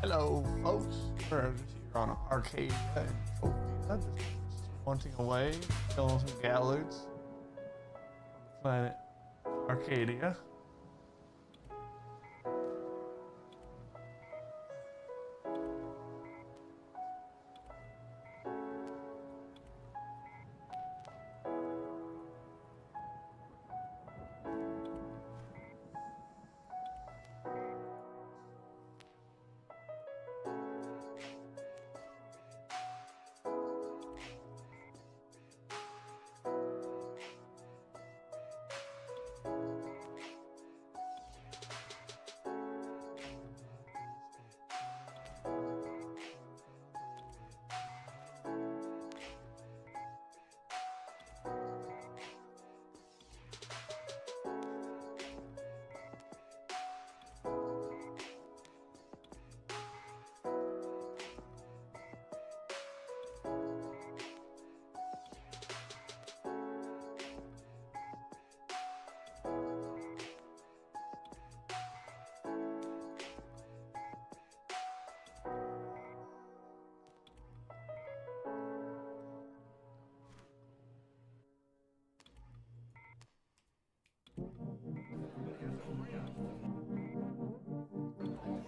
Hello, folks. We're here on Arkadia and Entropia, just wanting away, killing some gallards on the planet Arkadia.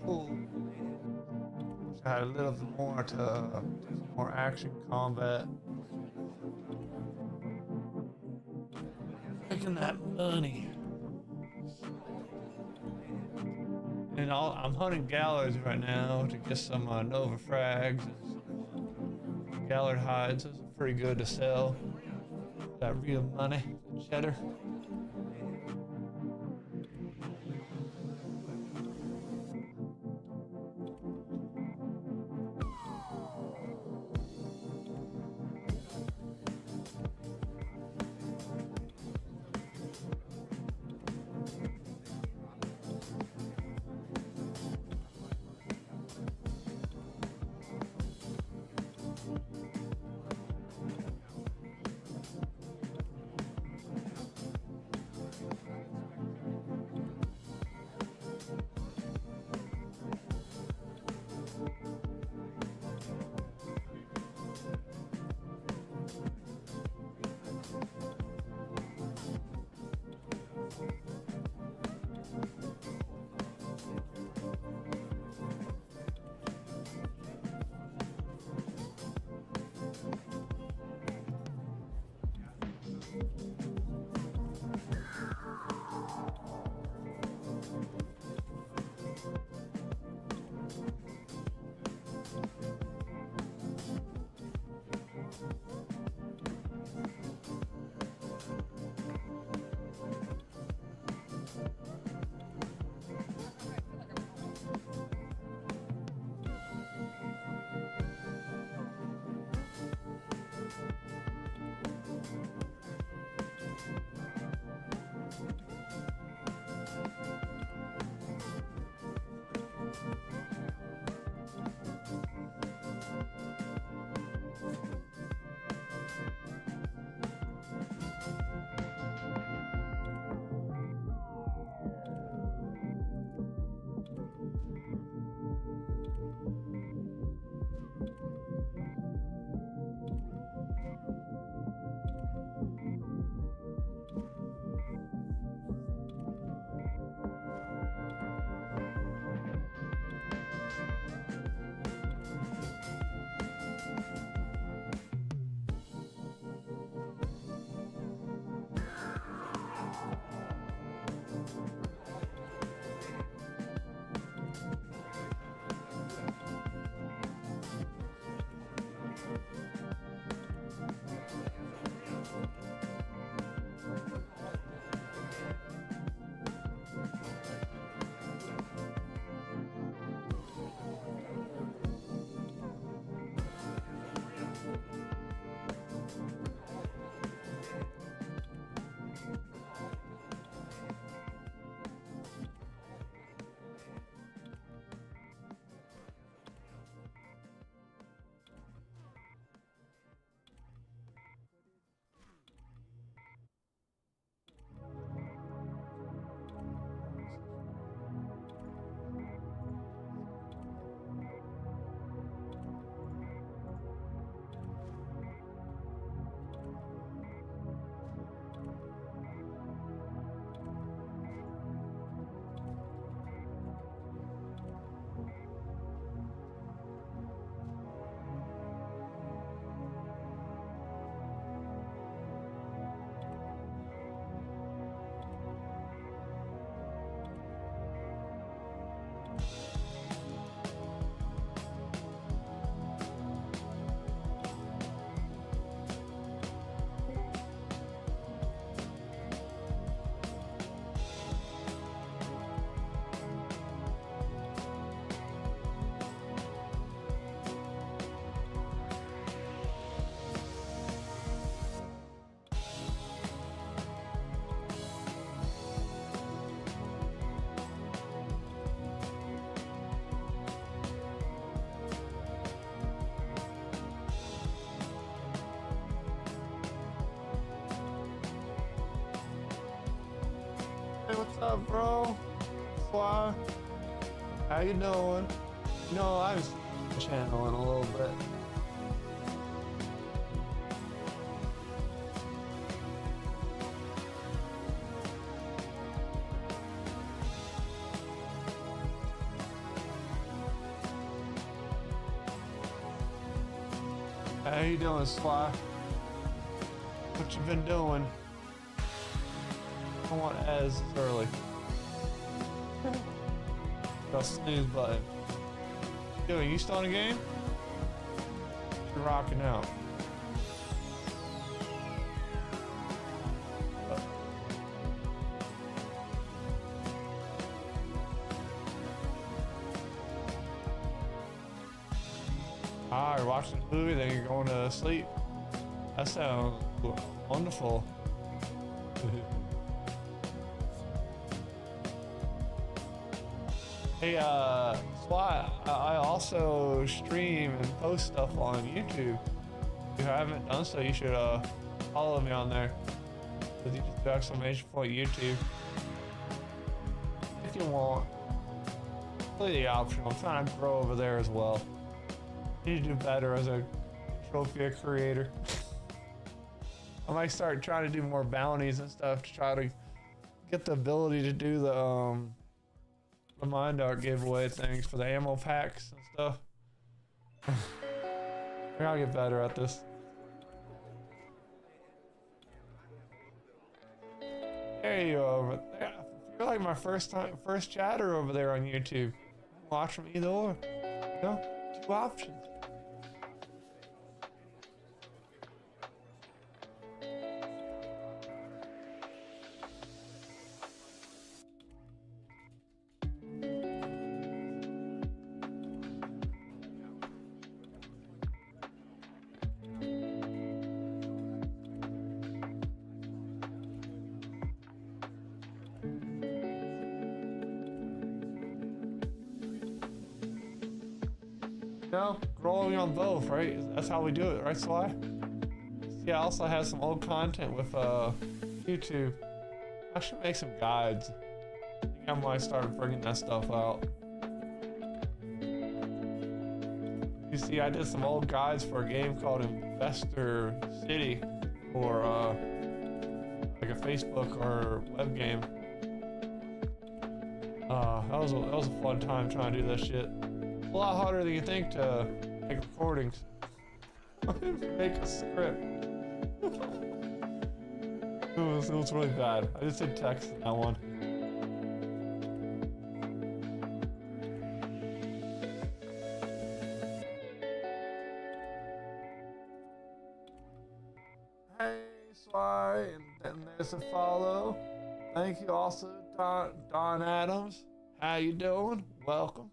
Ooh. Wish I had a little bit more to do some more action combat. Making that money. And I'm hunting gallards right now to get some Nova frags and gallard hides. Those are pretty good to sell. That real money, cheddar. what's up, bro? Why? How you doing? You know, I was channeling a little bit. How you doing, Sly? What you been doing? I want as early. Got snooze button. Doing? You still in the game? You're rocking out. Ah, you're watching the movie, then you're going to sleep. That sounds wonderful. Hey, Swat, I also stream and post stuff on YouTube. If you haven't done so, you should follow me on there. Because you just do exclamation point YouTube. If you want. Completely optional. I'm trying to grow over there as well. I need to do better as a Entropia creator. I might start trying to do more bounties and stuff to try to get the ability to do the mind art giveaway things for the ammo packs and stuff. I gotta get better at this. There you go over there. You're like my first chatter over there on YouTube. Watch from either or. You know, 2 options. No, growing on both, right? That's how we do it, right, Sly? Yeah, I also have some old content with YouTube. I should make some guides. I think I might start bringing that stuff out. You see, I did some old guides for a game called Investor City, or like a Facebook or web game. That was a fun time trying to do that shit. A lot harder than you think to make recordings. Make a script. it was really bad. I just did text in that one. Hey, Sly, and then there's a follow. Thank you also, Don Adams. How you doing? Welcome.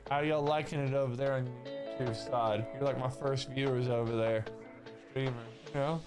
How y'all liking it over there on the YouTube side? You're like my first viewers over there. Streamer, you know?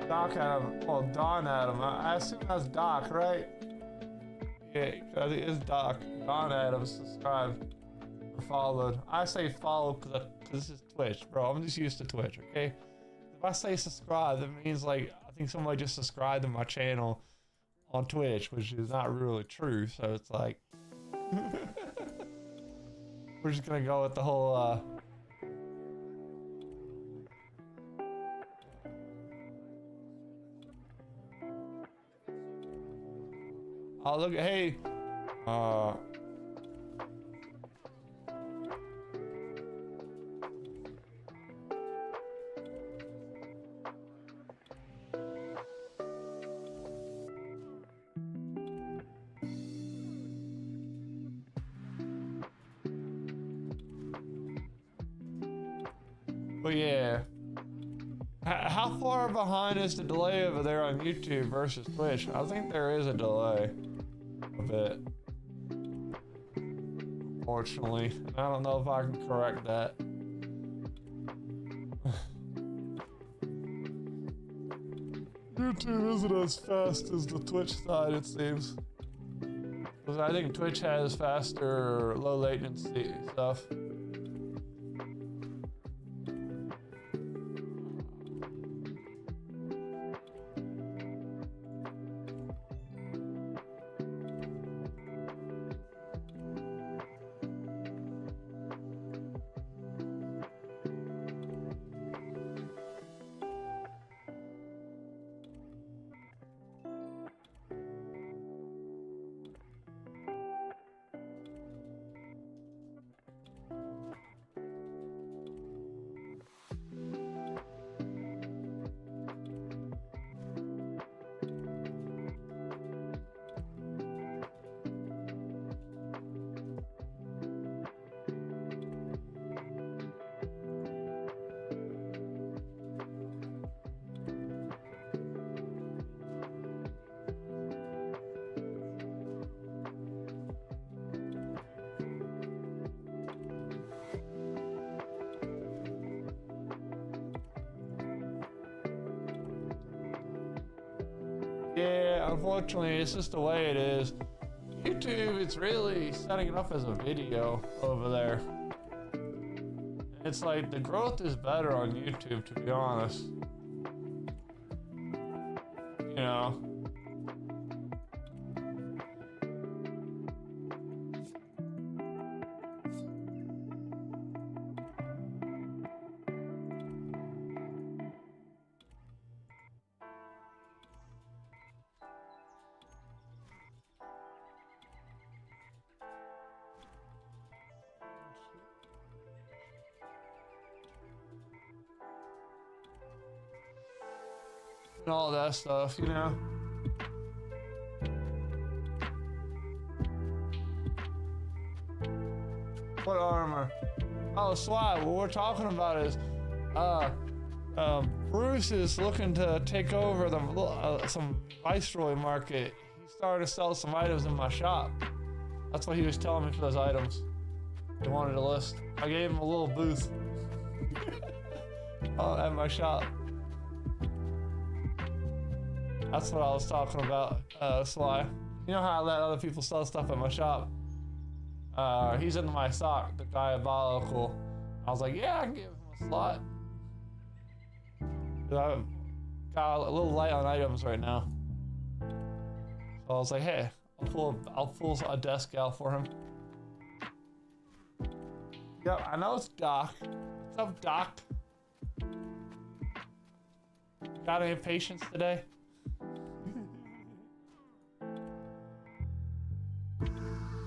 Doc Adam, well, Don Adam. I assume that's Doc, right? Yeah, because it is Doc. Don Adams subscribed or followed. I say follow because this is Twitch, bro. I'm just used to Twitch, okay? If I say subscribe, that means like I think somebody just subscribed to my channel on Twitch, which is not really true. So it's like we're just gonna go with the whole. Oh, look, hey, But yeah. How far behind is the delay over there on YouTube versus Twitch? I think there is a delay. A bit. Unfortunately. I don't know if I can correct that. YouTube isn't as fast as the Twitch side, it seems. Because I think Twitch has faster, low latency stuff. Yeah, unfortunately, it's just the way it is. YouTube, it's really setting it up as a video over there. It's like the growth is better on YouTube, to be honest. You know. And all that stuff, you know. What armor? Oh, Sly, what we're talking about is, Bruce is looking to take over the some Viceroy market. He started to sell some items in my shop. That's what he was telling me for those items. He wanted a list. I gave him a little booth at my shop. That's what I was talking about, Sly. You know how I let other people sell stuff at my shop? He's in my sock, the diabolical. I was like, yeah, I can give him a slot. I got a little light on items right now. So I was like, hey, I'll pull a desk out for him. Yep, I know it's Doc. What's up, Doc? Got any patience today?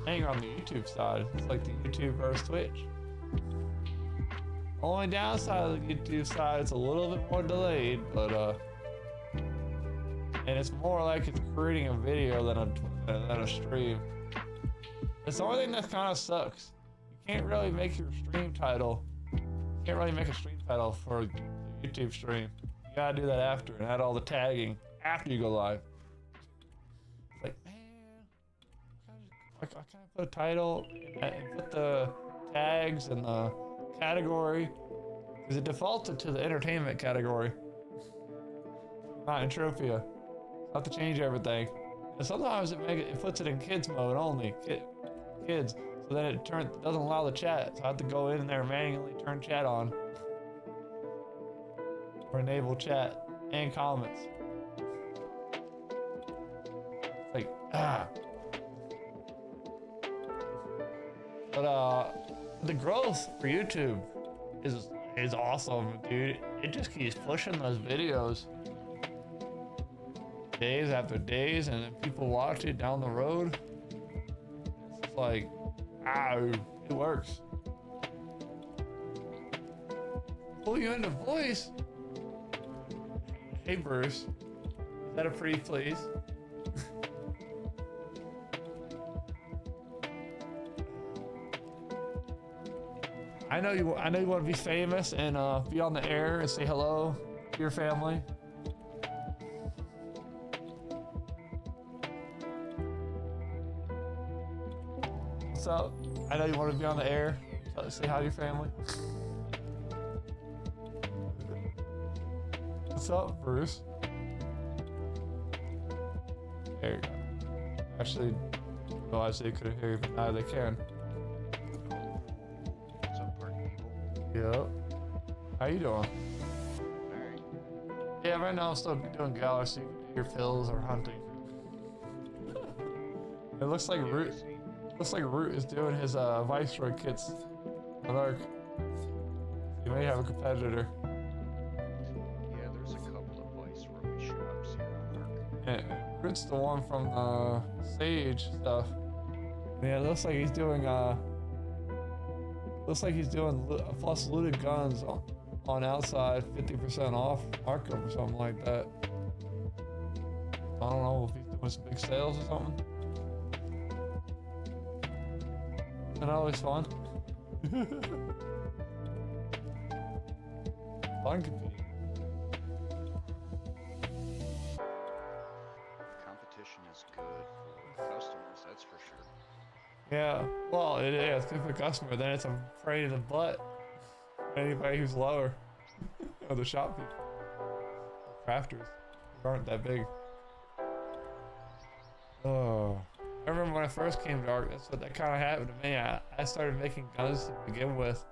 Hang on the YouTube side. It's like the YouTube versus Twitch. Only downside of the YouTube side, it's a little bit more delayed, but and it's more like it's creating a video than a stream. It's the only thing that kind of sucks. You can't really make your stream title. You can't really make a stream title for the YouTube stream. You gotta do that after and add all the tagging after you go live. It's like, man, I can't put a title and put the tags and the category, because it defaulted to the entertainment category, not Entropia. I have to change everything, and sometimes it puts it in kids mode only, kids. So then it doesn't allow the chat. So I have to go in there and manually turn chat on, or enable chat and comments. It's like But the growth for YouTube is awesome, dude. It just keeps pushing those videos days after days, and then people watch it down the road. It's like, it works. Pull you into voice. Hey Bruce, is that a pretty please? I I know you want to be famous and be on the air and say hello to your family. What's up? I know you want to be on the air. So say hi to your family. What's up, Bruce? There you go. Actually, realized they couldn't hear you, but now they can. What's up, party people? Yep. How you doing? Alright. Yeah, right now I'm still doing Galaxy, your fills or hunting. It looks like Root. Looks like Root is doing his Viceroy kits on Ark. You may have a competitor. Yeah, there's a couple of Viceroy shops here on Ark. Yeah, Root's the one from Sage stuff. Yeah, it looks like he's doing plus looted guns on outside 50% off markup or something like that. I don't know if he's doing some big sales or something. And always fun. Fun competing. Competition is good for customers, that's for sure. Yeah, well, it's good for the customer. Then it's a pain in the butt. Anybody who's lower, or the shop people, the crafters, who aren't that big. Oh, I remember when I first came to Ark. That's what that kind of happened to me. I started making guns to begin with,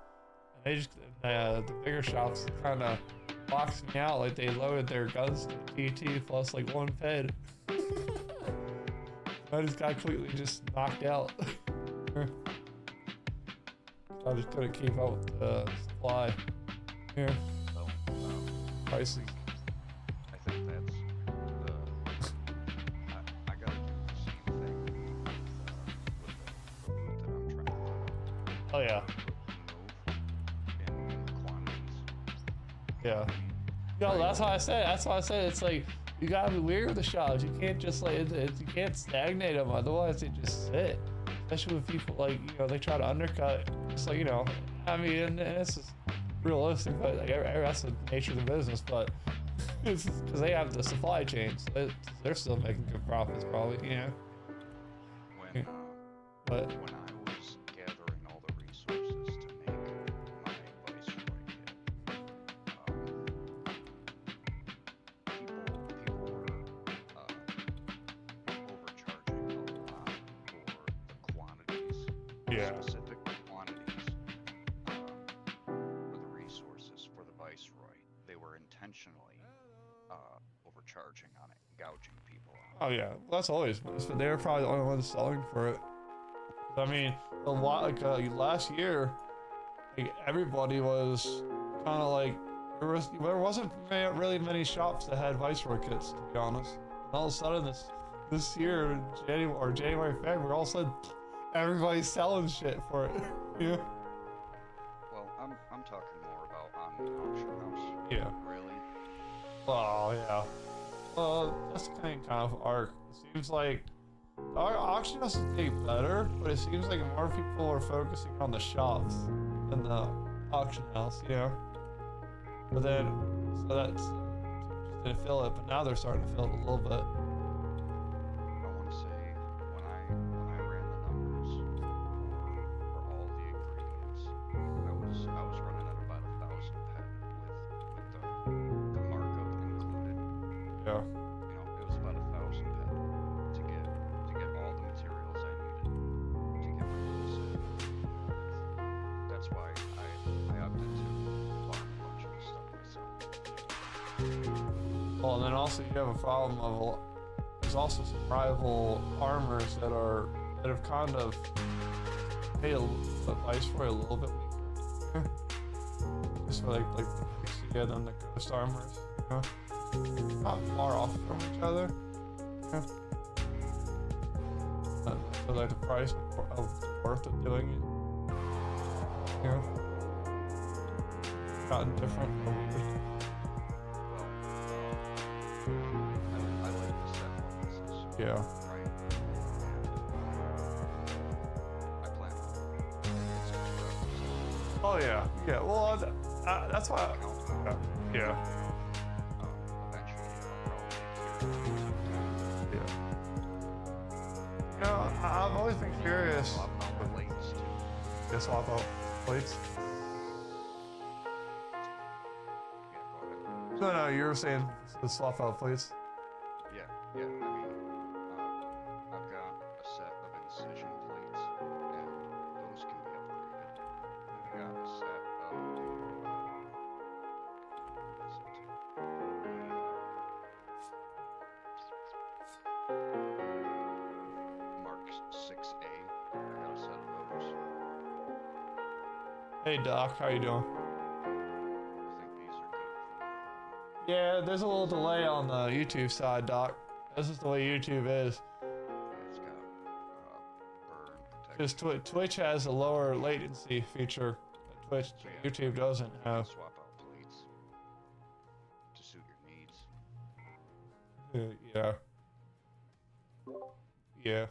and they just the bigger shops kind of boxed me out. Like they loaded their guns to TT plus like one ped. I just got completely just knocked out. I just couldn't keep up with the supply. Here. Well, Prices. I think that's the... I gotta do the same thing with the loot that I'm trying to Oh yeah. move in quantities. Yeah. Yo, that's why I said. That's why I said it's like you gotta be weird with the shops. You can't just like you can't stagnate them. Otherwise, they just sit. Especially with people like they try to undercut. It's like I mean, and it's just realistic, but like that's the nature of the business. But it's because they have the supply chains. So they're still making good profits, probably. When But when I was gathering all the resources to make my Viceroy kit, people were overcharging a lot for the quantities, yeah. specific quantities for the resources for the Viceroy. They were intentionally overcharging on it, gouging people on it. Oh yeah, well, that's always. They were probably the only ones selling for it. I mean, a lot like last year, like everybody was kind of like there wasn't really many shops that had Viceroy kits, to be honest. And all of a sudden this year, January, February, all of a sudden everybody's selling shit for it. Yeah. Well, I'm talking more about on the auction house. Yeah. Really? Oh yeah. Well, that's kind of Ark. It seems like our auction house is getting better, but it seems like more people are focusing on the shops than the auction house, But then, so that's just didn't fill it, but now they're starting to fill it a little bit. I want to say when I ran the numbers for all the ingredients, I was running at about 1,000 pet with the markup included. Yeah. It was about 1,000 pet to get all the materials I needed to get my little set. That's why I opted to farm a bunch of the stuff myself. Well, and then also you have a problem of there's also some rival armors that have kind of made the Viceroy a little bit weaker. Just for like the Pixie and the Ghost armors, not far off from each other. Yeah. So like the price of the worth of doing it, gotten different. I like the set bonuses. Yeah. Right. And I plan on it. It's forever, so. Oh Oh yeah, yeah. Well, that's why. Yeah. Eventually, I'll probably Yeah. You know, I've always been curious. swap out plates too. Yeah, swap out plates. Yeah, go ahead. No, no, you were saying to swap out plates. Yeah, yeah. I mean, I've got a set of incision plates, and those can be upgraded. And I got a set of what is it? Mark 6A. I got a set of those. Hey Doc, how you doing? I think these are good for. Yeah, there's a little delay on the YouTube side, Doc. This is the way YouTube is. It's got burn protection. Because Twitch has a lower latency feature that Twitch, So, yeah, YouTube doesn't you can have. swap out plates to suit your needs. Yeah. Yeah.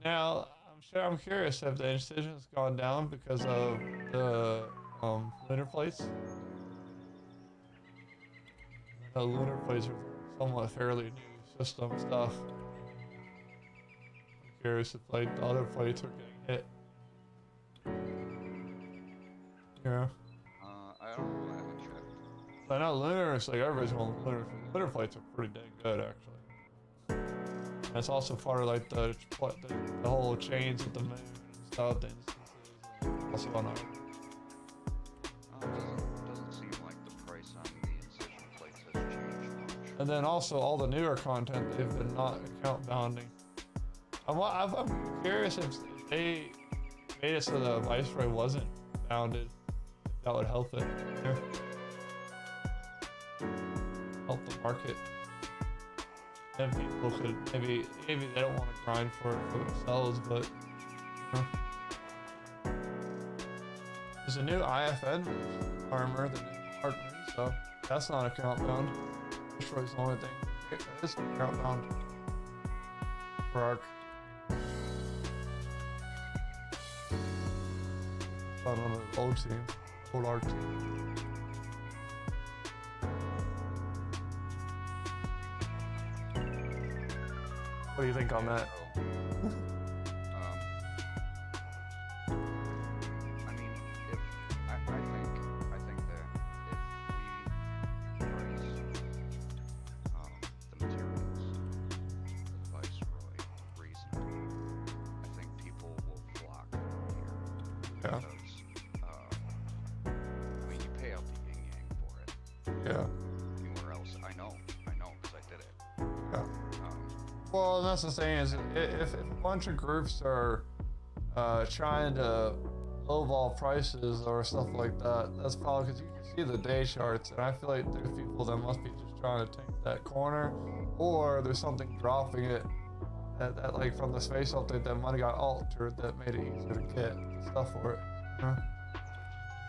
Now, I'm curious, have the incisions gone down because of the lunar plates? The lunar plates are somewhat fairly new system stuff. I'm curious if like the other plates are getting hit. Yeah. I don't know. I haven't checked. I know lunar is like everybody's going lunar. Lunar plates are pretty dang good actually. And it's also part of like the whole chains of the moon and stuff. The instances and also on our. Doesn't seem like the price on the incision plates has changed much. And then also all the newer content they've been not account bounding. I'm curious if they made it so the Viceroy wasn't bounded. If that would help it. Yeah. Help the market. Then people could maybe they don't want to grind for it for themselves, but you know. There's a new IFN armor, the new partner, so that's not account bound. Destroys the only thing that is account bound for Ark. Found on an old team, old Ark team. What do you think on that? I mean, if I think that if we price the materials for the Viceroy reasonably, I think people will flock here. Yeah. Because I mean, you pay out the yin yang for it. Yeah. Anywhere else, I know, because I did it. Yeah. Well, that's the thing is, if a bunch of groups are trying to lowball prices or stuff like that, that's probably because you can see the day charts, and I feel like there's people that must be just trying to take that corner, or there's something dropping it that like from the space update that might have got altered that made it easier to get stuff for it.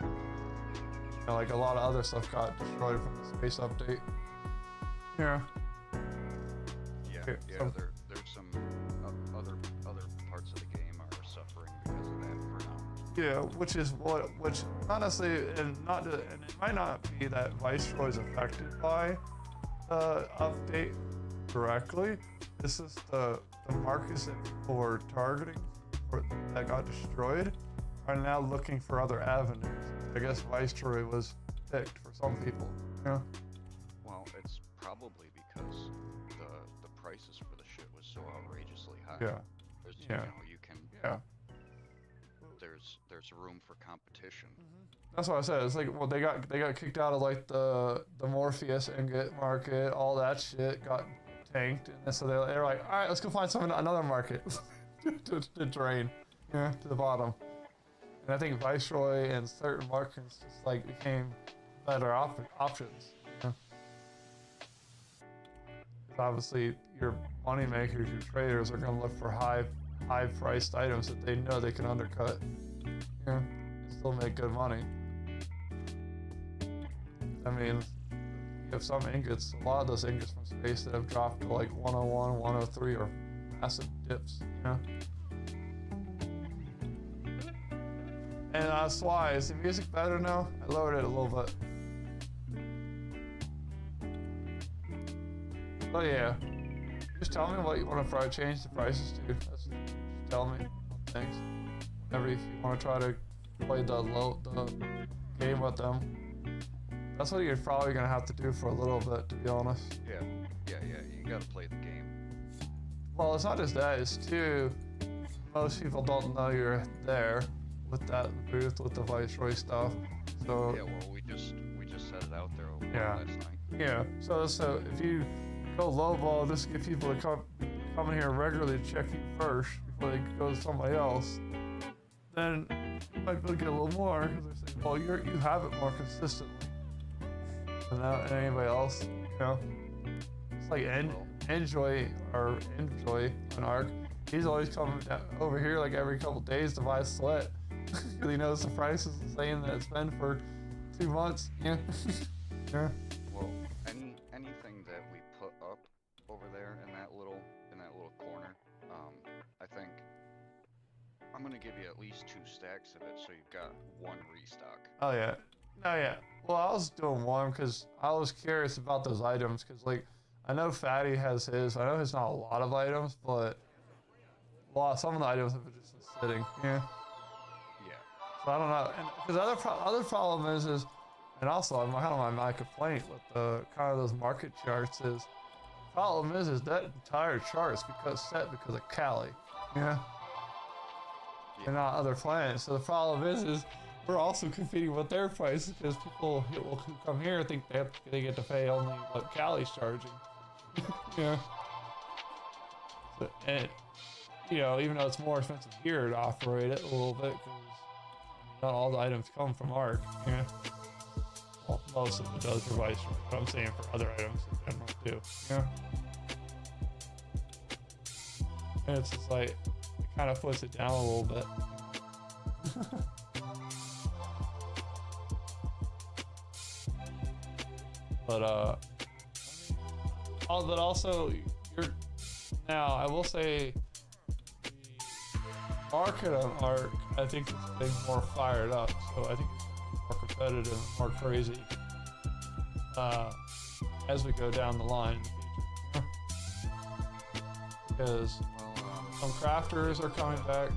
You know, like a lot of other stuff got destroyed from the space update. Yeah. Yeah, So- there's some other parts of the game are suffering because of that for now. Yeah, which not necessarily, and it might not be that Viceroy is affected by the update directly. This is the markets that people were targeting that got destroyed are now looking for other avenues. I guess Viceroy was picked for some people. Yeah. Well, it's probably because the prices for the shit was so outrageously high. Yeah. There's, Yeah. You know, you can. Yeah. There's room for competition. That's what I said. It's like, well, they got kicked out of like the Morpheus ingot market. All that shit got tanked, and so they're like, all right, let's go find another market to drain, yeah, to the bottom. And I think Viceroy and certain markets just like became better options. Yeah. 'Cause obviously, your money makers, your traders are gonna look for high priced items that they know they can undercut. Yeah, and still make good money. I mean, you have some ingots, a lot of those ingots from space that have dropped to like 101, 103 or massive dips, you know? And that's why. Is the music better now? I lowered it a little bit. But yeah. Just tell me what you want to change the prices to. Just tell me things. Whenever if you want to try to play the game with them. That's what you're probably gonna have to do for a little bit, to be honest. Yeah. You gotta play the game. Well, it's not just that. It's too. Most people don't know you're there with that booth with the Viceroy stuff. So. Yeah. Well, we just set it out there last night. Yeah. So if you go lowball, just get people to come in here regularly to check you first before they go to somebody else. Then you might be able to get a little more because they say, well, you have it more consistently than anybody else. You know, it's like Enjoy on Ark. He's always coming down over here like every couple days to buy a sweat because he knows the price is the same that it's been for 2 months. Yeah. Yeah. Well, anything that we put up over there in that little corner, I think I'm gonna give you at least 2 stacks of it, so you've got 1 restock. Oh yeah. No, yeah. Well, I was doing 1 because I was curious about those items because, like, I know Fatty has his. I know there's not a lot of items, but some of the items have just been sitting. Yeah. Yeah. So I don't know. And because other problem is, and also kind of my complaint with the kind of those market charts is, problem is that entire chart is set because of Cali. Yeah. And not other planets. So the problem is we're also competing with their prices because people will come here and think they get to pay only what Cali's charging. Yeah. So, and even though it's more expensive here to operate it a little bit because not all the items come from Ark. Yeah. Well, most of it does for Viceroy, but I'm saying for other items in general too. Yeah. And it's just like it kind of puts it down a little bit. But also now I will say the Arkadian Ark I think is getting more fired up, so I think it's more competitive and more crazy as we go down the line in the future. Because some crafters are coming back.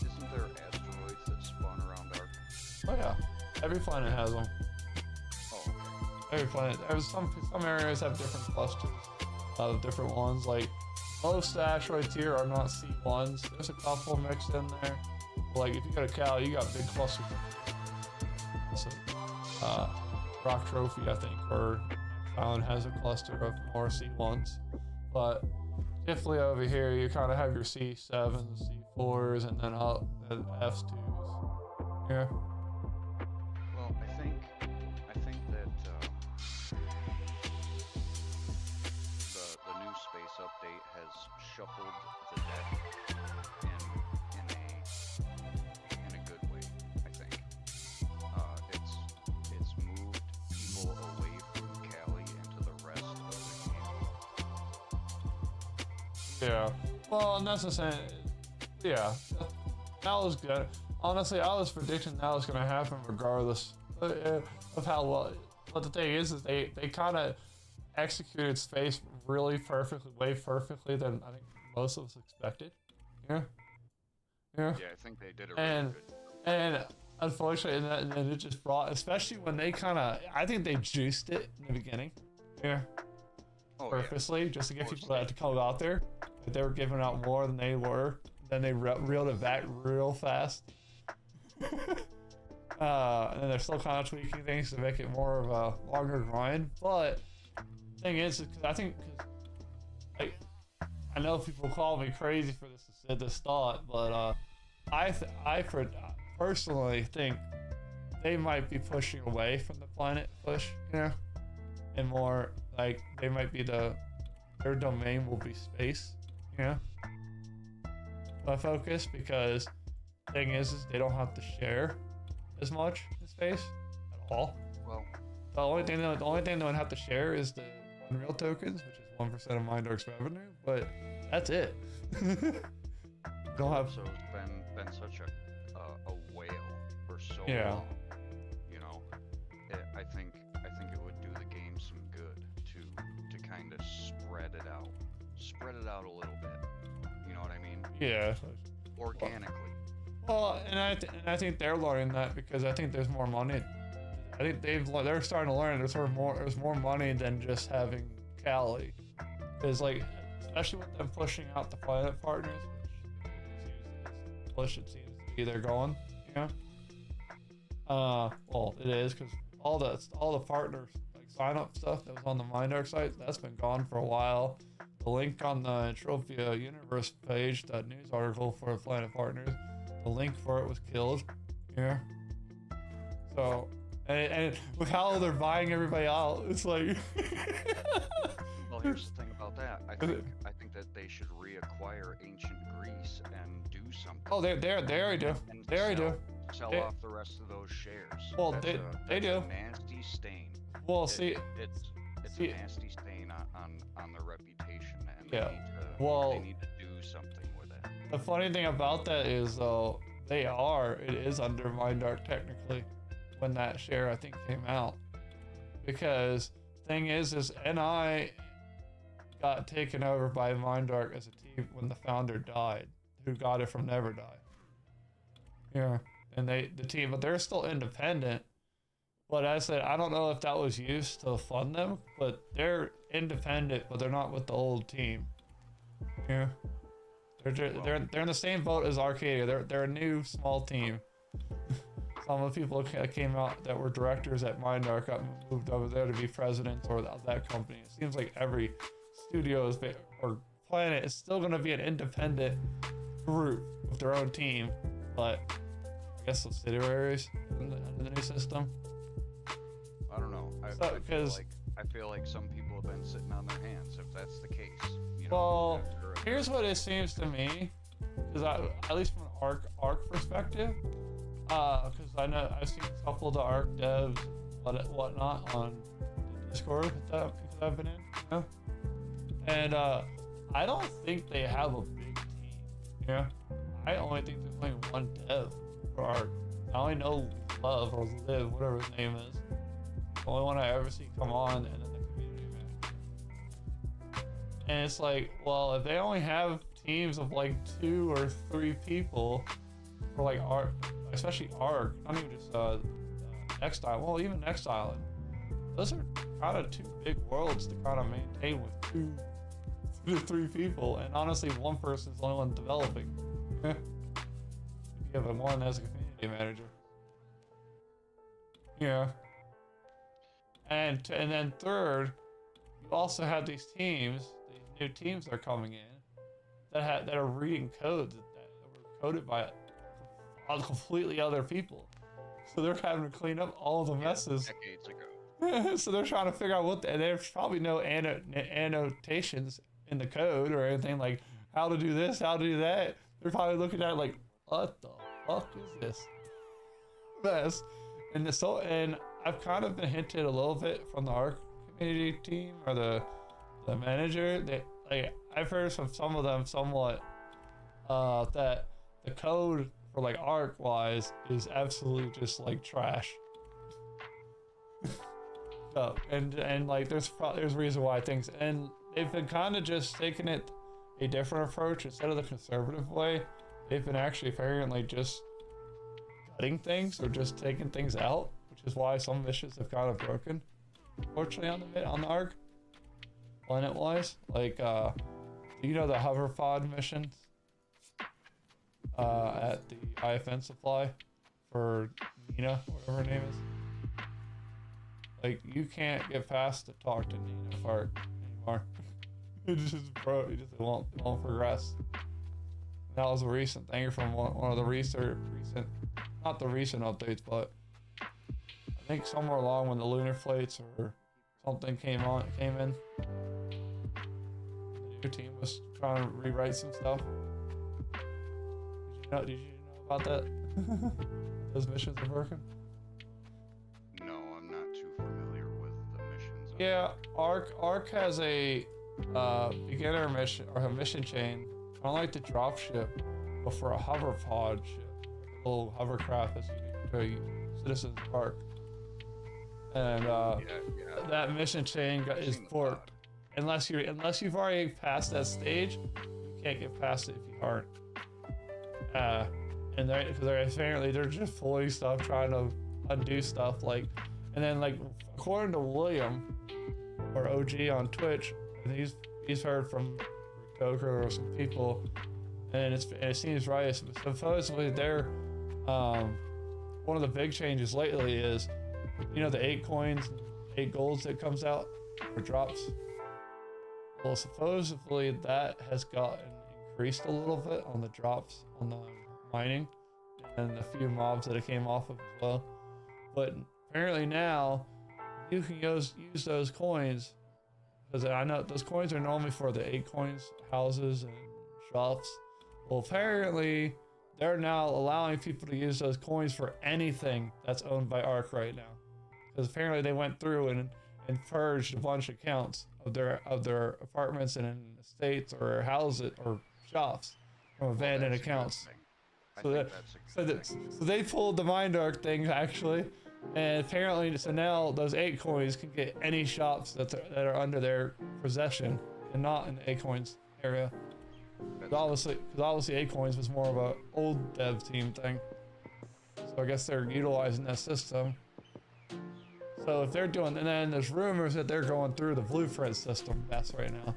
Isn't there asteroids that spawn around Ark? Oh yeah, every planet has them. Every planet. There's some areas have different clusters of different ones. Like most asteroids here are not C1s. There's a couple mixed in there. Like if you go to Cal, you got big clusters. So, Rock Trophy, I think, or Island has a cluster of more C1s. But definitely over here, you kind of have your C7s, C4s, and then F2s. Yeah. Well, I think that the new space update has shuffled the deck in a good way. I think it's moved people away from Cali into the rest of the game. Yeah. Well, and that's the same. Yeah. That was good. Honestly, I was predicting that was going to happen regardless of how well. But the thing is they kind of executed space really perfectly, way perfectly than I think most of us expected. Yeah. Yeah. Yeah, I think they did it really good. And unfortunately, and it just brought, especially when they kind of, I think they juiced it in the beginning. Yeah. Oh, purposely, just to get people to come out there. But they were giving out more than they were. Then they reeled it back real fast. And they're still kind of tweaking things to make it more of a longer grind. But the thing is, because I think, I know people call me crazy for this thought, but I personally think they might be pushing away from the planet push, and more like they might be their domain will be space, my focus, because the thing is they don't have to share as much in space at all. Well, the only thing they would have to share is the Unreal tokens, which is 1% of MindArk's revenue, but that's it. Don't have. So it's been such a so Yeah. long. You know, I think it would do the game some good to kind of spread it out a little bit. You know what I mean? Yeah. Organically. Well, and I think they're learning that because I think there's more money. I think they're starting to learn there's more money than just having Cali. Because like, especially with them pushing out the Planet partners, which it seems to be they're going. Yeah. Well, it is because all the partners like sign up stuff that was on the MindArk site that's been gone for a while. The link on the Entropia universe page, that news article for Planet Partners, the link for it was killed. Yeah. So, and with how they're buying everybody out, it's like. Well, here's the thing about that. I think that they should reacquire ancient Greece and do something. Oh, they already do. And They already do. Sell off the rest of those shares. Well, That's they do. A nasty stain. Well, see, it's see, a nasty stain on their reputation, and Yeah. they need to do something with it. the funny thing about that is though it is under MindArk technically when that share I think came out, because thing is NI got taken over by MindArk as a team when the founder died, who got it from Never Die. Yeah, and the team, but they're still independent. But I said I don't know if that was used to fund them, but they're independent, but they're not with the old team. Yeah, they're in the same boat as Arkadia. They're a new small team. Some of the people that came out that were directors at MindArk got moved over there to be presidents or that company. It seems like every studio or planet is still going to be an independent group with their own team, but I guess subsidiaries in the new system. I don't know. I feel like some people have been sitting on their hands. If that's the case, you know. Well, here's what it seems to me, because at least from an Arc perspective, because I know I've seen a couple of the Arc devs and whatnot on Discord that I've been in, you know? And I don't think they have a big team. Yeah, I only think there's only one dev for Arc. I only know Love or Liv, whatever his name is. The only one I ever see come on, and then the community manager. And it's like, well, if they only have teams of like 2 or 3 people for like Arc, especially Arc, not even just Next Island. Well, even Next Island. Those are kind of 2 big worlds to kind of maintain with 2 to 3 people, and honestly, one person's the only one developing. If you have one as a community manager. Yeah. And then third, you also have these teams, these new teams that are coming in, that are reading codes that were coded by completely other people. So they're having to clean up all the messes. Decades ago. So they're trying to figure out and there's probably no annotations in the code or anything like how to do this, how to do that. They're probably looking at it like, what the fuck is this mess? And I've kind of been hinted a little bit from the Arc community team or the manager that like I've heard from some of them somewhat that the code for like Arc wise is absolutely just like trash. So, and like there's a reason why things, and they've been kind of just taking it a different approach instead of the conservative way. They've been actually apparently just cutting things or just taking things out, which is why some missions have kind of broken, unfortunately, on the Arc planet wise. Like you know the hover pod missions at the IFN supply for Nina, whatever her name is. Like, you can't get past to talk to Nina Fart anymore. It just won't progress. And that was a recent thing from one of the recent, not the recent updates, but I think somewhere along when the lunar plates or something came in. The new team was trying to rewrite some stuff. Did you know about that? Those missions are working? No, I'm not too familiar with the missions. Yeah, Arc has a beginner mission or a mission chain, kind of like the drop ship, but for a hover pod ship, a little hovercraft that's unique Citizens Park. And that mission chain is forked. Unless you've already passed that stage, you can't get past it if you aren't. And they're just pulling stuff, trying to undo stuff and then according to William or OG on Twitch, and he's heard from Coker or some people, and it seems right. Supposedly they're one of the big changes lately is, the 8 coins, 8 golds that comes out or drops. Well, supposedly that has gotten increased a little bit on the drops on the mining and a few mobs that it came off of as well. But apparently now you can use those coins, because I know those coins are normally for the 8 coins houses and shops. Well, apparently they're now allowing people to use those coins for anything that's owned by Ark right now, because apparently they went through and purged a bunch of accounts of their apartments and estates or houses or shops from abandoned accounts. So they pulled the Mind Arc thing actually, and apparently so now those 8 coins can get any shops that are under their possession and not in the 8 coins area. Because obviously 8 coins was more of a old dev team thing. So I guess they're utilizing that system. So if they're doing, and then there's rumors that they're going through the blueprint system mess right now,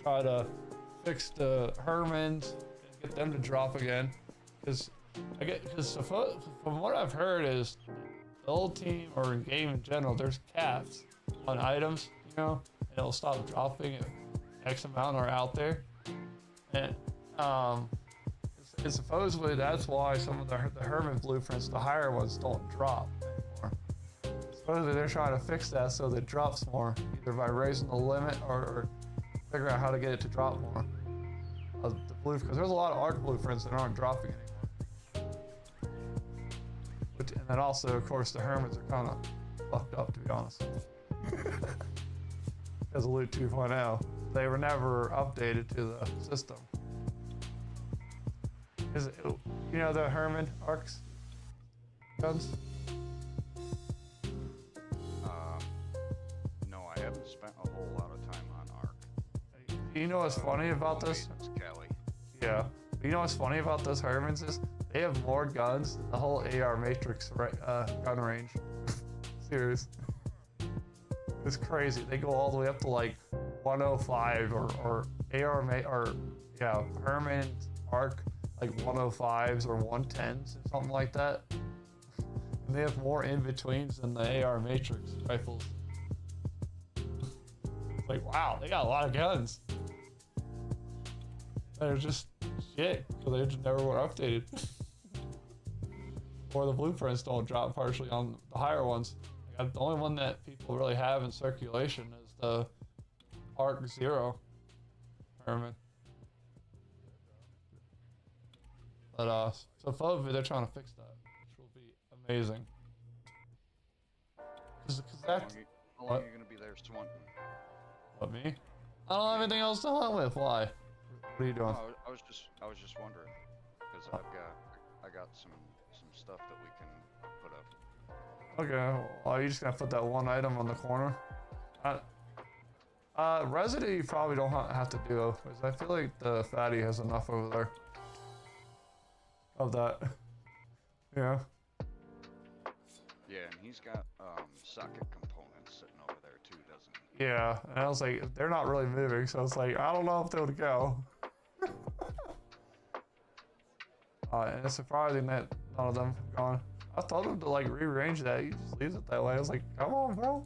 try to fix the Hermans and get them to drop again. Because from what I've heard is the old team or in game in general, there's caps on items, and it'll stop dropping if X amount are out there. And supposedly that's why some of the Herman blueprints, the higher ones, don't drop anymore. Supposedly they're trying to fix that so that it drops more, either by raising the limit or figuring out how to get it to drop more. Because there's a lot of Ark blueprints that aren't dropping anymore. And then also, of course, the Hermans are kind of fucked up, to be honest. Because of Loot 2.0, they were never updated to the system. The Herman Arcs guns? No, I haven't spent a whole lot of time on Ark. You know what's funny about this? It's Kelly. Yeah. You know what's funny about those Hermans is they have more guns than the whole AR Matrix gun range. Serious. It's crazy. They go all the way up to 105 or Herman Arc 105s or 110s or something like that. And they have more in betweens than the AR Matrix rifles. Wow, they got a lot of guns. They're just shit because they just never were updated. Or the blueprints don't drop partially on the higher ones. The only one that people really have in circulation is the Arc Zero Herman. But so probably they're trying to fix that, which will be amazing. Cause that's how long are you gonna be there swatting? What, me? I don't have anything else to hunt with. Why? What are you doing? Oh, I was just wondering, because I got some stuff that we can put up. Okay, well, you just gonna put that one item on the corner? Residue you probably don't have to do, because I feel like the fatty has enough over there of that. Yeah. Yeah, and he's got socket components sitting over there too, doesn't he? Yeah, and I was like, they're not really moving, so it's like, I don't know if they'll go. And it's surprising that none of them have gone. I told him to rearrange that. He just leaves it that way. I was like, come on, bro.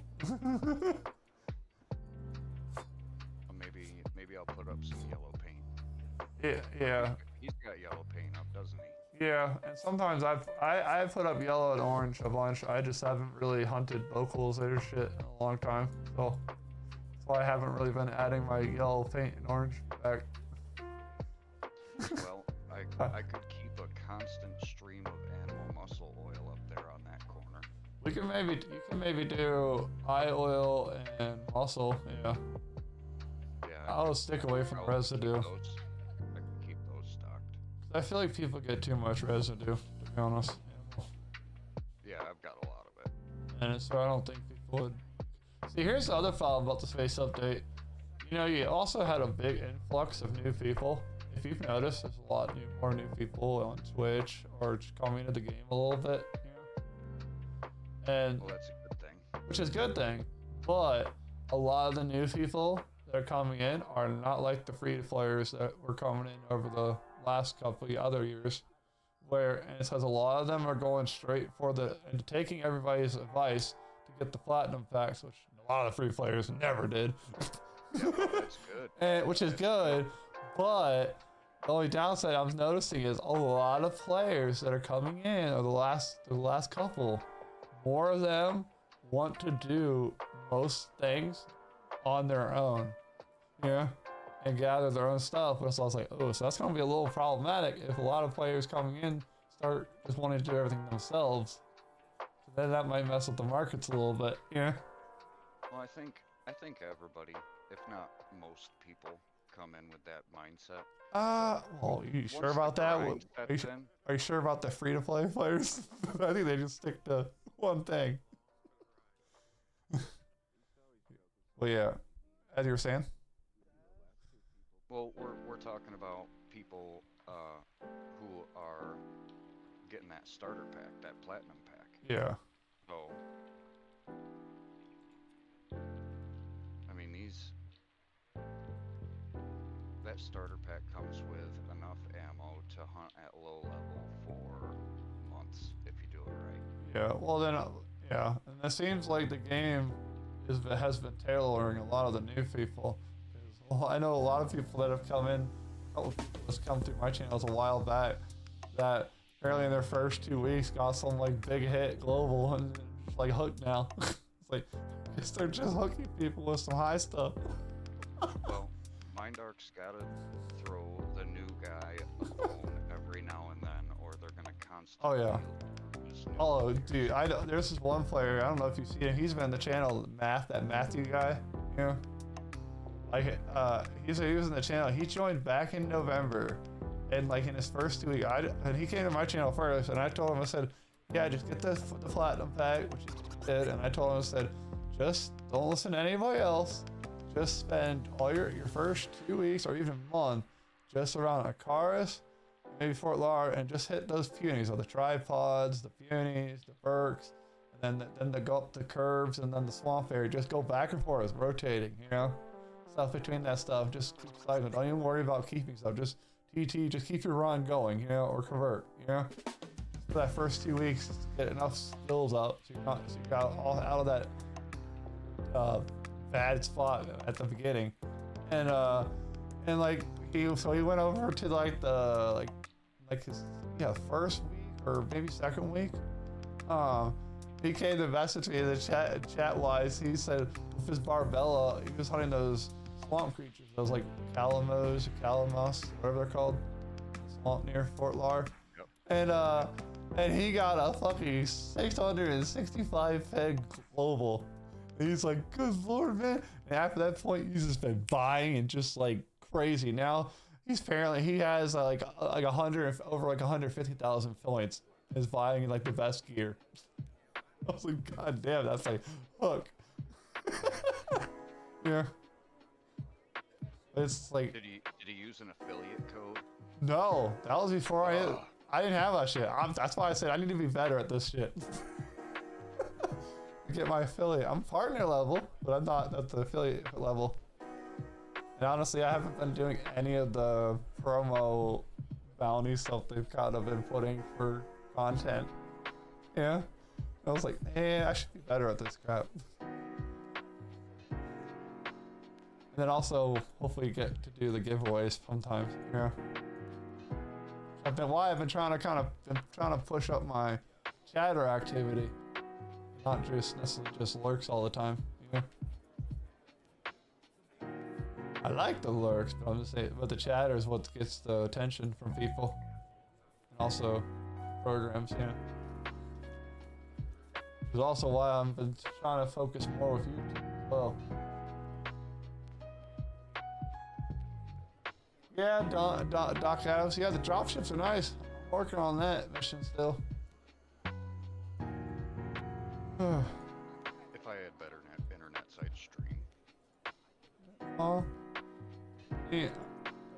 Maybe I'll put up some yellow paint. Yeah. He's got yellow paint up, doesn't he? Yeah, and sometimes I've put up yellow and orange a bunch. I just haven't really hunted localizer shit in a long time, so that's why I haven't really been adding my yellow paint and orange back. Well, I could keep a constant stream of animal muscle oil up there on that corner. You can maybe do eye oil and muscle. Yeah. Yeah. I'll stick away from residue. I can keep those stocked. I feel like people get too much residue, to be honest. minute, so I don't think people would. See, here's the other file about the space update. You know, you also had a big influx of new people. If you've noticed, there's a lot more new people on Twitch or just coming into the game a little bit. You know? And Well, that's a good thing. which is a good thing, but a lot of the new people that are coming in are not like the free players that were coming in over the last couple of other years, where and it says a lot of them are going straight for the and taking everybody's advice to get the platinum packs, which a lot of the free players never did. Yeah, well, that's good. And, which is good, but the only downside I'm noticing is a lot of players that are coming in, or the last couple, more of them want to do most things on their own, yeah, and gather their own stuff. But so I was like, oh, so that's going to be a little problematic if a lot of players coming in start just wanting to do everything themselves. So then that might mess with the markets a little bit, yeah. Well, I think everybody, if not most people, come in with that mindset. Well, you sure Once about the that? grind Are you, sets in, are you sure about the free-to-play players? I think they just stick to one thing. Well, yeah, as you were saying. well, we're talking about people who are getting that starter pack, that platinum pack. Yeah. So, I mean, that starter pack comes with enough ammo to hunt at low level for months if you do it right. Yeah. Well, then, yeah, and it seems like the game has been tailoring a lot of the new people. Well, I know a lot of people that have come in. A couple of people that's come through my channels a while back that apparently in their first 2 weeks got some like big hit global and just like hooked now. It's like, I guess they're just hooking people with some high stuff. Well, Mindark's gotta throw the new guy a bone every now and then, or they're gonna constantly. Oh, yeah. lose new Oh, players. dude, I know there's this one player. I don't know if you see him. He's been in the channel, that Matthew guy. You know, like he was in the channel. He joined back in November, and like in his first 2 weeks, and he came to my channel first, and I told him, I said, yeah, just get the platinum pack, which he did, and I told him, I said, just don't listen to anybody else. Just spend all your first 2 weeks or even month just around Akaris, maybe Fort Lar, and just hit those punies, or the tripods, the punies, the Burks, and then go up the curves, and then the swamp area. Just go back and forth, rotating, you know, stuff between that stuff. Just keep cycling. Don't even worry about keeping stuff. Just TT, just keep your run going, you know, or convert, you know. For that first 2 weeks, get enough skills up so you got all out of that bad spot at the beginning, and like he went over to like his first week or maybe second week. He came to message me in the chat wise. He said with his Barbella, he was hunting those swamp creatures, those like Calamos, whatever they're called, swamp near Fort Lar. Yep. And he got a fucking 665 peg global. And he's like, good lord, man. And after that point, he's just been buying and just like crazy. Now he has like 150,000 points. Is buying like the best gear. I was like, god damn, that's like hook. Yeah. It's like. Did he use an affiliate code? No, that was before I didn't have that shit. That's why I said I need to be better at this shit. Get my affiliate. I'm partner level, but I'm not at the affiliate level. And honestly, I haven't been doing any of the promo bounty stuff they've kind of been putting for content. Yeah. I was like, man, I should be better at this crap. And then also, hopefully, get to do the giveaways sometimes. Yeah. I've been trying to push up my chatter activity. Not just necessarily just lurks all the time, you know? I like the lurks, but I'm just saying, but the chatter is what gets the attention from people. And also programs, yeah. Which is also why I've been trying to focus more with YouTube as well. Yeah, Doc Adams, yeah, the dropships are nice. I'm working on that mission still. I had better internet, so I'd stream. Oh. Yeah.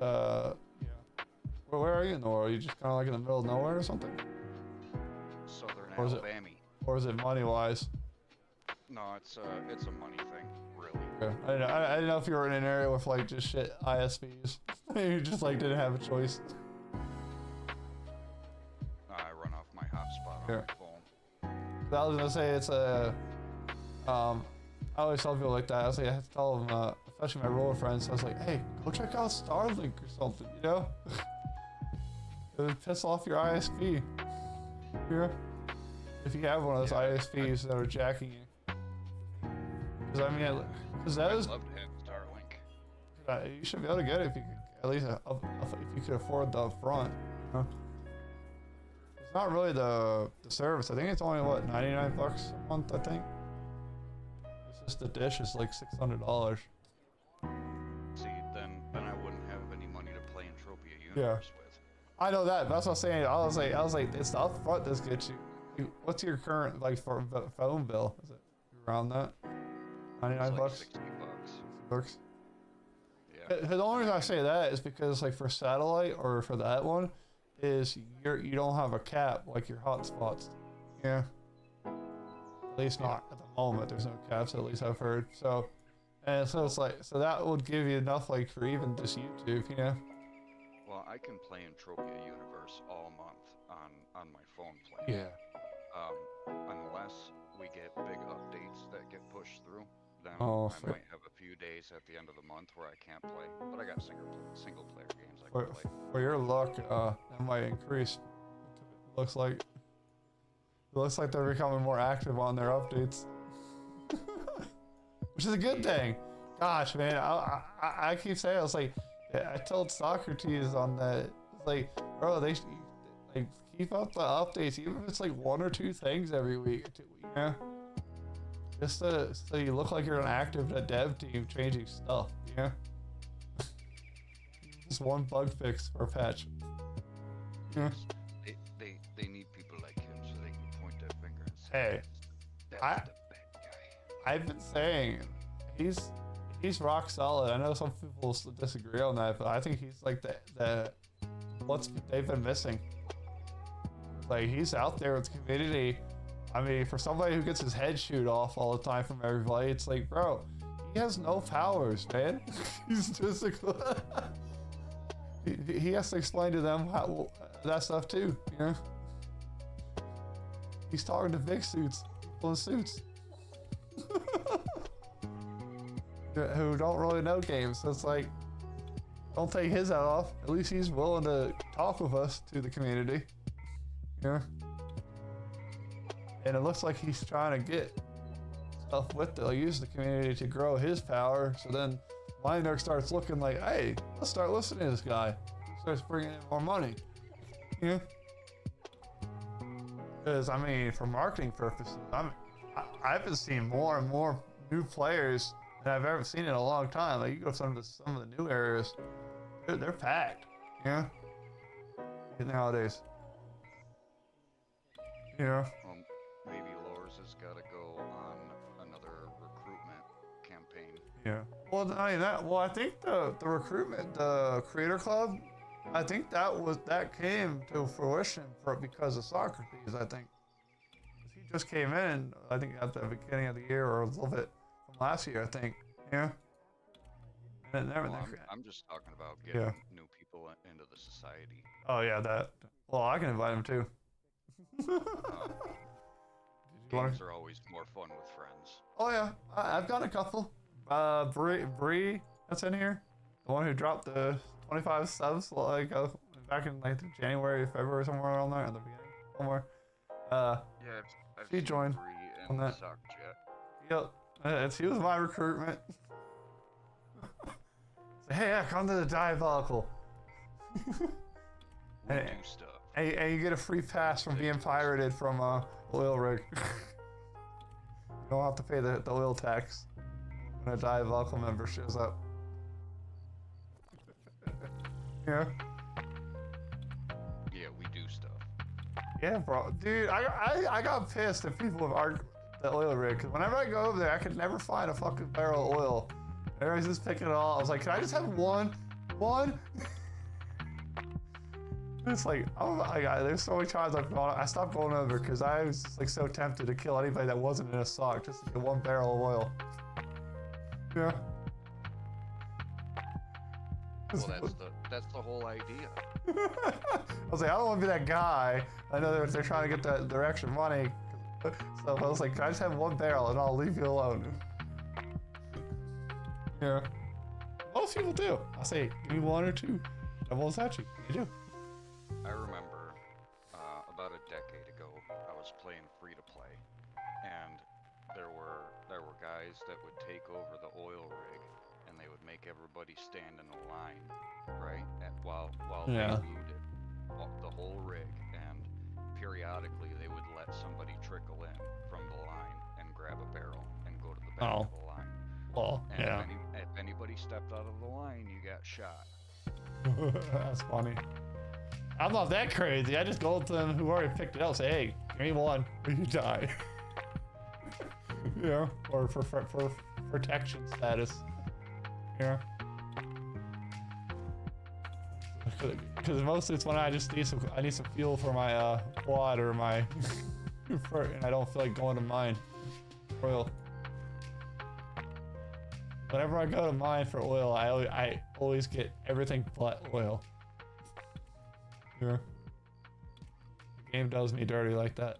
Yeah. Well, where are you in the world? Are you just kind of like in the middle of nowhere or something? Southern Or is Alabama. Or is it money-wise? No, it's a money thing, really. Okay. I didn't know if you were in an area with like just shit ISPs. You just like didn't have a choice. I run off my hotspot on my phone. I was gonna say it's a. I always tell people like that. I was like, I have to tell them, especially my roller friends. I was like, hey, go check out Starlink or something, you know? It would piss off your ISP. Here, if you have one of those ISPs that are jacking you. Because I mean, because that is. I'd love to have Starlink. You should be able to get it if you could, at least if you could afford the upfront. You know? It's not really the service. I think it's only what, $99 a month. I think. It's just the dish is like $600. See, then I wouldn't have any money to play Entropia Universe with. I know that. That's what I'm saying. I was like, it's the upfront this gets you. What's your current like for phone bill? Is it around that? $99? Like $60. Bucks. Yeah. The only reason I say that is because like for satellite or for that one, is you don't have a cap like your hotspots. Yeah. At least not at the moment. There's no caps. At least I've heard. So, and so it's like that would give you enough like for even just YouTube. You know. Well, I can play Entropia Universe all month on my phone plan. Yeah. Unless we get big updates that get pushed through, then I might have a few days at the end of the month where I can't play. But I got single player games I can play. For your luck, that might increase. It looks like they're becoming more active on their updates, which is a good thing. Gosh, man, I keep saying, I was like, I told Socrates on that, it's like, bro, they like keep up the updates, even if it's like 1 or 2 things every week, you know, just so you look like you're an active dev team changing stuff, you know. Just one bug fix for a patch. Yeah. They need people like him so they can point their finger and say, hey, that's the bad guy. I've been saying he's rock solid. I know some people disagree on that, but I think he's like the what's they've been missing. Like he's out there with the community. I mean, for somebody who gets his head chewed off all the time from everybody, it's like, bro, he has no powers, man. He's just like, he has to explain to them how that stuff too, you know. He's talking to big suits, people in suits. Who don't really know games. So it's like, don't take his head off. At least he's willing to talk with us to the community. Yeah. And it looks like he's trying to get stuff with it. Like use the community to grow his power. So then Minor starts looking like, hey, let's start listening to this guy. He starts bringing in more money. Yeah. Because I mean, for marketing purposes, I've been seeing more and more new players than I've ever seen in a long time. Like you go to some of the new areas, they're packed. Yeah. Nowadays. Yeah. Maybe Lors has got to go on another recruitment campaign. Yeah. Well, I mean I think the recruitment, the Creator Club, I think that came to fruition because of Socrates. I think he just came in. I think at the beginning of the year or a little bit from last year. I think. Yeah. And I'm just talking about getting new people into the society. Oh yeah, that. Well, I can invite him too. Games are always more fun with friends. Oh yeah, I've got a couple. Bree, that's in here. The one who dropped the 25 subs like back in like January, February, somewhere around there at the beginning, somewhere. Yeah, I've she joined on that. Yep, she was my recruitment. So, hey, yeah, come to the Diabolical. Do stuff. And you get a free pass from being pirated from oil rig. You don't have to pay the oil tax when a Diabolical member shows up. Yeah. Yeah, we do stuff. Yeah, bro. Dude, I got pissed at people with the oil rig. Cause whenever I go over there, I could never find a fucking barrel of oil. Everybody's just picking it all. I was like, can I just have one? One? It's like, oh my god, there's so many times I stopped going over because I was just like so tempted to kill anybody that wasn't in a sock just to get one barrel of oil. Yeah. Well, that's the whole idea. I was like, I don't want to be that guy. I know they're trying to get the extra money. So I was like, can I just have one barrel and I'll leave you alone? Yeah. Most people do. I say, give me one or two. Double Sachi. You do. I remember about a decade ago, I was playing free to play, and there were guys that would take over the oil rig, and they would make everybody stand in a line, right? While Yeah. they looted the whole rig, and periodically they would let somebody trickle in from the line and grab a barrel and go to the back of the line. Well, And yeah. if anybody stepped out of the line, you got shot. That's funny. I'm not that crazy. I just go to them who already picked it up, say, hey, give me one, or you die. Yeah, or for protection status. Yeah. Because mostly it's when I just need some fuel for my quad or my and I don't feel like going to mine for oil. Whenever I go to mine for oil, I always get everything but oil. Yeah. The game does me dirty like that.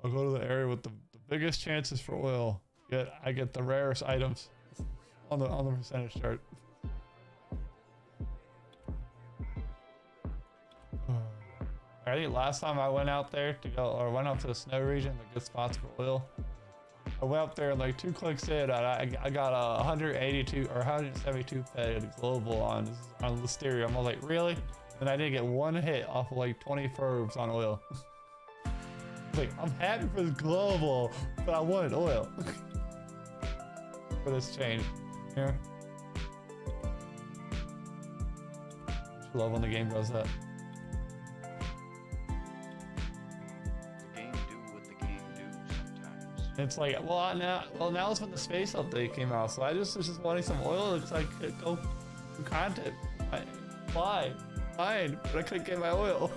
I'll go to the area with the biggest chances for oil. I get the rarest items on the percentage chart. I think last time I went out there to go, or went up to the snow region, the good spots for oil. I went up there and like 2 clicks in, and I got a 182 or 172 fed global on Listerium. I was like, really? And I didn't get one hit off of like 20 verbs on oil. Like, I'm happy for the global, but I wanted oil for this change. Yeah. I love when the game does that. The game do what the game do sometimes. It's like, now it's when the space update came out, so I was just wanting some oil. It's like, go do content, fine, but I couldn't get my oil.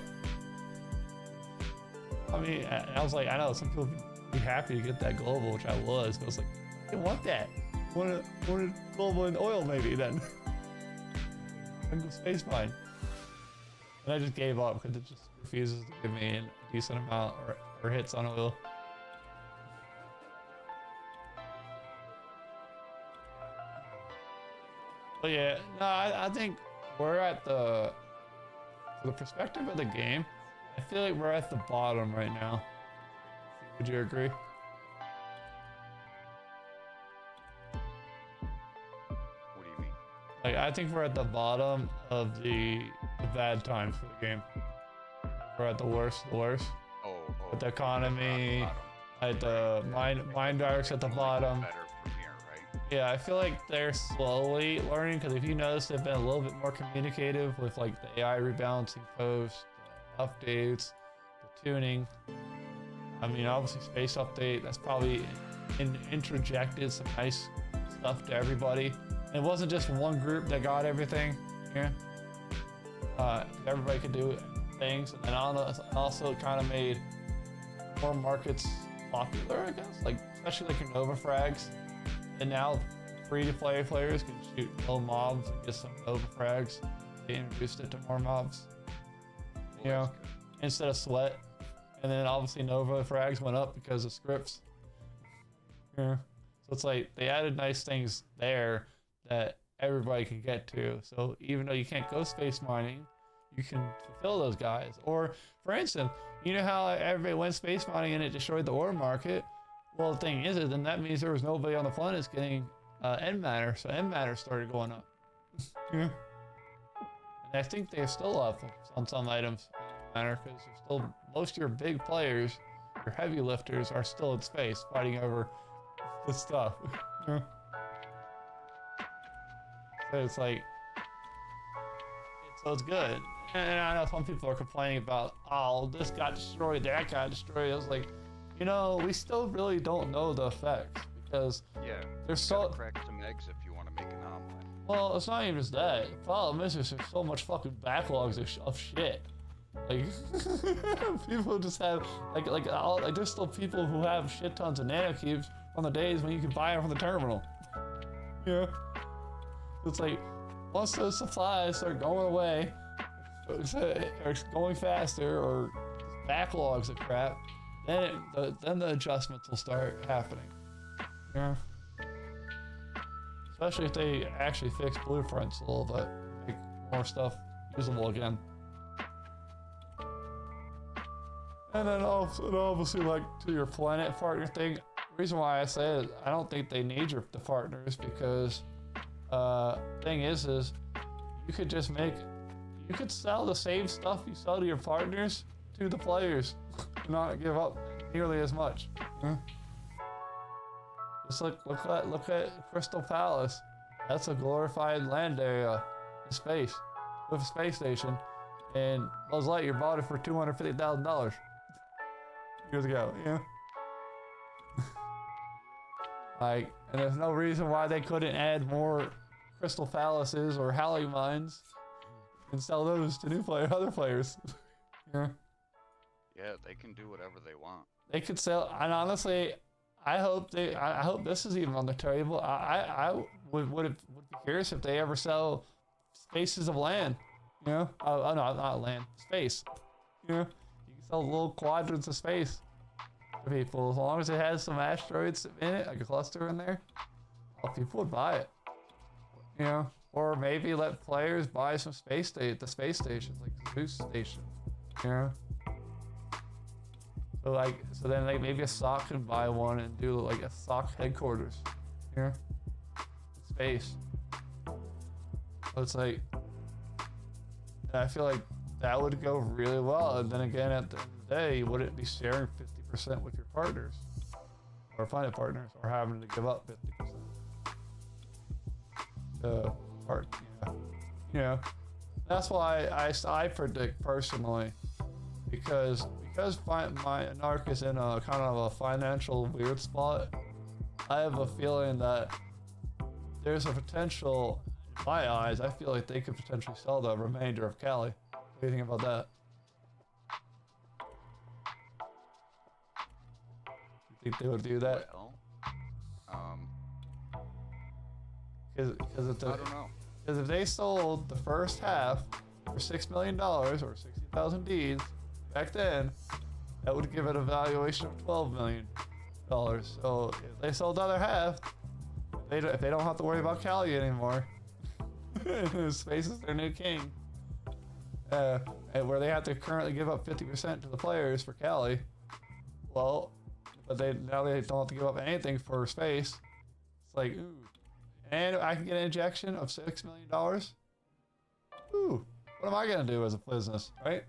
I mean, I was like, I know some people would be happy to get that global, which I was, but I was like, I didn't want that. I wanted global and oil maybe then. I can go space mine. And I just gave up because it just refuses to give me a decent amount or hits on oil. But yeah, no, I think we're at for the perspective of the game, I feel like we're at the bottom right now. Would you agree? What do you mean? Like, I think we're at the bottom of the bad times for the game. We're at the worst. Oh. With the economy, at the mine directs at the bottom. Better from here, right? Yeah, I feel like they're slowly learning, because if you notice, they've been a little bit more communicative with like the AI rebalancing posts, the updates, the tuning. I mean, obviously space update, that's probably interjected some nice stuff to everybody. And it wasn't just one group that got everything. Yeah. Everybody could do things, and then also it kind of made more markets popular, I guess. Like, especially like your Nova frags. And now free-to-play players can shoot low mobs and get some Nova frags. They introduced it to more mobs. You know, instead of sweat. And then obviously Nova frags went up because of scripts. Yeah. So it's like they added nice things there that everybody can get to. So even though you can't go space mining, you can fulfill those guys. Or for instance, you know how everybody went space mining and it destroyed the ore market? Well, the thing is, then that means there was nobody on the planet getting end matter, so end matter started going up. Yeah. And I think they're still up on some items, matter, because still most of your big players, your heavy lifters, are still in space fighting over this stuff. Yeah. So it's like, so it's good. And I know some people are complaining about, oh, this got destroyed, that got destroyed. I was like, we still really don't know the effects because there's so crack some eggs if you want to make an omelet. well, it's not even just that. The problem is there's so much fucking backlogs of shit. Like people just have like there's still people who have shit tons of nanocubes on the days when you can buy them from the terminal. Yeah. It's like once those supplies start going away, or going faster, or backlogs of crap, then the adjustments will start happening. Yeah. Especially if they actually fix blueprints a little bit, make more stuff usable again. And then obviously, like to your planet partner thing, the reason why I say it, I don't think they need the partners because thing is you could just you could sell the same stuff you sell to your partners to the players, and not give up nearly as much. Just look at Crystal Palace. That's a glorified land area in space with a space station, and Buzz Lightyear bought it for $250,000 years ago. Yeah. Like, and there's no reason why they couldn't add more Crystal Palaces or Halley Mines and sell those to other players. Yeah. Yeah, they can do whatever they want. They could sell, and honestly, I hope this is even on the table. I would be curious if they ever sell spaces of land. Oh no, not land, space. You can sell little quadrants of space to people as long as it has some asteroids in it, like a cluster in there. People would buy it. Or maybe let players buy some the space stations, like Zeus station. So then like maybe a SOC can buy one and do like a SOC headquarters. Space. So it's like, I feel like that would go really well. And then again, at the end of the day, you wouldn't be sharing 50% with your partners or planet partners, or having to give up 50%. That's why I predict personally, because my Narc is in a kind of a financial weird spot. I have a feeling that there's a potential, in my eyes, I feel like they could potentially sell the remainder of Cali. What do you think about that? You think they would do that? Well, Because I don't know. Because if they sold the first half for $6 million or 60,000 deeds back then, that would give it a valuation of $12 million. So if they sold the other half, if they don't have to worry about Cali anymore, space is their new king. And where they have to currently give up 50% to the players for Cali, well, but now they don't have to give up anything for space. It's like, ooh. And I can get an injection of $6 million. Ooh, what am I gonna do as a business, right?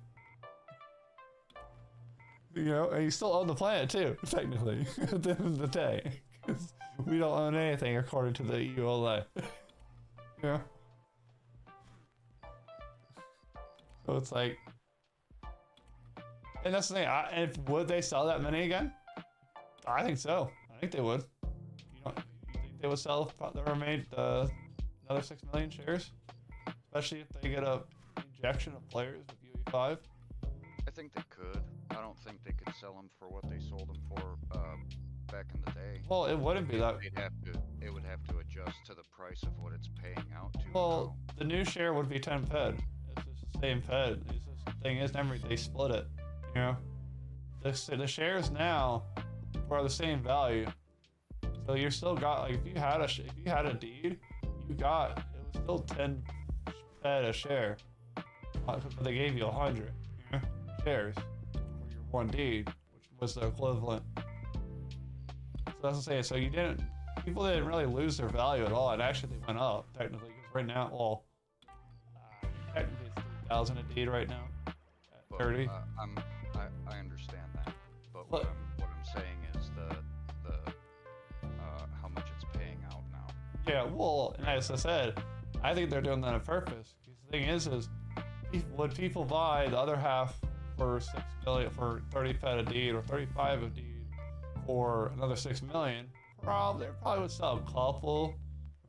And you still own the planet too, technically, at the end of the day. Because we don't own anything according to the EULA. So it's like, and that's the thing. Would they sell that many again? I think so. I think they would. You think they would sell another 6 million shares, especially if they get a injection of players with UE5? I think they could. I don't think they could sell them for what they sold them for back in the day. Well, it wouldn't be that. It would have to adjust to the price of what it's paying out to. Well, the new share would be 10 Fed. It's just the same Fed. It's just, the thing is, they split it. The shares now are the same value. So you still got, like, if you had a deed, it was still 10 Fed a share. But they gave you 100 shares for your one deed, which was the equivalent. So that's what I'm saying. So people didn't really lose their value at all. And actually, they went up technically. Because right now, technically it's 3,000 a deed right now. At 30. I understand that, but what I'm saying is the how much it's paying out now. Yeah, well, and as I said, I think they're doing that on purpose. Because the thing is would people buy the other half for 6 million for 30 pet a deed or 35 a deed for another 6 million? Probably, they probably would sell a couple,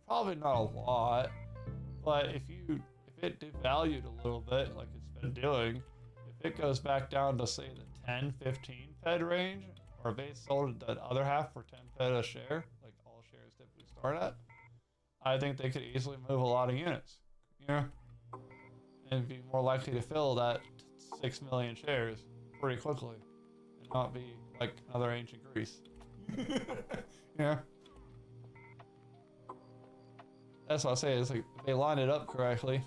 probably not a lot. But if it devalued a little bit, like it's been doing, if it goes back down to say the 10, 15 pet range, or if they sold the other half for 10 pet a share, like all shares typically start at, I think they could easily move a lot of units, you know, and be more likely to fill that 6 million shares pretty quickly, and not be like another ancient Greece. Yeah. That's what I say. It's like if they line it up correctly,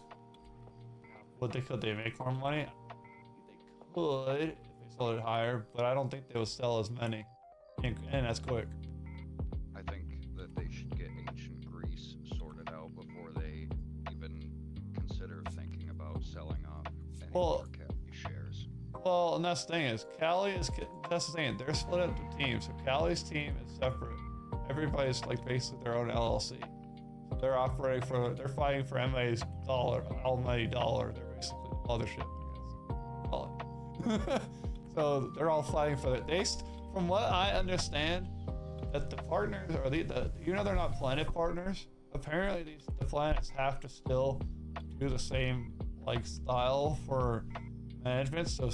could they make more money? They could if they sold it higher, but I don't think they would sell as many and as quick. I think that they should get ancient Greece sorted out before they even consider thinking about selling off any more Cali shares. Well, and that's the thing is, that's the thing, they're split up into teams. So Cali's team is separate. Everybody's like basically their own LLC. So they're fighting for MA's dollar, almighty dollar. They're basically the mothership, I guess. Call it. So they're all fighting for it. From what I understand, that the partners, or they're not planet partners. Apparently the planets have to still do the same like style for management, so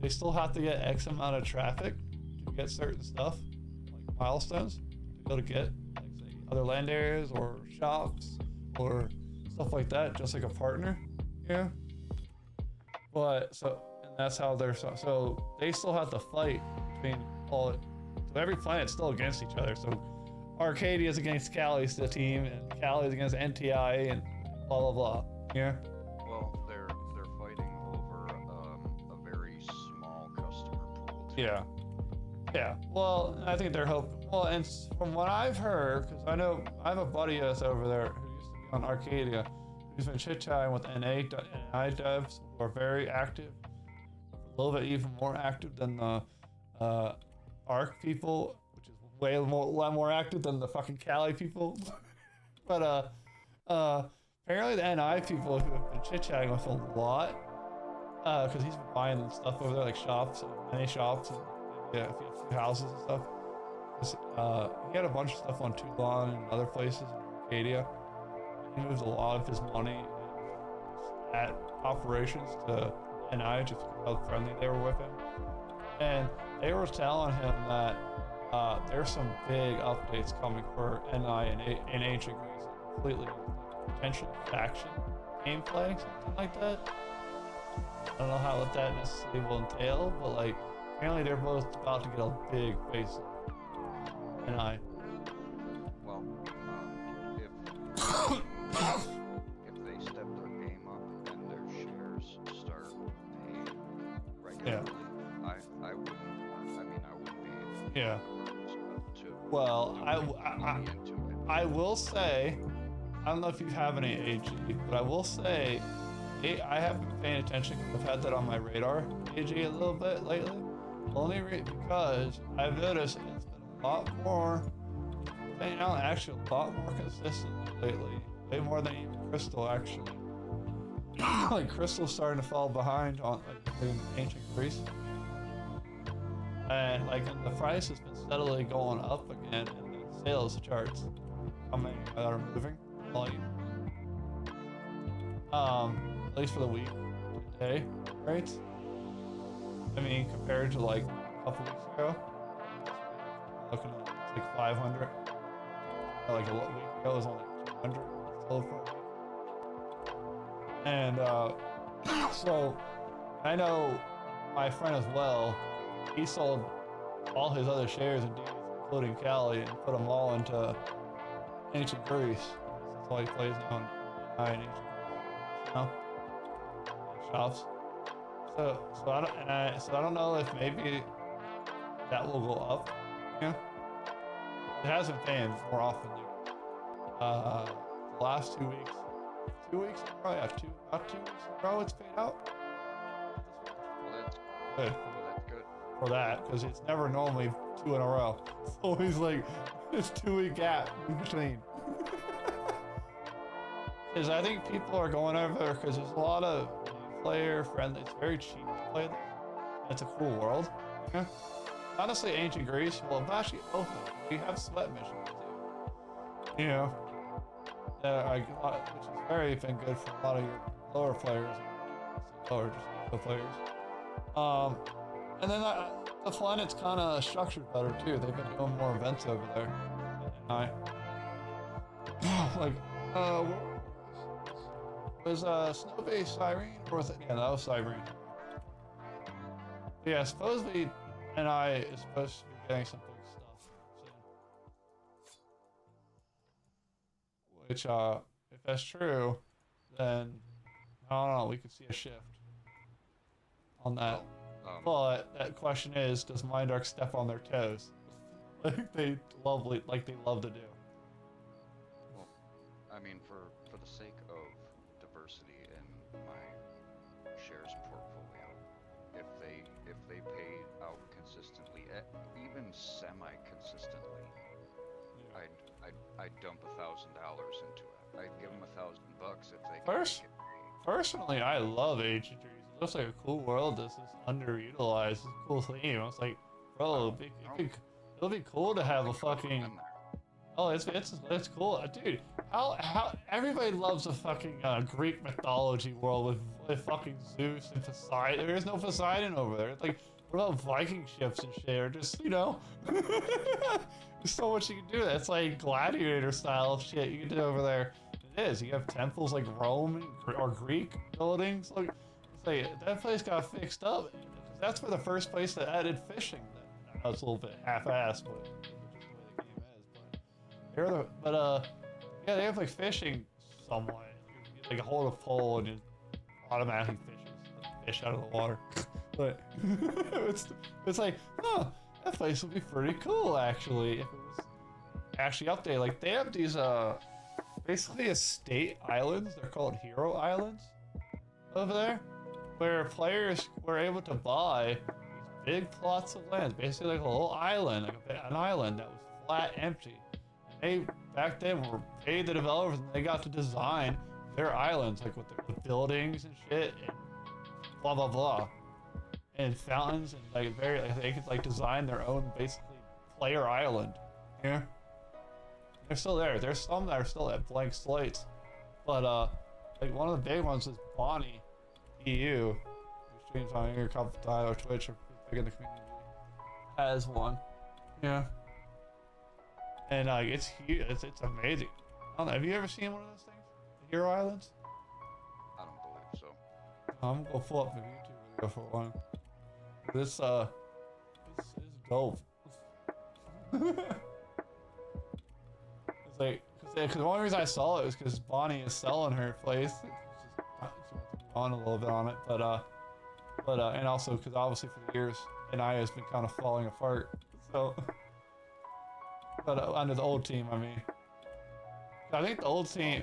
they still have to get X amount of traffic to get certain stuff, like milestones, to be able to get like say other land areas or shops or stuff like that, just like a partner. Yeah. But and that's how so they still have to fight between so every planet's still against each other. So Arkadia is against Cali's the team, and Cali is against NTI, and blah blah blah. Yeah. Well, they're fighting over a very small customer pool too. Yeah. Yeah. Well, I think they're hoping. Well, and from what I've heard, because I know I have a buddy that's over there who used to be on Arkadia, who's been chit-chatting with NI devs who are very active, a little bit even more active than the Arc people, which is a lot more active than the fucking Cali people. But apparently the NI people who have been chit-chatting with a lot, because he's been buying stuff over there, like shops, many shops, and maybe a few houses and stuff. He had a bunch of stuff on Toulon and other places in Arcadia. He moved a lot of his money at operations to NI just because how friendly they were with him. And they were telling him that there's some big updates coming for NI in Ancient Greece, completely potentially faction gameplay, something like that. I don't know what that necessarily will entail, but like apparently they're both about to get a big face. NI. Well, if they step their game up and their shares start paying regularly, I wouldn't be Yeah. to Well, money into it. I will say, I don't know if you have any AG, but I will say, I have been paying attention because I've had that on my radar, AG, a little bit lately. Only because I've noticed it's been a lot more, paying out actually a lot more consistently lately. Way more than even Crystal, actually. Like, Crystal's starting to fall behind on, like, in Ancient Greece. And, like, and the price has been steadily going up again, and the sales charts coming that are moving. Volume. At least for the week today, right? I mean, compared to like a couple weeks ago, looking at like 500. Like a week ago, it was only 200 sold for a week. And so I know my friend as well. He sold all his other shares in deeds, including Cali, and put them all into Ancient Greece. That's all he plays now in Ancient Greece. You know? Shops. So I don't know if maybe that will go up. Yeah. It has been paying more often. The last 2 weeks. 2 weeks in a row, yeah, about 2 weeks in a row it's paid out. Well, that's Good. well, that's good. For that, because it's never normally 2 in a row. It's always like this 2 week gap in between. Because I think people are going over there because there's a lot of player friendly. It's very cheap to play there. It's a cool world. Yeah. Honestly, ancient Greece. Well, actually, both of them. We have sweat missions too. You know, which is very been good for a lot of your lower players, or just eco players. And then the planet's kind of structured better too. They've been doing more events over there. And like, was Snow Base Cyrene, or was it? Yeah, that was Cyrene. Yeah, supposedly NI is supposed to be getting some big stuff soon. Which, if that's true, then I don't know, we could see a shift on that. But that question is, does Mindark step on their toes? like they love to do. Well, I mean, for the sake of diversity in my shares portfolio, if they pay out consistently, even semi-consistently, yeah. I'd dump $1,000 into it. I'd give them $1,000 if they can. Personally, I love Ancient Trees. It looks like a cool world. This is underutilized. It's a cool theme. It's like, bro, it'll be cool to have a fucking. Oh, it's cool, dude. How everybody loves a fucking Greek mythology world with fucking Zeus and Poseidon. There is no Poseidon over there. It's like, what about Viking ships and shit? Or just, you know, there's so much you can do. That's like gladiator style shit you can do over there. It is. You have temples like Rome or Greek buildings. Look, it's like that place got fixed up. That's where the first place that added fishing. I know it's a little bit half-assed, but yeah, they have like fishing somewhat. You like hold a pole and it automatically fish out of the water. But it's like, huh, that place would be pretty cool actually if it was actually updated. Like they have these basically estate islands. They're called hero islands over there, where players were able to buy these big plots of land, basically like a little island, like an island that was flat, empty. They back then were paid the developers, and they got to design their islands, like with the buildings and shit, and blah blah blah, and fountains, and like they could like design their own basically player island. Yeah, they're still there. There's some that are still at blank slates, but like one of the big ones is Bonnie EU, who streams on your Competile or Twitch or big in the community, has one. Yeah. And it's huge. It's amazing. I don't know. Have you ever seen one of those things? The Hero Islands? I don't believe so. I'm gonna go pull up the YouTube video for one. This is dope. It's like, because the only reason I saw it was because Bonnie is selling her place. It's just, she wants to move on a little bit on it, but and also because obviously for the years, NI has been kind of falling apart. So. But under the old team, I mean, I think the old team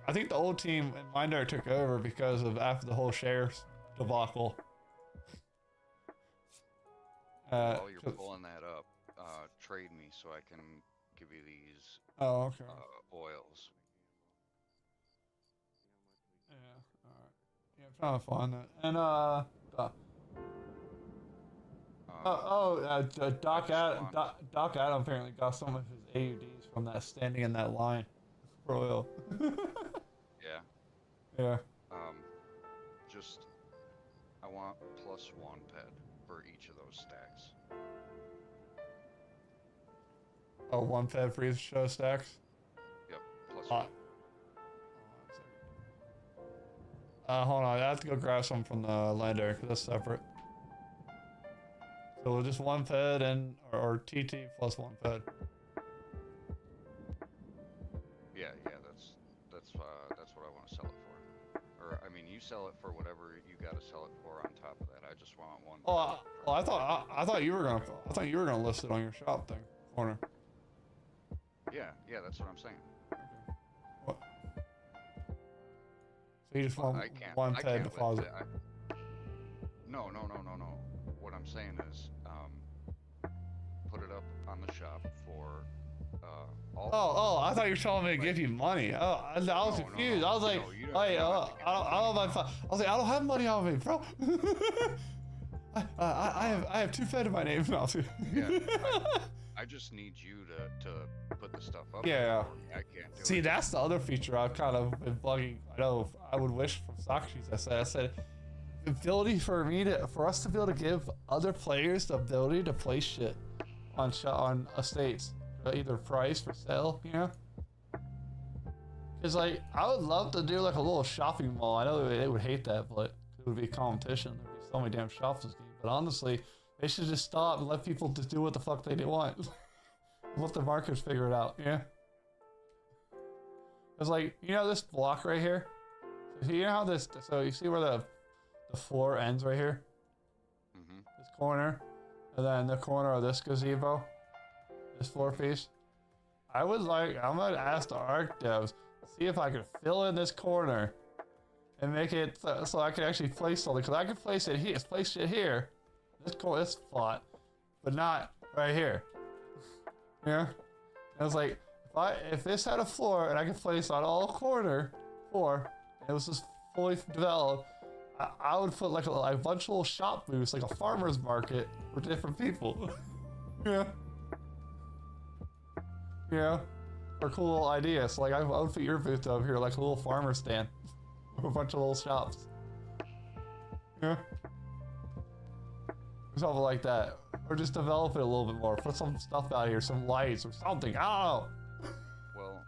and Mindar took over because of after the whole shares debacle. While you're pulling that up, trade me so I can give you these. Oh, okay. Oils. Yeah. All right. Yeah, I'm trying to find that. And Doc Adam apparently got some of his AUDs from that standing in that line for oil. Yeah. Yeah. I want +1 ped for each of those stacks. Oh, 1 ped for each show stacks? Yep, +1. Hold on, I have to go grab some from the land area because that's separate. So just 1 ped and or TT plus 1 ped. Yeah, that's what I want to sell it for. Or I mean, you sell it for whatever you got to sell it for on top of that. I just want 1. Oh, I thought you were gonna list it on your shop thing corner. Yeah, that's what I'm saying. What? So you just want 1 ped deposit? No. What I'm saying is, put it up on the shop for all. Oh! I thought you were telling me to give you money. Oh, I was confused. No, I was like, no, I don't have my. I was like, I don't have money on me, bro. I have 2 fed in my name. Yeah. I just need you to put the stuff up. Yeah. For me. I can't do it. See, that's the other feature I've kind of been bugging. I know I would wish from Socrates. I said, the ability for us to be able to give other players the ability to play shit on estates, either price for sale, you know. Cause like I would love to do like a little shopping mall. I know they would hate that, but it would be competition. There'd be so many damn shops in this game. But honestly, they should just stop and let people just do what the fuck they want. Let the markets figure it out, yeah? It's like, you know this block right here? So you know how this, so you see where the floor ends right here? Mm-hmm. This corner, and then the corner of this gazebo, this floor piece. I'm gonna ask the Ark devs, see if I can fill in this corner and make it so I can actually place something, because I can place it here, this spot, but not right here. Yeah, and I was like, if this had a floor and I could place on all floor, and it was just fully developed, I would put like a bunch of little shop booths, like a farmer's market for different people. Yeah. Yeah. Or cool little ideas. So like I would put your booth over here, like a little farmer stand, with a bunch of little shops. Yeah. Something like that. Or just develop it a little bit more. Put some stuff out here, some lights or something. I don't know. Well,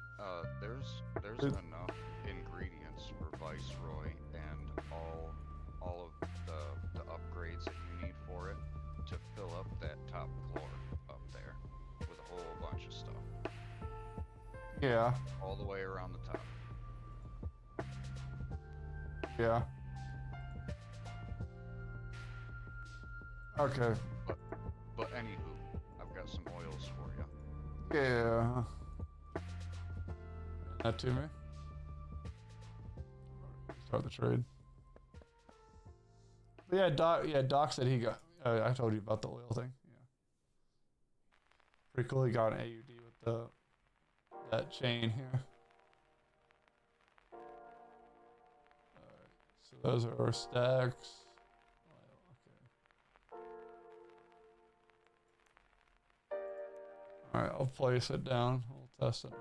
there's enough ingredients for Viceroy and all of the upgrades that you need for it to fill up that top floor up there with a whole bunch of stuff. Yeah. All the way around the top. Yeah. Okay. But anywho, I've got some oils for you. Yeah. That to me. Start the trade. But yeah, Doc said he got. I told you about the oil thing. Yeah. Pretty cool. He got an AUD with that chain here. Alright, so those are our stacks. Okay. Alright, I'll place it down. We'll test it now.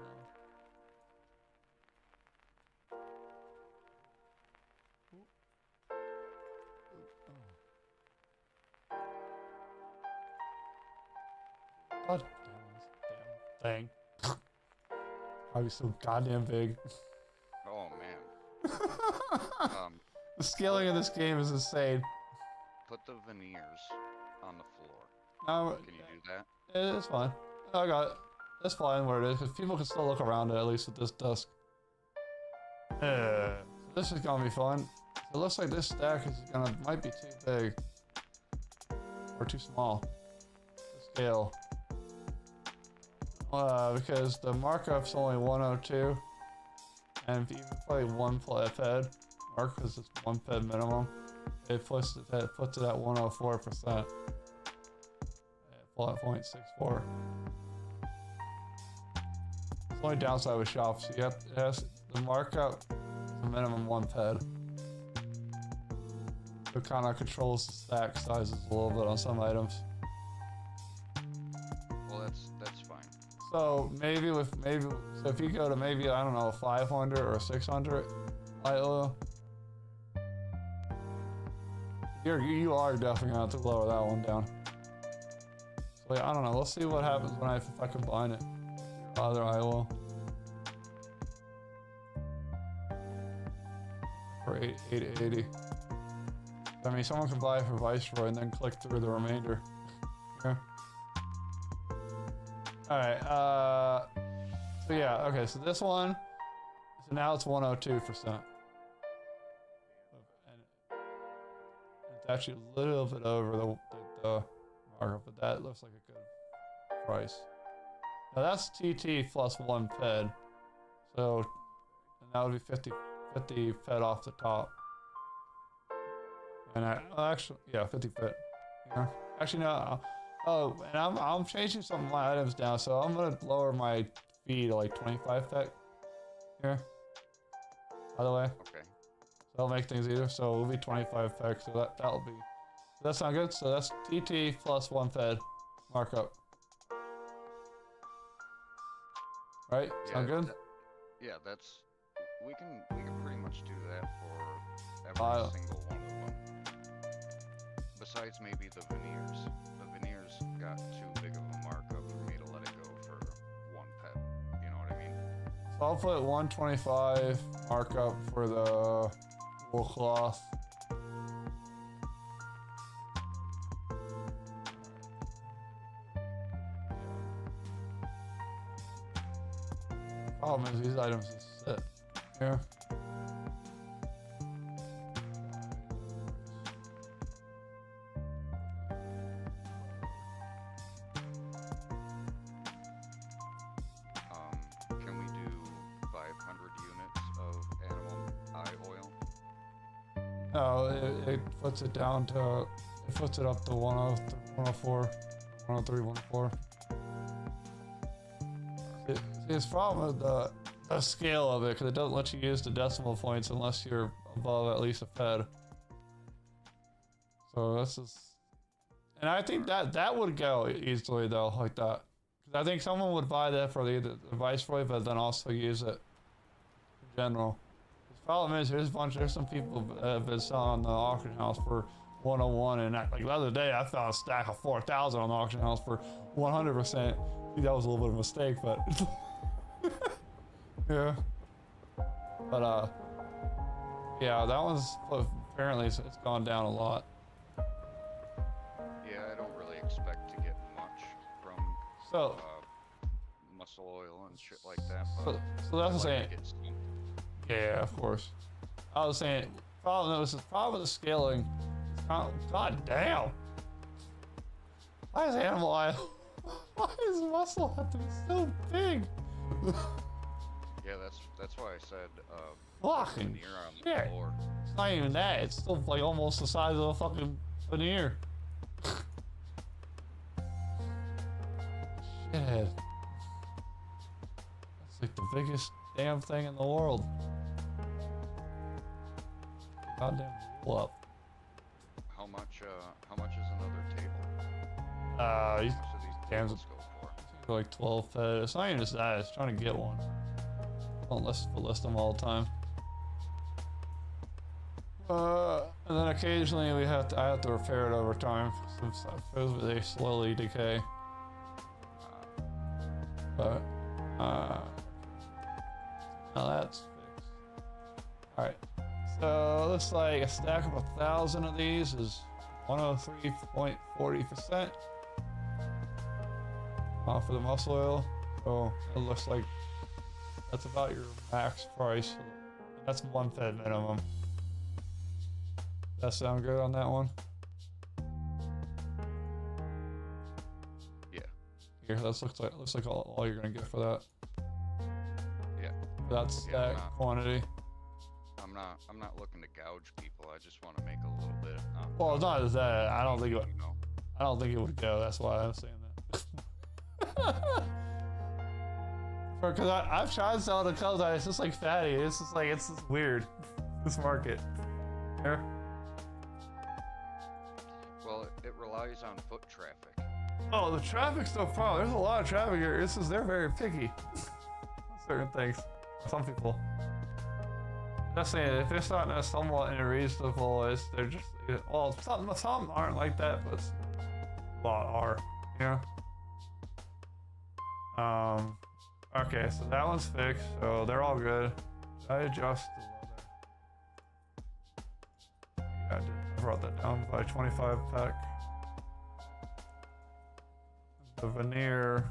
God damn this damn thing. Probably so goddamn big. Oh man. The scaling of this game is insane. Put the veneers on the floor. No, Can you do that? it's fine. I got it. That's fine where it is, because people can still look around it, at least at this dusk. So this is gonna be fun. So it looks like this stack might be too big. Or too small. To scale. Because the markup's only 102. And if you even play one ped mark, because it's one ped minimum, it puts it at 104%. At 0.64. The only downside with shops, the markup is a minimum one ped. It kind of controls the stack sizes a little bit on some items. Well, that's fine. So so if you go to maybe, I don't know, 500 or 600 light oil, you are definitely gonna have to lower that one down. So yeah, I don't know. Let's see what happens if I combine it. Other oil for 880. I mean, someone can buy it for Viceroy and then click through the remainder. Yeah. Alright, so yeah, okay, so this one, so now it's 102%. And it's actually a little bit over the markup, but that looks like a good price. Now that's TT plus one ped, so and that would be 50 ped off the top. And actually, yeah, 50 ped. Yeah. Actually, no. Oh, and I'm changing some of my items down, so I'm gonna lower my fee to like 25 ped here. by the way. Okay. So that'll make things easier. So it'll be 25 peg. So that'll be. Does that sound good? So that's TT plus 1 fed markup. Right? Sound good? Yeah, that's. We can pretty much do that for every single one of them. Besides maybe the veneers. The veneers got too big of a markup for me to let it go for 1 pet. You know what I mean? So I'll put 125 markup for the wool cloth. Problem is these items just sit here. Can we do 500 units of animal eye oil? No, it puts it down to, it puts it up to 104, 103, 104. It's problem with the scale of it, because it doesn't let you use the decimal points unless you're above at least a fed. So this is, and I think that would go easily though, like that. Because I think someone would buy that for the Viceroy, but then also use it in general. The problem is there's some people that have been selling on the auction house for 101, and like the other day I found a stack of 4,000 on the auction house for 100%. I think that was a little bit of a mistake, but yeah. But yeah, that one's apparently it's gone down a lot. Yeah, I don't really expect to get much from So muscle oil and shit like that. So that's what I'm saying. Yeah, of course. I was saying, problem with the scaling. God damn. Why is animal oil? Why does muscle have to be so big? Yeah, that's why I said Fucking veneer on the shit. floor. It's not even that. It's still like almost the size of a fucking veneer. Shithead. That's like the biggest damn thing in the world. Goddamn roll up. How much is another table? These How much do these cans tables go for? are like 12 fed. It's not even just that. It's trying to get one. Don't list them all the time. And then occasionally I have to repair it over time. Suppose they slowly decay. But now that's fixed. All right. So it looks like a stack of 1,000 of these is 103.40% off of the muscle oil. So it looks like that's about your max price. That's 1 fed minimum. That sound good on that one? Yeah. Here, that looks like all you're gonna get for that. Yeah. That's Yeah, that quantity. I'm not looking to gouge people. I just want to make a little bit. Well, it's not as that. I don't think it. You know. I don't think it would go. That's why I'm saying that. Because I've tried selling the cubs. It's just like fatty. It's just weird. This market. Here. Well, it relies on foot traffic. Oh, the traffic's no problem. There's a lot of traffic here. They're very picky. Certain things. Some people. Just saying, if it's not somewhat unreasonable, they're just, well, some aren't like that, but a lot are, you know? Okay, so that one's fixed, so they're all good. I adjust the leather. Yeah, I brought that down by 25 pack. The veneer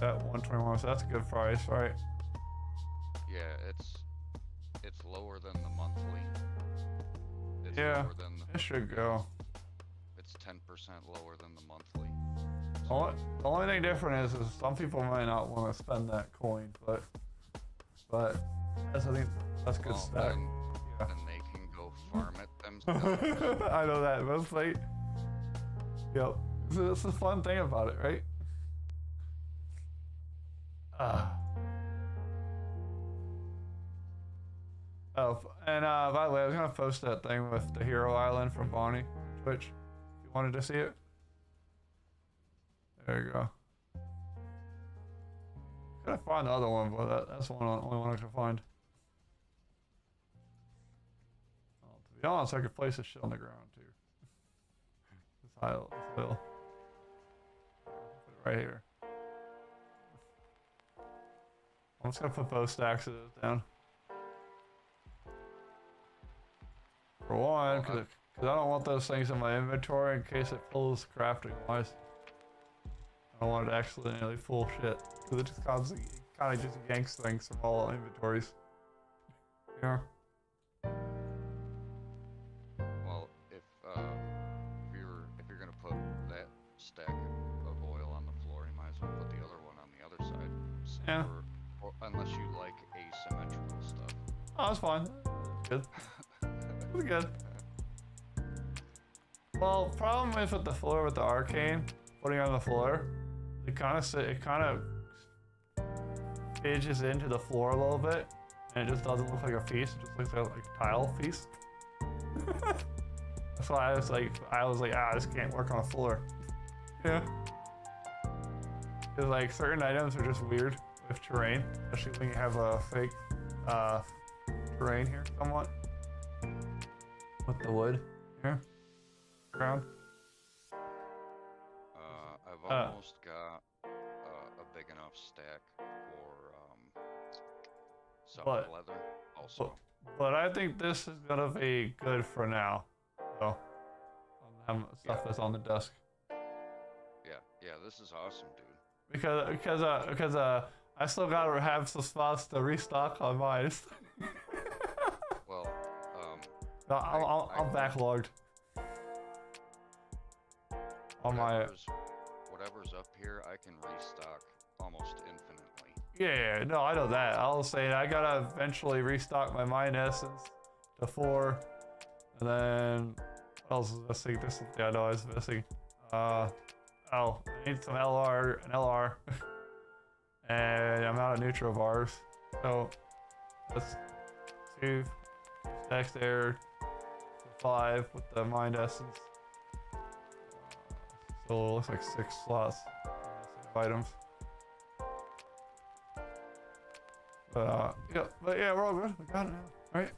at 121, so that's a good price, right? Yeah, it's lower than the monthly. It's Yeah, lower than it should go. It's 10% lower than the monthly. The only thing different is some people might not want to spend that coin, but I think that's good stack. Then they can go farm it themselves. I know that, but it's like, yep. That's the fun thing about it, right? Oh, and by the way, I was gonna post that thing with the Hero Island from Bonnie on Twitch. If you wanted to see it. There you go. Gotta find the other one, but that's the only one I could find. Well, to be honest, I could place this shit on the ground too. This hill. Put it right here. I'm just gonna put both stacks of those down. For one, because I don't want those things in my inventory in case it pulls crafting wise. I don't want it to accidentally pull shit. Because it just kind of just yanks things from all inventories. Yeah. Well, if you're gonna put that stack of oil on the floor, you might as well put the other one on the other side. Yeah. Or unless you like asymmetrical stuff. Oh, that's fine. Good. It's good. Well, problem is with the floor with the arcane, putting it on the floor, it kind of edges into the floor a little bit, and it just doesn't look like a feast. It just looks like a tile feast. That's why I was like, this can't work on a floor. Yeah. Because like certain items are just weird with terrain, especially when you have a fake terrain here somewhat. With the wood here, ground. I've almost got a big enough stack for some leather also. But I think this is gonna be good for now. So, stuff that's on the desk. Yeah, this is awesome, dude. Because I still gotta have some spots to restock on mine. Well, I'm backlogged on my. Whatever's up here, I can restock almost infinitely. Yeah, no, I know that. I was saying I gotta eventually restock my mine essence to 4, and then what else is missing? There's something I know I was missing. I need some an LR, and I'm out of neutral bars. So that's 2 stacks there, 5 with the mine essence. So it looks like 6 slots of items. But yeah, we're all good. We got it now, right?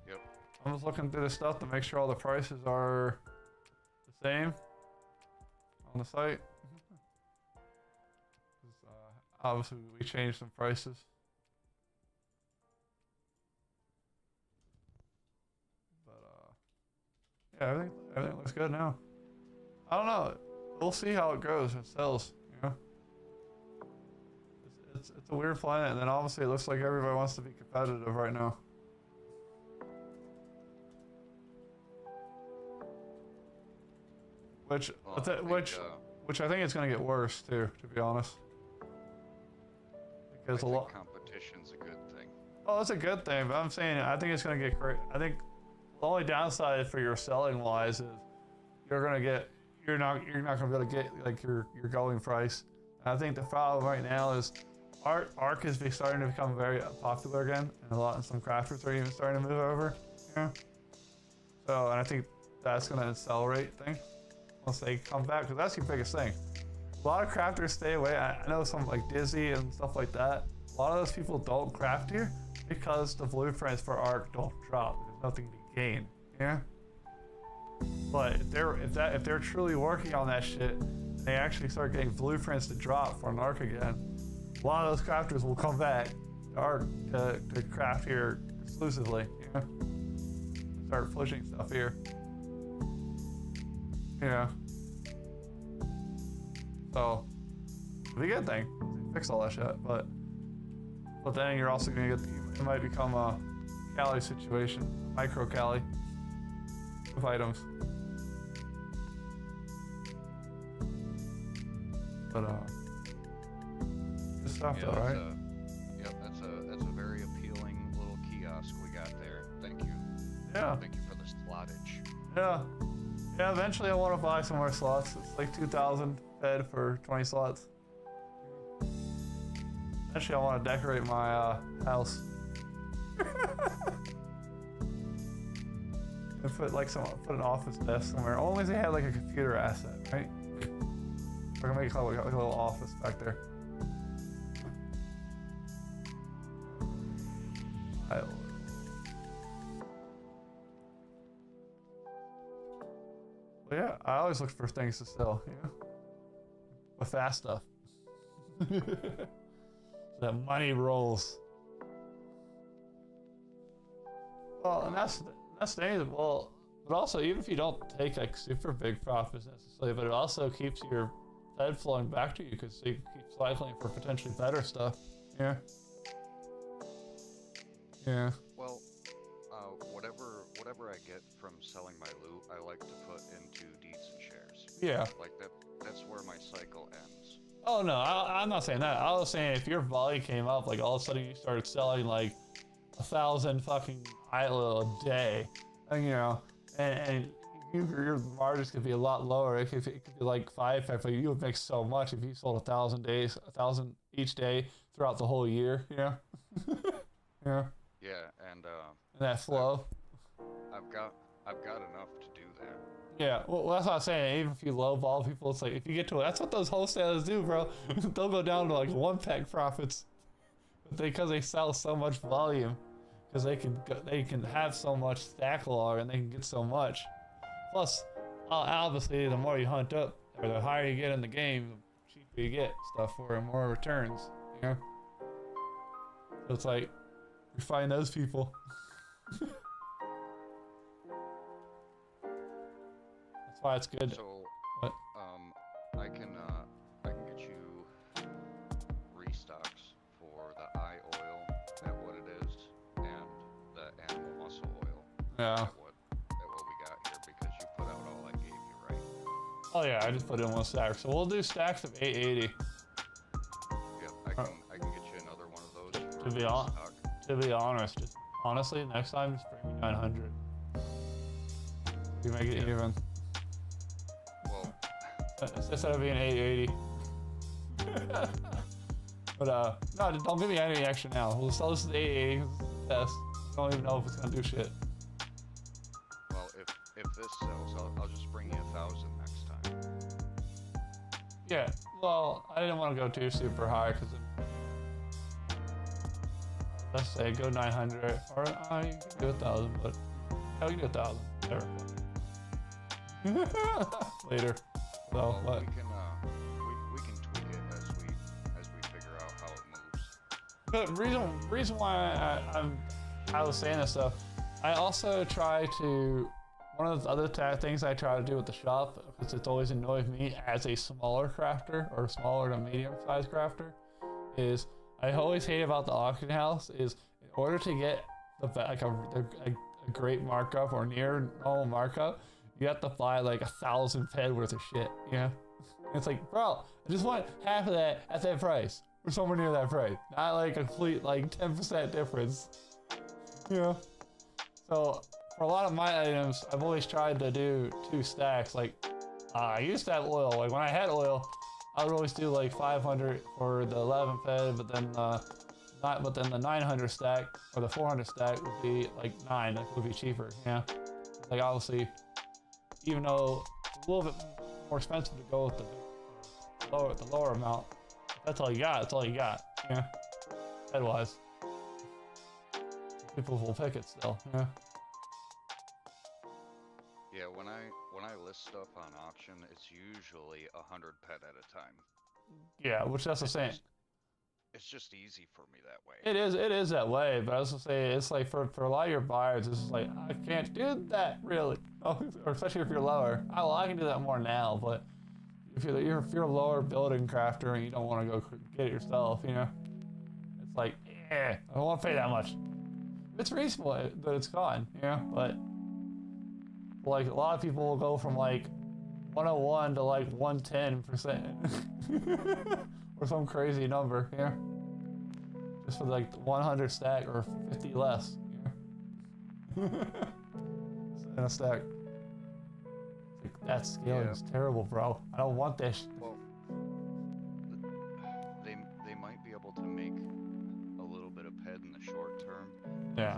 Yep. I'm just looking through the stuff to make sure all the prices are the same on the site. Obviously, we changed some prices. But yeah, everything looks good now. I don't know. We'll see how it goes. It sells, you know. It's a weird planet, and then obviously it looks like everybody wants to be competitive right now. Which I think it's gonna get worse too, to be honest. Because a lot competition's a good thing. Oh, it's a good thing, but I'm saying I think it's gonna get great. I think the only downside for your selling wise is you're not gonna be able to get like your going price. And I think the problem right now is Ark is starting to become very popular again, and some crafters are even starting to move over. Yeah. So, and I think that's gonna accelerate things once they come back, because that's your biggest thing. A lot of crafters stay away. I know some like Dizzy and stuff like that. A lot of those people don't craft here because the blueprints for Ark don't drop. There's nothing to gain. Yeah. But if they're truly working on that shit, they actually start getting blueprints to drop for an Ark again. A lot of those crafters will come back to Ark to craft here exclusively. Yeah. Start pushing stuff here. Yeah. So, it'll be a good thing. Fix all that shit, but then you're also gonna it might become a Cali situation, micro Cali of items. But good stuff though, right? Yep, that's a very appealing little kiosk we got there. Thank you. Yeah. Thank you for the slottage. Yeah. Yeah, eventually I want to buy some more slots. It's like 2,000 fed for 20 slots. Eventually I want to decorate my house. And put like put an office desk somewhere. Only if they had like a computer asset, right? We're gonna make like a little office back there. Well, yeah, I always look for things to sell, you know? With fast stuff. That money rolls. Well, and that's the thing. Well, but also, even if you don't take like super big profits necessarily, but it also keeps your Fed flowing back to you because you keep cycling for potentially better stuff. Yeah. Yeah. Well, whatever I get from selling my loot, I like to put into deeds and shares. Yeah. Like that's where my cycle ends. Oh no, I'm not saying that. I was saying if your volume came up, like all of a sudden you started selling like 1,000 fucking idle a day, and you know, and your margins could be a lot lower. It could be like 5, but you would make so much if you sold 1,000 each day throughout the whole year. You know. Yeah. Yeah, and that flow. I've got enough to do that. Yeah, well, that's what I'm saying. Even if you lowball people, it's like if you get to it, that's what those wholesalers do, bro. They'll go down to like 1 peg profits, because they sell so much volume, because they can have so much stack log and they can get so much. Plus, obviously, the more you hunt up, or the higher you get in the game, the cheaper you get stuff for and more returns. You know, so it's like you find those people. That's why it's good. So, What? I can get you restocks for the eye oil at what it is, and the animal muscle oil Yeah. at what we got here, because you put out all I gave you, right? Oh yeah, I just put in 1 stack. So we'll do stacks of 880. Yeah, I can get you another one of those for To be honest. restock. To be honest, just honestly, next time just bring me 900. You make it even. Well, Instead of being 880. But no, don't give me any extra now. We'll sell this as 880 'cause it's a test. I don't even know if it's gonna do shit. well, if this sells, I'll just bring you 1,000 next time. Yeah, well, I didn't want to go too super high because let's say go 900 or you can do 1,000, but yeah, we can do 1,000. Whatever. Later. So Well, what? we can tweak it as we figure out how it moves. But reason why I was saying this stuff, I also try to, one of the other things I try to do with the shop, because it's always annoyed me as a smaller crafter or smaller to medium sized crafter, is I always hate about the auction house is in order to get like a great markup or near normal markup, you have to buy like 1,000 ped worth of shit, you know? And it's like, bro, I just want half of that at that price, or somewhere near that price, not like a complete like 10% difference, you know? So for a lot of my items, I've always tried to do 2 stacks. Like I used to have oil. Like when I had oil, I would always do like 500 for the 11 ped, but then the 900 stack or the 400 stack would be like 9. That would be cheaper, you know? Like obviously, even though it's a little bit more expensive to go with the lower amount, that's all you got. That's all you got. Yeah, head-wise, people will pick it still. Yeah. Yeah, when I list stuff on auction, it's usually 100 ped at a time. Yeah, which that's the same. It's just easy for me that way. It is that way, but I was gonna say it's like for a lot of your buyers, it's like I can't do that really, or especially if you're lower. I can do that more now, but if you're a lower building crafter and you don't want to go get it yourself, you know, it's like I don't want to pay that much. It's reasonable that it's gone, you know, but like a lot of people will go from like 101 to like 110%, or some crazy number, you know, just for like 100 stack or 50 less, you know, in a stack. It's like, that scaling is terrible, bro. I don't want this. Well, they might be able to make a little bit of ped in the short term. Yeah.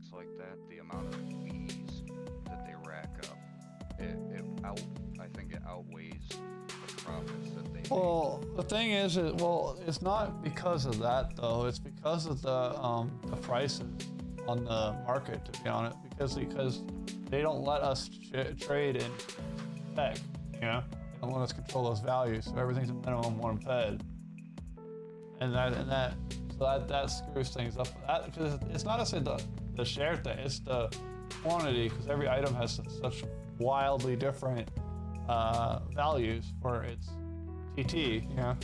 stacks like that, the amount of fees that they rack up, I think it outweighs the profits that they Well, the thing is, it's not because of that though. It's because of the prices on the market, to be honest. Because they don't let us trade in spec, you know. They don't let us control those values, so everything's a minimum one fed, and that screws things up. Because it's not necessarily the share thing; it's the quantity. Because every item has such wildly different values for its TT, you know.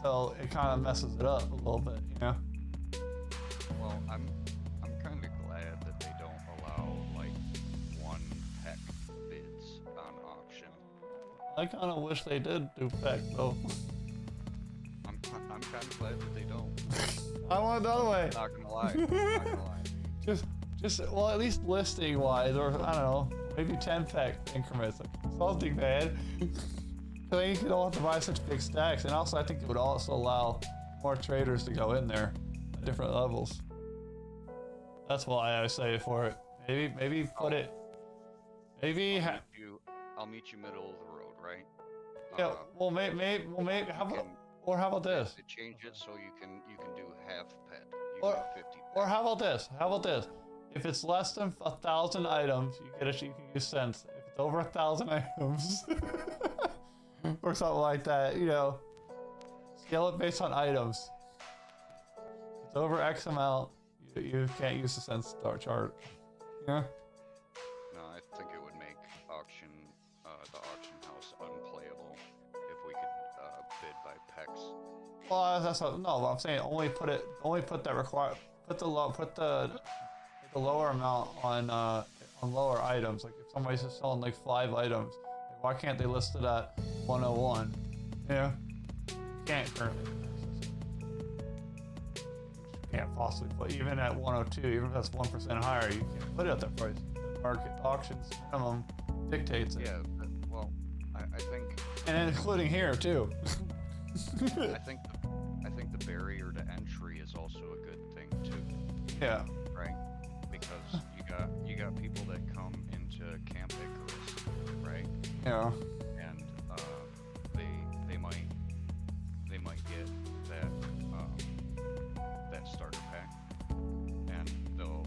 So it kind of messes it up a little bit, you know. Well, I'm kind of glad that they don't allow like one peck bids on auction. I kind of wish they did do peck though. I'm kind of glad that they don't. I want it the other way. Not gonna lie. Not gonna lie. Just well, at least listing wise, or I don't know, maybe 10 peck increments, like something, man. Because then you don't have to buy such big stacks, and also I think it would also allow more traders to go in there at different levels. That's why I was saying for it. Maybe put it. Maybe. I'll meet you middle of the road, right? Yeah. Well, maybe. How about this? To change it so you can do half pet. You Or- can do 50 pet. Or how about this? If it's less than 1,000 items, you can use cents. If it's over 1,000 items, or something like that, you know, scale it based on items. If it's over X amount, you can't use the cents chart. Yeah. No, I think it would make the auction house unplayable if we could bid by pecs. Well, that's not, no. I'm saying only put the lower amount on lower items. Like if somebody's just selling like 5 items, like why can't they list it at 101? Yeah, you can't currently. You can't possibly put even at 102, even if that's 1% higher, you can't put it at that price. The market auctions minimum dictates it. Yeah, well, I think, And including here too. I think the barrier to entry is also a good thing too. Yeah. Right? Because you got people that come into Camp Icarus, right? Yeah. And they might get that starter pack, and they'll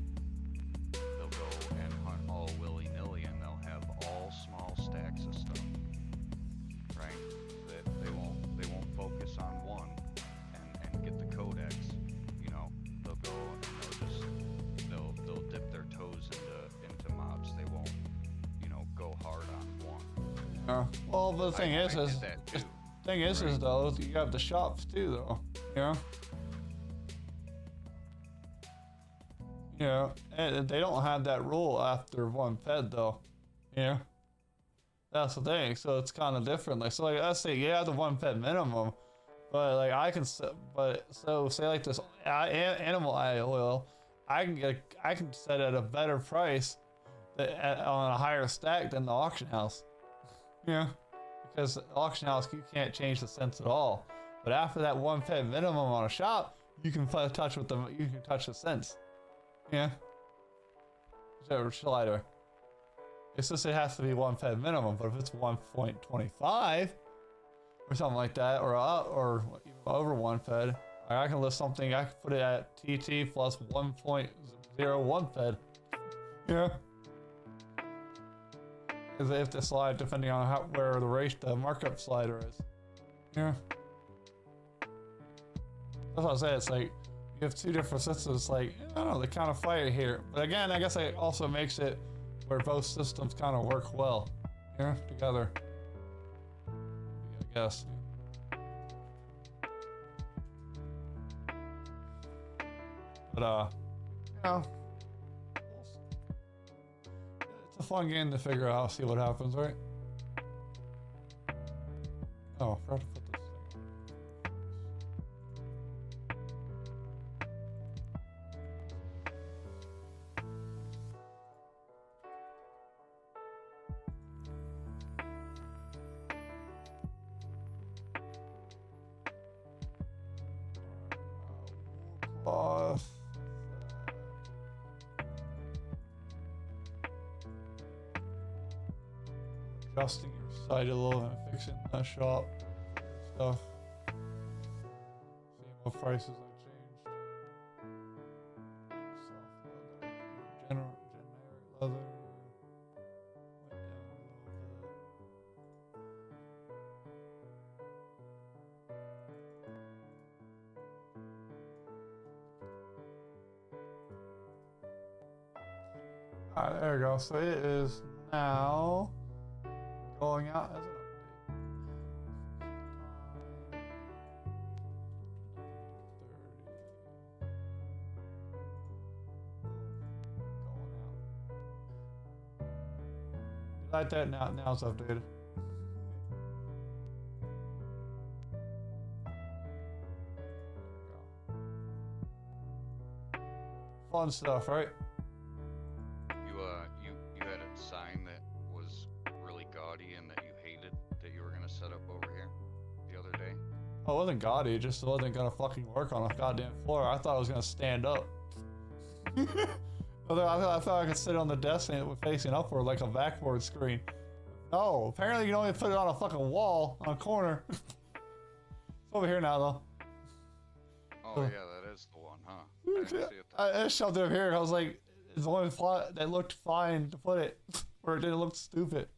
go and hunt all willy-nilly, and they'll have all small stacks of stuff, right? That they won't focus on one and get the codex. You know, they'll go and they'll dip their toes into mobs. They won't, you know, go hard on one. Yeah. Well, but the thing I is did that too. Thing is though, you have the shops too, though. You know. You know, and they don't have that rule after one fed though. You know. That's the thing. So it's kind of different. Like, so like let's say you have the one fed minimum, but like I can, but so say like this animal eye oil, I can set at a better price on a higher stack than the auction house. Yeah. Because the auction house, you can't change the cents at all. But after that one fed minimum on a shop, you can touch the cents. Yeah. Whichever slider. It's just it has to be one fed minimum, but if it's 1.25 or something like that, or even over one fed, I can list something. I can put it at TT plus 1.01 fed. Yeah. If the slide, depending on where the markup slider is. Yeah. That's what I say. It's like you have two different systems. Like I don't know, they kind of fight here. But again, I guess it also makes it where both systems kind of work well. Yeah, together. I guess. But you know. It's a fun game to figure out, see what happens, right? Oh, I forgot to put this thing. Boss. adjusting your sight a little and fixing the shop stuff. Seeing what prices I changed. Soft leather, generic leather. Went down a little bit. Alright, there we go. So it is now going out as an update. 30. Going out. Like that now. Now it's updated. Fun stuff, right? You had a sign that was really gaudy and that you hated that you were gonna set up over here the other day. Oh, it wasn't gaudy, it just wasn't gonna fucking work on a goddamn floor. I thought it was gonna stand up. I thought I could sit on the desk and it was facing upward like a backboard screen. No, apparently you can only put it on a fucking wall, on a corner. It's over here now, though. Oh, yeah, that is the one, huh? I didn't see it I just shoved it over here. I was like, it's the only spot that looked fine to put it, where it didn't look stupid.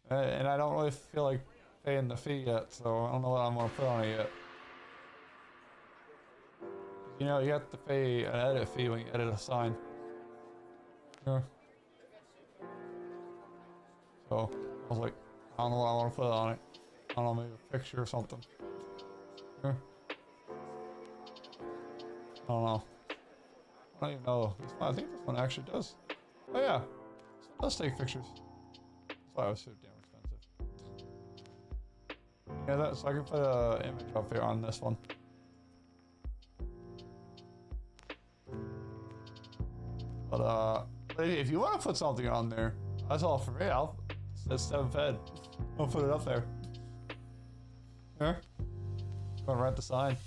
And I don't really feel like paying the fee yet, so I don't know what I'm gonna put on it yet. You know, you have to pay an edit fee when you edit a sign. Yeah. So, I was like, I don't know what I want to put on it. I don't know, maybe a picture or something. Yeah. I don't know. I don't even know. I think this one actually does. Oh yeah, this one does take pictures. That's why it was so damn expensive. Yeah, that, so I can put an image up here on this one. But if you want to put something on there, that's all for me. It's 7 fed. I'll put it up there. Here. I'm gonna rent the sign.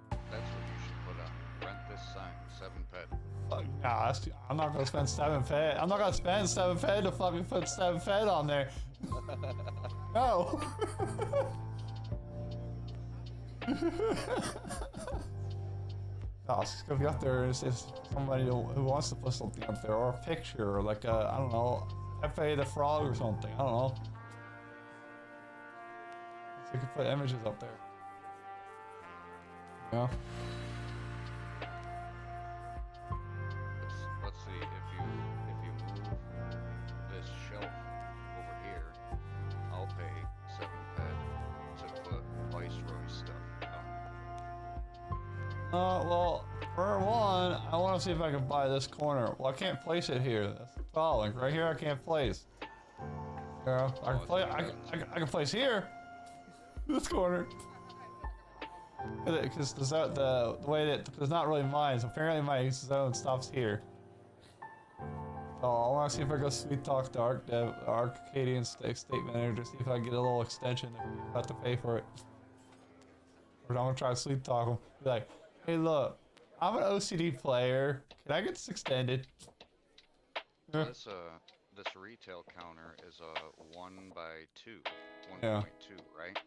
That's what you should put up. Rent this sign, 7 ped. Nah, that's too, I'm not gonna spend 7 fed. I'm not gonna spend 7 fed to fucking put 7 fed on there. No. No, it's just gonna be up there. It's somebody who wants to put something up there, or a picture, or like a, I don't know, F.A. the Frog or something. I don't know. So you can put images up there. Yeah. Let's see, if you move this shelf over here, I'll pay 7 ped to put Viceroy stuff on. Well, for one, I want to see if I can buy this corner. Well, I can't place it here. That's the problem. Right here, I can't place. Yeah, I can place here. This corner. Because the way that, because not really mine, so apparently my zone stops here. So I want to see if I go sweet talk to Arkadian state manager, see if I can get a little extension if you have to pay for it. Or I'm gonna try to sweet talk him. Be like, hey look, I'm an OCD player. Can I get this extended? This retail counter is a 1x2, 1.2, Yeah. right?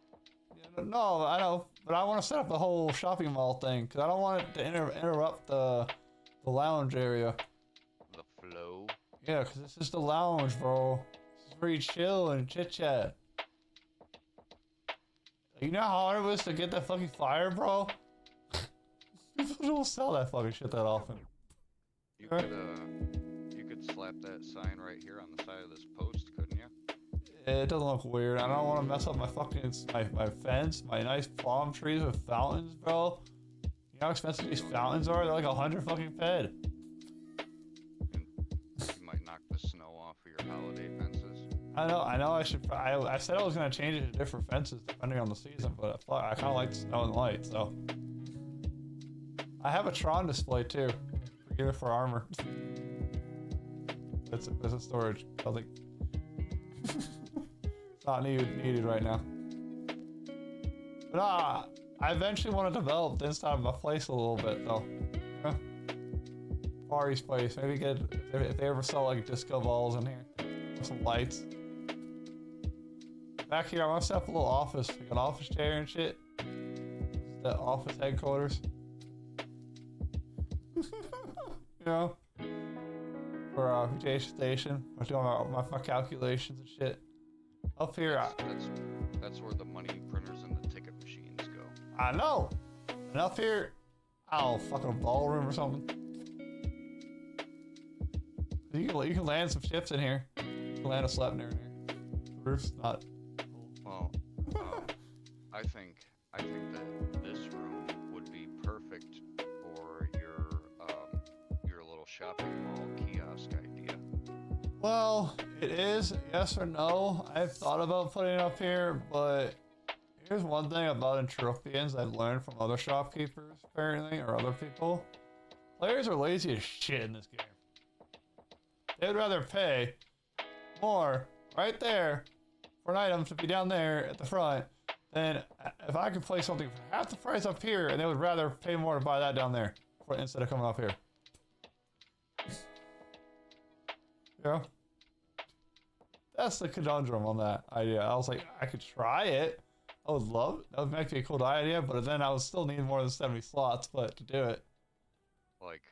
No, I know, but I want to set up the whole shopping mall thing because I don't want it to interrupt the lounge area. The flow. Yeah, because this is the lounge, bro. This is where you chill and chit chat. You know how hard it was to get that fucking flyer, bro? People don't sell that fucking shit that often. You could slap that sign right here on the side of this post, couldn't you? It doesn't look weird. I don't want to mess up my fucking my fence, my nice palm trees with fountains, bro. You know how expensive these fountains are? They're like 100 fucking fed. And you might knock the snow off of your holiday fences. I know. I should. I said I was gonna change it to different fences depending on the season, but I kind of like the snow and light, so. I have a Tron display too. Forget it for armor. It's a storage. I think. It's not needed right now. But I eventually want to develop the inside of my place a little bit though. Yeah. Far East place. Maybe get if they ever sell like disco balls in here, or some lights. Back here, I must have a little office, like an office chair and shit. The office headquarters. You know, for PJ station. I'm doing my calculations and shit. Up here, that's where the money printers and the ticket machines go. I know. And up here, oh, fucking ballroom or something. You can land some ships in here. You can land a Sleipnir in here. The roof's not. Well, I think that this room would be perfect for your little shopping mall kiosk idea. Well, it is, yes or no. I've thought about putting it up here, but here's one thing about Entropians I've learned from other shopkeepers, apparently, or other people. Players are lazy as shit in this game. They'd rather pay more right there for an item to be down there at the front than if I could play something for half the price up here, and they would rather pay more to buy that down there instead of coming up here. Yeah. That's the conundrum on that idea. I was like, I could try it. I would love it. That would make me a cool idea, but then I would still need more than 70 slots, but to do it. Like,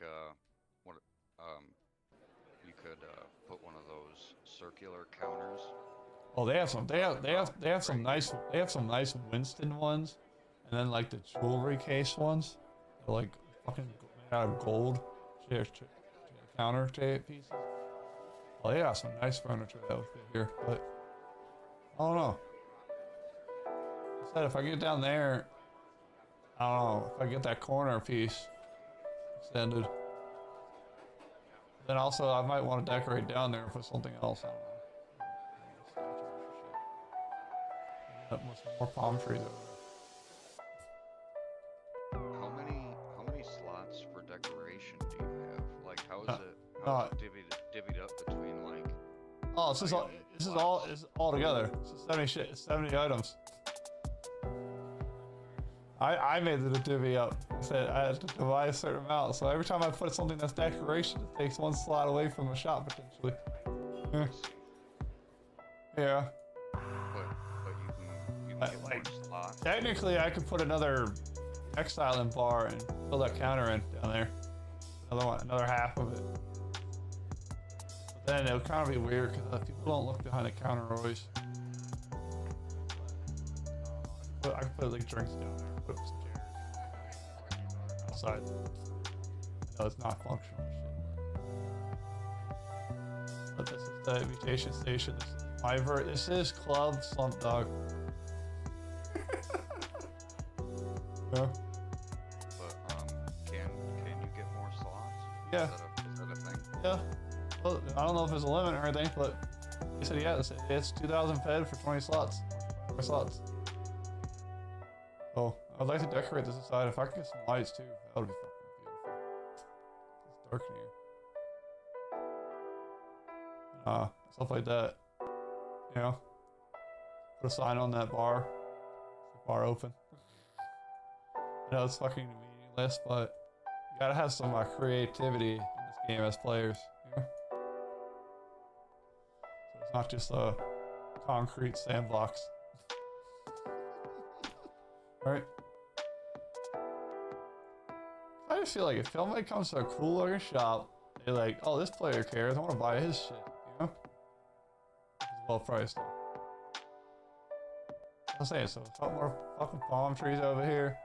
you could put one of those circular counters. Oh, they have some. They have some nice. They have some nice Winston ones, and then like the jewelry case ones. They're like fucking made out of gold. Counter pieces. Oh, they got some nice furniture that would fit here, but I don't know. I said if I get down there, I don't know if I get that corner piece extended. Then also I might want to decorate down there for something else. I don't know. That with some more palm trees over there. How many slots for decoration do you have? Like how is it divvied up between like? Oh, this is all together. It's 70 items. I made the divvy up. I said I had to divide a certain amount, so every time I put something that's decoration, it takes one slot away from the shop potentially. Yeah. Yeah. But you can get like, more slots. Technically, I could put another textile in bar and fill that counter in down there. Another half of it. But then it would kind of be weird because people don't look behind the counter always. I could put like drinks down there. Put up some chairs outside. I know it's not functional shit. But this is the mutation station. This is Club Slump Dog. Yeah. But can you get more slots? Yeah. Is that a thing? Yeah. Well, I don't know if there's a limit or anything, but he said yeah, it's 2,000 fed for 20 slots. 4 slots. Oh, I'd like to decorate this inside. If I could get some lights too, that would be fucking beautiful. It's dark in here. Stuff like that. You know? Put a sign on that bar. The bar open. I know it's fucking meaningless, but you gotta have some creativity in this game as players. You know? So it's not just a concrete sandbox. Alright. I just feel like if somebody comes to a cool looking shop, they're like, oh, this player cares, I want to buy his shit, you know? It's well priced though. I'm saying, so a couple more fucking palm trees over here.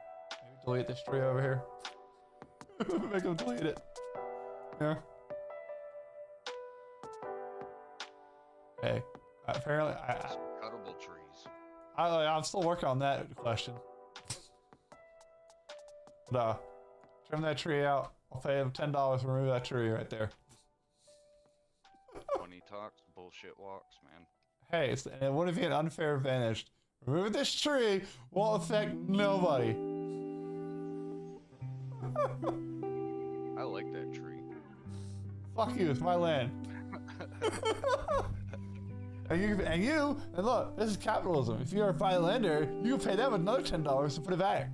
Maybe delete this tree over here. Make them delete it. Yeah. Hey, apparently Cuttable trees. I'm still working on that question. But, trim that tree out. I'll pay him $10 to remove that tree right there. Money talks, bullshit walks, man. Hey, it wouldn't be an unfair advantage. Removing this tree won't affect nobody. I like that tree. Fuck you, it's my land. And look, this is capitalism. If you're a Violander, you can pay them another $10 to put it back.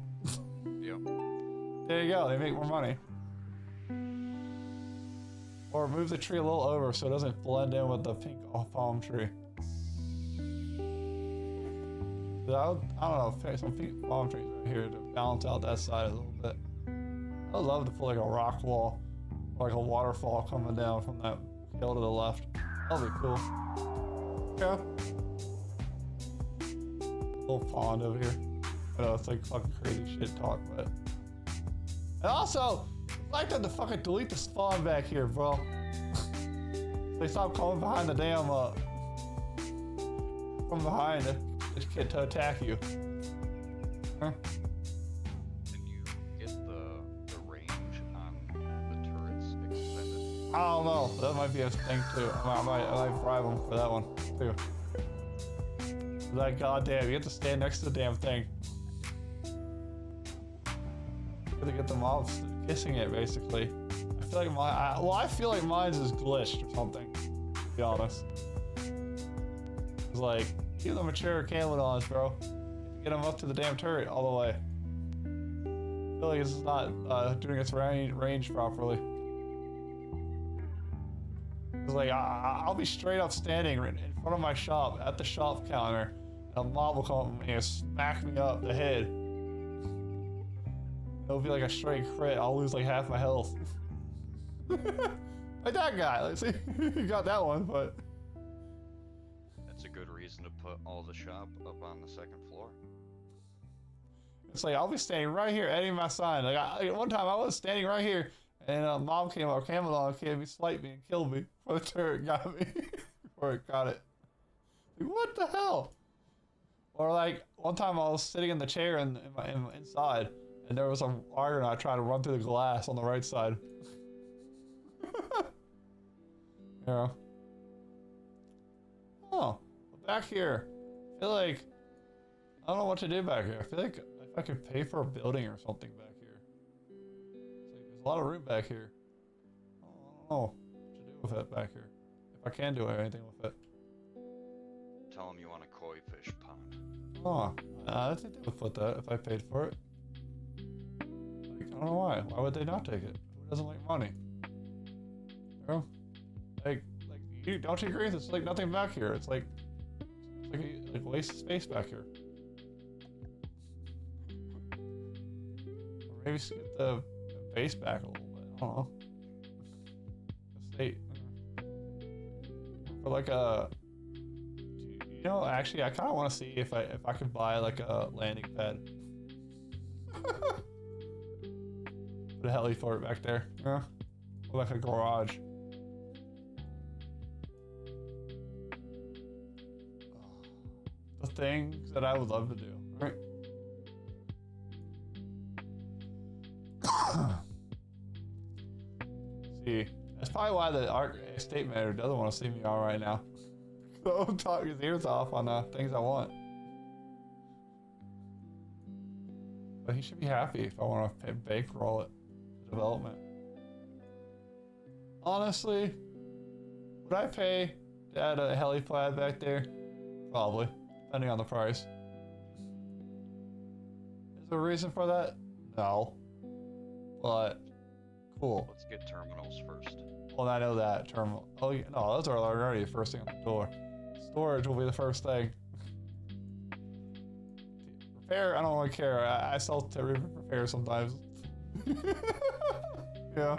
Yep. There you go, they make more money. Or move the tree a little over so it doesn't blend in with the pink palm tree. I don't know, some pink palm trees right here to balance out that side a little bit. I would love to put like a rock wall, or like a waterfall coming down from that hill to the left. That'll be cool. Yeah. Little pond over here. I know it's like fucking crazy shit talk, but. And also, I'd like them to fucking delete the spawn back here, bro. They stop coming behind the damn, from behind this kid to attack you. Huh? Can you get the range on the turrets extended? I don't know. That might be a thing too. I might bribe them for that one too. Like, goddamn, you have to stand next to the damn thing. To get the mobs kissing it, basically. I feel like I feel like mine's is glitched or something, to be honest. It's like, keep the mature camelons, bro. Get them up to the damn turret all the way. I feel like it's not doing its range properly. It's like, I'll be straight up standing in front of my shop, at the shop counter, and a mob will come up and smack me up the head. It'll be like a straight crit. I'll lose like half my health. Like that guy. Let's see. You got that one, but. That's a good reason to put all the shop up on the second floor. It's like, I'll be standing right here, editing my sign. Like, one time I was standing right here, and mom came up, Camelon came, swiped me and killed me before the turret got me. Before it got it. Like, what the hell? Or like, one time I was sitting in the chair inside, and there was an Argonaut trying to run through the glass on the right side. Yeah. Oh, back here. I feel like I don't know what to do back here. I feel like if I could pay for a building or something back here. It's like there's a lot of room back here. I don't know what to do with it back here. If I can do anything with it. Tell them you want a koi fish pond. Oh, I think they would put that if I paid for it. Like, I don't know why. Why would they not take it? Who doesn't like money? You know? Like you don't you agree? It's like nothing back here. It's like a waste of space back here. Or maybe get the base back a little bit. I don't know. The state. For like a. You know, actually, I kind of want to see if I could buy like a landing pad. Put a heli for it back there. Yeah. Or like a garage. The things that I would love to do. Right? See, that's probably why the state manager doesn't want to see me all right now. Don't talk his ears off on things I want. But he should be happy if I want to bankroll it for development. Honestly, would I pay to add a helipad back there? Probably, depending on the price. Is there a reason for that? No. But, cool. Let's get terminals first. Well, I know that terminal. Oh, yeah, no, those are already the first thing on the door. Storage will be the first thing. Repair, I don't really care. I sell to repair sometimes. Yeah.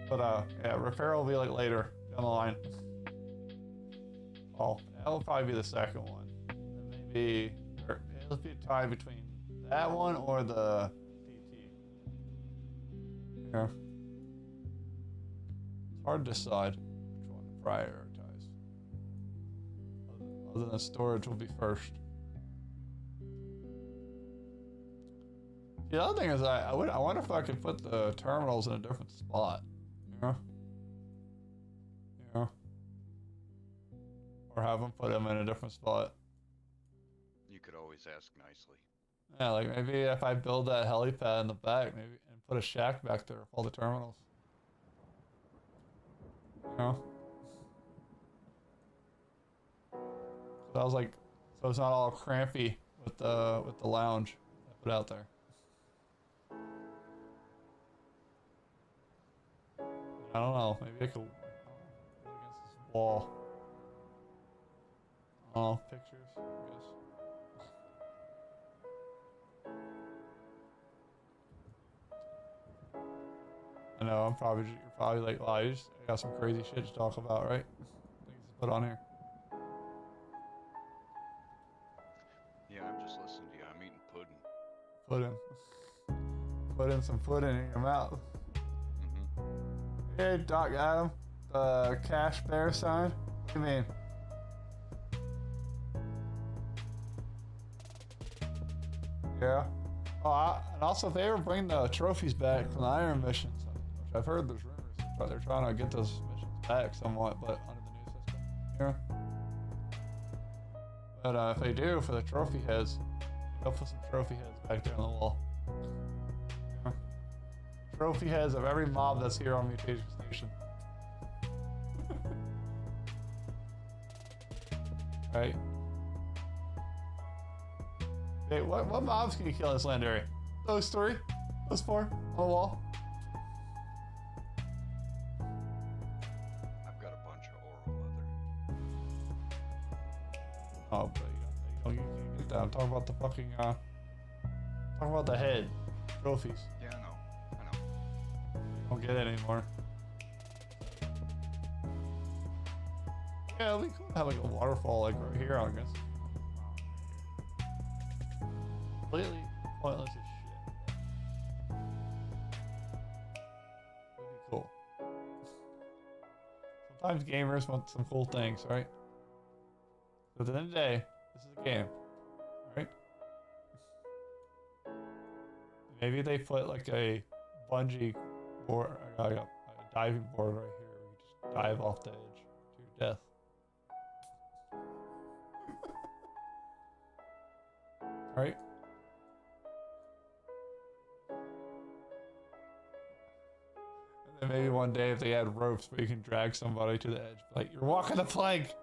But yeah, repair will be like later down the line. Oh, that'll probably be the second one. And maybe it'll be a tie between that one or the PT. Yeah. It's hard to decide which one to prioritize. Other than storage will be first. The other thing is I wonder if I could put the terminals in a different spot. You know? Or have them put them in a different spot. You could always ask nicely. Yeah, like maybe if I build that helipad in the back, maybe, and put a shack back there with all the terminals. You know? So I was like, so it's not all crampy with the lounge I put out there. I don't know. Maybe I could go against this wall. Oh, pictures, I guess. I know, you're probably like, well, I got some crazy shit to talk about, right? Things to put on here. Yeah, I'm just listening to you. I'm eating pudding. Put in some pudding in your mouth. Mm-hmm. Hey, Doc Adam, the Cash Bear sign. What do you mean? Yeah. Oh, and also if they ever bring the trophies back from the Iron missions, which I've heard there's rumors that they're trying to get those missions back somewhat, but under the new system. Yeah. But if they do for the trophy heads, they'll put some trophy heads back there on the wall. Yeah. Trophy heads of every mob that's here on Mutation Station. Right. Hey, what mobs can you kill in this land area? Those three? Those four? On the wall? I've got a bunch of oral leather. Oh, but you can't get that. I'm talking about the fucking, talking about the head. Trophies. Yeah, I know. You don't get it anymore. Yeah, it'd be cool to have like a waterfall like right here, I guess. Completely pointless as shit. Would be cool. Sometimes gamers want some cool things, right? But at the end of the day, this is a game, right? Maybe they put like a bungee board, a diving board right here where you just dive off the edge to your death. Right? And then maybe one day if they had ropes where you can drag somebody to the edge, like, you're walking the plank!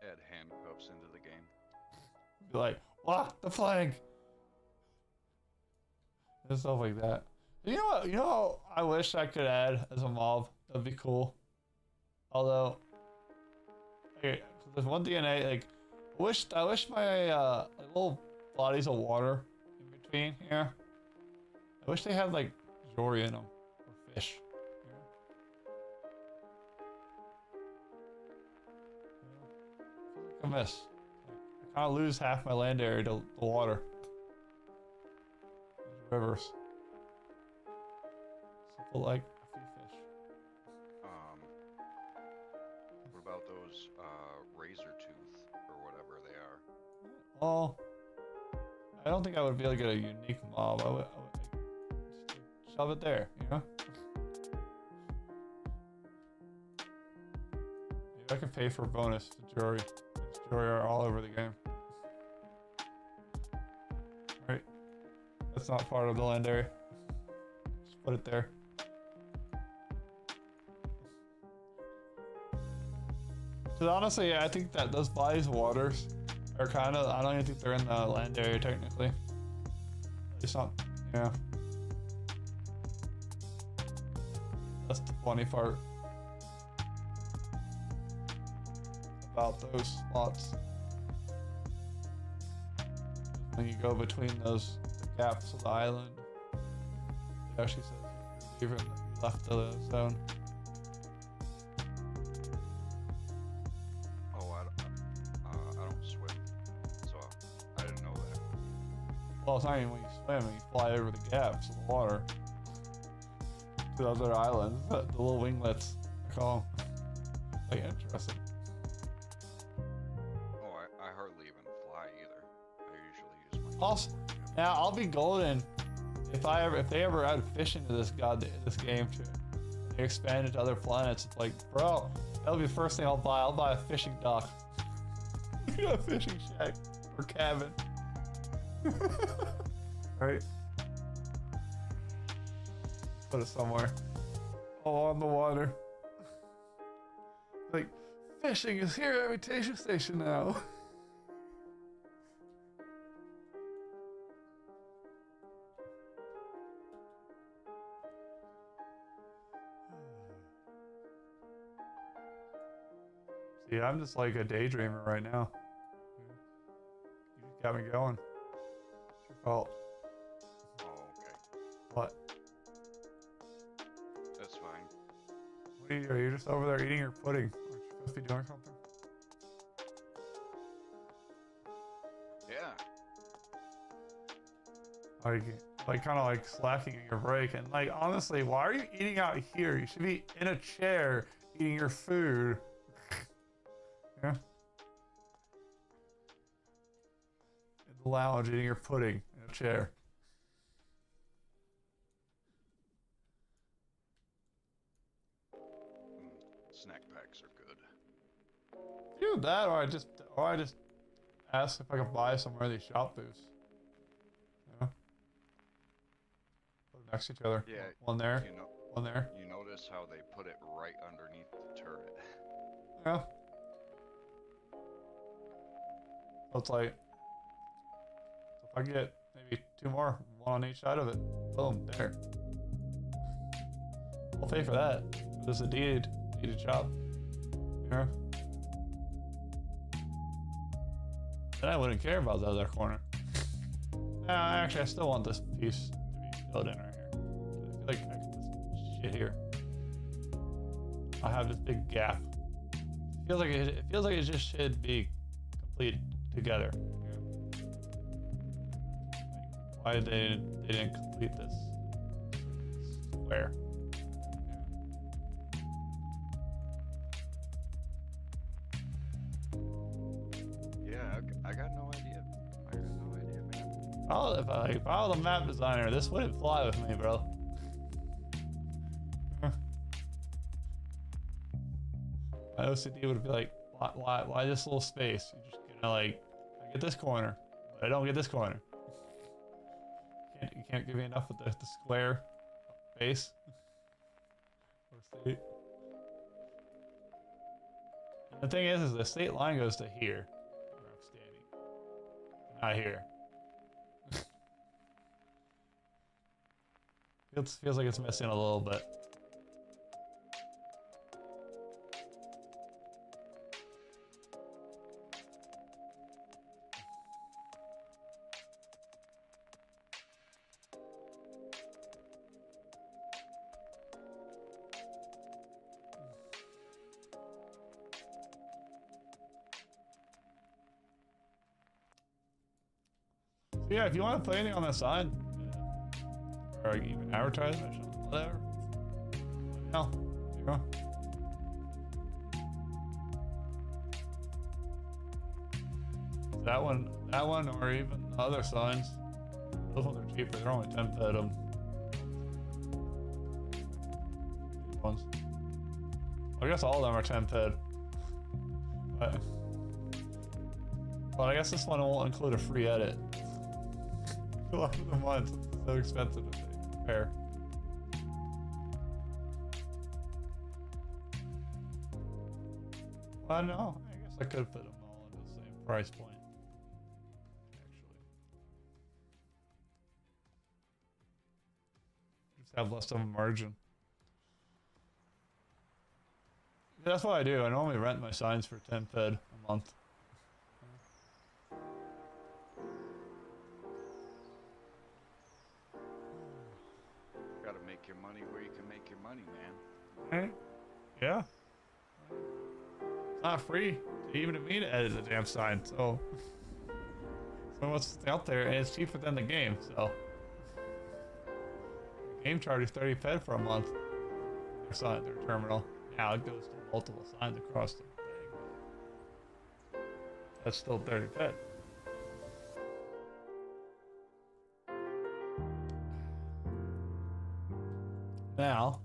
Add handcuffs into the game. Be like, walk the plank! And stuff like that. You know what? You know what I wish I could add as a mob? That'd be cool. Although, okay, there's one DNA, like, I wish my like little bodies of water in between here. I wish they had like Jory in them or fish. I miss. I kind of lose half my land area to the water. There's rivers. Simple like a few fish. What about those razor tooth or whatever they are? Well, I don't think I would be able to get a unique mob. I would like, just shove it there, you know? Maybe I could pay for a bonus to Jory. Jory are all over the game. Right? That's not part of the land area. Just put it there. Because honestly, yeah, I think that those bodies of waters are kind of, I don't even think they're in the land area technically. It's not, yeah. That's the funny part about those spots. When you go between those gaps of the island, it actually says you're leaving, you left the zone. Well, it's not even when you swim and you fly over the gaps of the water to those other islands, the little winglets, I call them. Like, interesting. Oh, I hardly even fly either. I usually use my Also, now I'll be golden if they ever add fishing to this game too. They expand it to other planets. It's like, bro, that'll be the first thing I'll buy. I'll buy a fishing dock. A fishing shack or cabin. Right? Put it somewhere. Oh, on the water. Like, fishing is here at Mutation Station now. See, I'm just like a daydreamer right now. You just got me going. It's your fault. Oh, okay. What? That's fine. What are you just over there eating your pudding? Aren't you supposed to be doing something? Yeah. Like kind of like slacking in your break. And like, honestly, why are you eating out here? You should be in a chair eating your food. Yeah. In the lounge eating your pudding in a chair. Snack packs are good. Either that, or I just ask if I can buy somewhere these shop booths. Yeah. Put them next to each other. Yeah. One there, You know, one there. you notice how they put it right underneath the turret. Yeah. So it's like, so if I get maybe 2 more, one on each side of it, boom, there. I'll pay for that. This is a needed job. Yeah. Then I wouldn't care about the other corner. Actually, I still want this piece to be filled in right here. I feel like I can this shit here. I have this big gap. It feels like it just should be complete together. Yeah. Like, why they didn't complete this square? Yeah, I got no idea. I got no idea, man. Oh, if I was a map designer, this wouldn't fly with me, bro. My OCD would be like, why this little space? You're just gonna like, I get this corner, but I don't get this corner. You can't give me enough with the square base. Or state. And the thing is the state line goes to here, where I'm standing, not here. Feels like it's missing a little bit. So yeah, if you want to put anything on the sign, or even advertisement, whatever, let me know. You know? That one, or even the other signs. Those ones are cheaper. They're only 10 ped. These ones. I guess all of them are 10 ped. But I guess this one won't include a free edit. A lot of the ones, it's so expensive to compare. Well, no, I guess I could put them all into the same price point. Actually, just have less of a margin. That's what I do. I normally rent my signs for 10 ped a month. Gotta make your money where you can make your money, man. Right? Yeah. It's not free even to me to edit the damn sign, so what's out there, and it's cheaper than the game, so the game charges 30 ped for a month. Their terminal. Now it goes to multiple signs across the thing. That's still 30 ped. Now,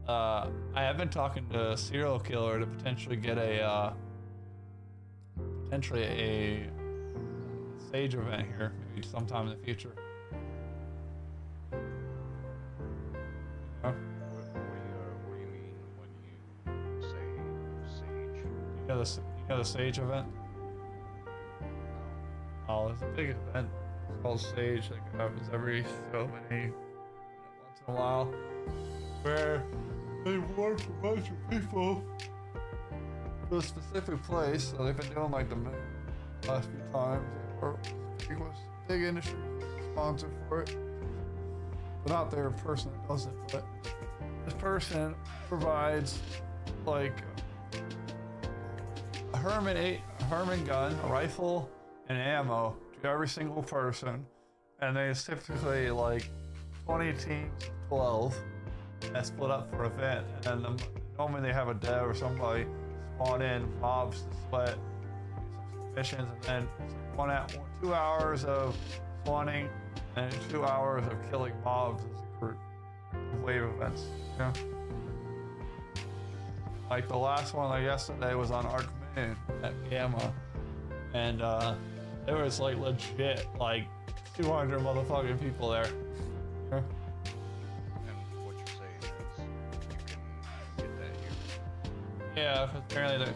I have been talking to a serial killer to potentially get a sage event here, maybe sometime in the future. What do you mean when you say sage? You know the sage event? Oh, it's a big event. It's called Sage. Like, it happens every so many once in a while, where they warp a bunch of people to a specific place. So they've been doing like the moon last few times. Or big industry sponsor for it. But not their person that does it. But this person provides like a Herman gun, a rifle, and ammo to every single person. And there's typically like 20 teams, 12, that split up for an event. And then normally they have a dev or somebody spawn in mobs to sweat, some missions, and then it's like 2 hours of spawning and 2 hours of killing mobs as a group. Wave events, you know? Like the last one like yesterday was on Arkadian at Gamma, and there was like legit like 200 motherfucking people there. Yeah. And what you're saying is you can get that here. Yeah, 'cause apparently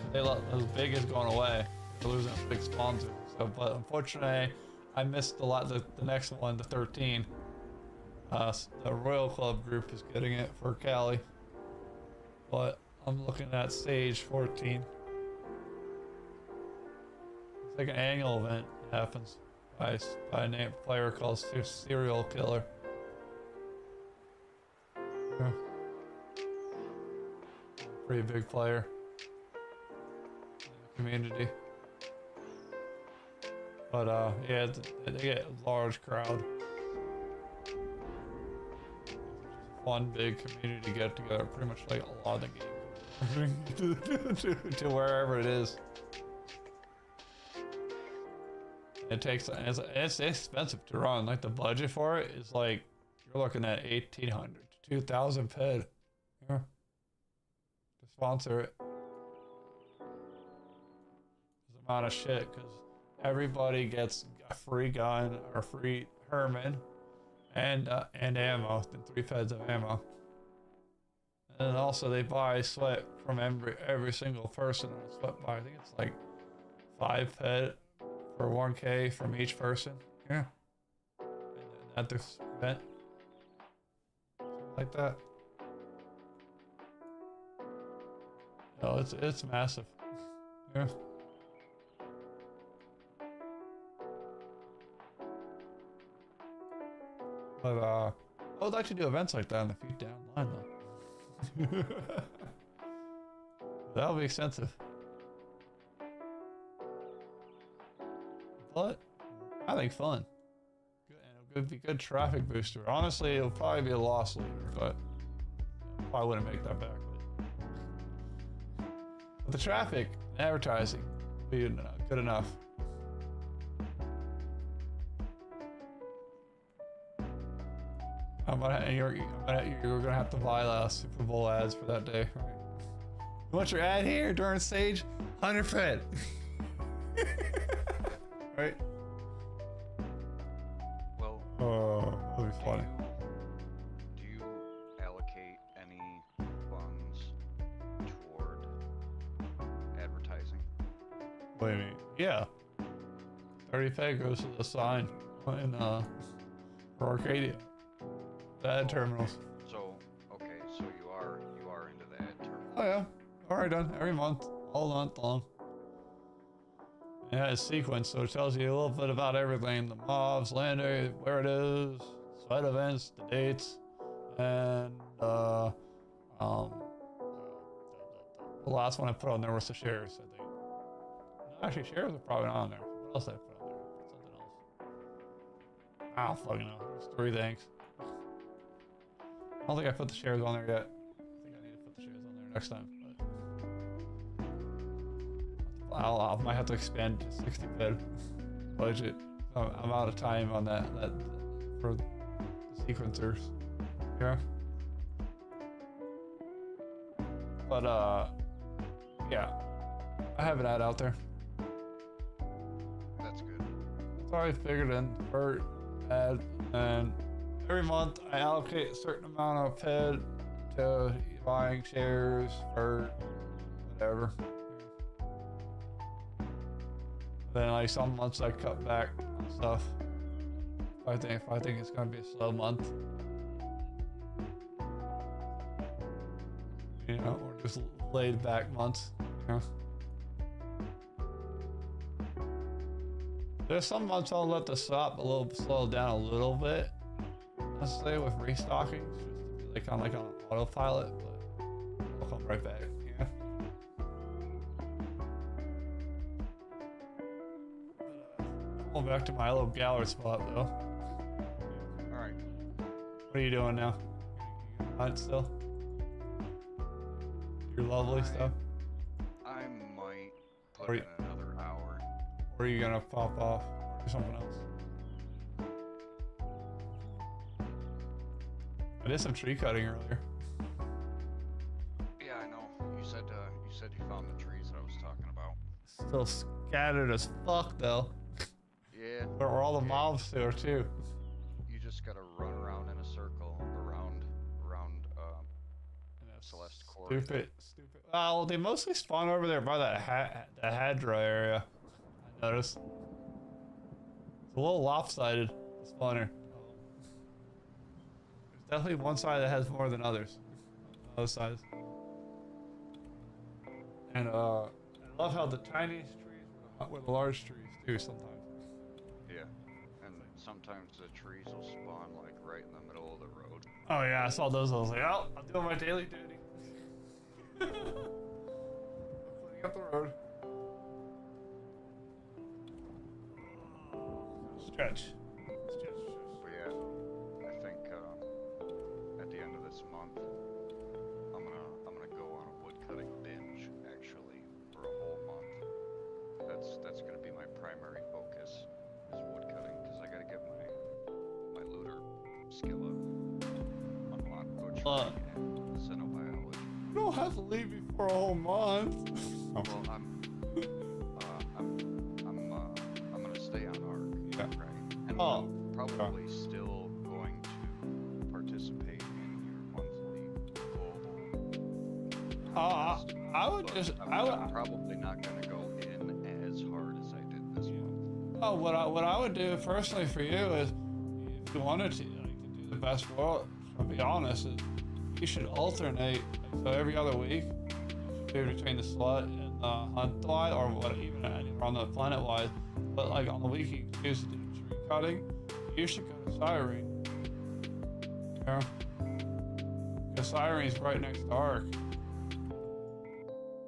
those big is going away. They're losing a big sponsor. So, but unfortunately, I missed the next one, the 13. The Royal Club group is getting it for Cali, but I'm looking at stage 14. It's like an annual event. It happens by a named player called Serial Killer. Yeah. Pretty big player in the community. But yeah, they get a large crowd. One big community get together, pretty much like a lot of the game to wherever it is. It takes, it's expensive to run. Like the budget for it is like you're looking at 1,800 to 2,000 ped, yeah, to sponsor it. It's a amount of shit because everybody gets a free gun or free Herman and ammo, and 3 peds of ammo. And then also they buy sweat from every single person on a sweat buy. I think it's like 5 ped for 1K from each person. Yeah. And then at this event. Something like that. No, it's massive. Yeah. But I would like to do events like that in the future down the line though. That'll be expensive. But I think fun. Good, and it would be a good traffic booster. Honestly, it'll probably be a loss leader, but probably wouldn't make that back. But the traffic and advertising would be good enough. You're gonna have to buy Super Bowl ads for that day, right? You want your ad here during stage 100 Fed, right? Well, that'll be funny. Do you allocate any funds toward advertising? What do you mean? Yeah, 30 Fed goes to the sign in for Arkadia. The ad terminals. So okay, so you are into the ad terminal. Oh yeah, already done every month, all month long. Yeah, it's sequenced, so it tells you a little bit about everything: the mobs, land area, where it is, site events, the dates, and the last one I put on there was the shares. I think. No, actually, shares are probably not on there. What else did I put on there? Something else. I don't fucking know. There's 3 things. I don't think I put the shares on there yet. I think I need to put the shares on there next time. But I might have to expand to 60 bed budget. I'm out of time on that for the sequencers. Yeah. But yeah, I have an ad out there. That's good. That's already figured in for ad, and every month I allocate a certain amount of ped to buying shares or whatever. Then like some months I cut back on stuff. If I think it's gonna be a slow month, you know, or just laid back months, you know. There's some months I'll let the swap slow down a little bit. Let's say with restocking, just to be like on autopilot, but I'll come right back. Yeah. Going back to my little gallery spot though. Alright. What are you doing now? You hunt still? Your lovely stuff? I might put in another hour. Or are you gonna pop off or do something else? I did some tree cutting earlier. Yeah, I know. You said you found the trees that I was talking about. Still scattered as fuck though. Yeah. Where all the mobs there too. You just gotta run around in a circle around Celeste Quarry. Stupid. Well, they mostly spawn over there by that the Hadra area. I noticed. It's a little lopsided, the spawner. There's definitely one side that has more than others. Other sides. And I love how the tiniest trees were the large trees too sometimes. Yeah. And sometimes the trees will spawn like right in the middle of the road. Oh yeah, I saw those. I was like, oh, I'm doing my daily duty. I'm cleaning up the road. Stretch. But yeah, I think at the end of this month, I'm gonna go on a woodcutting binge actually for a whole month. That's gonna be my primary focus is woodcutting because I gotta get my looter skill up, unlock butchery and xenobiology. You don't have to leave me for a whole month. Well, I'm gonna stay on Ark, Yeah. right? And Oh. I'm probably still going to participate in your monthly global. I would but just, I'm probably not gonna go in as hard as I did this month. oh, what I would do personally for you is, if you wanted to, like, to do the best world, to be honest, is you should alternate. So every other week, you should do between the slut and the hunt wise, or what, even anywhere on the planet wise. But like on the week you choose to do tree cutting, you should go to Cyrene. Yeah. Because Cyrene's right next to Ark.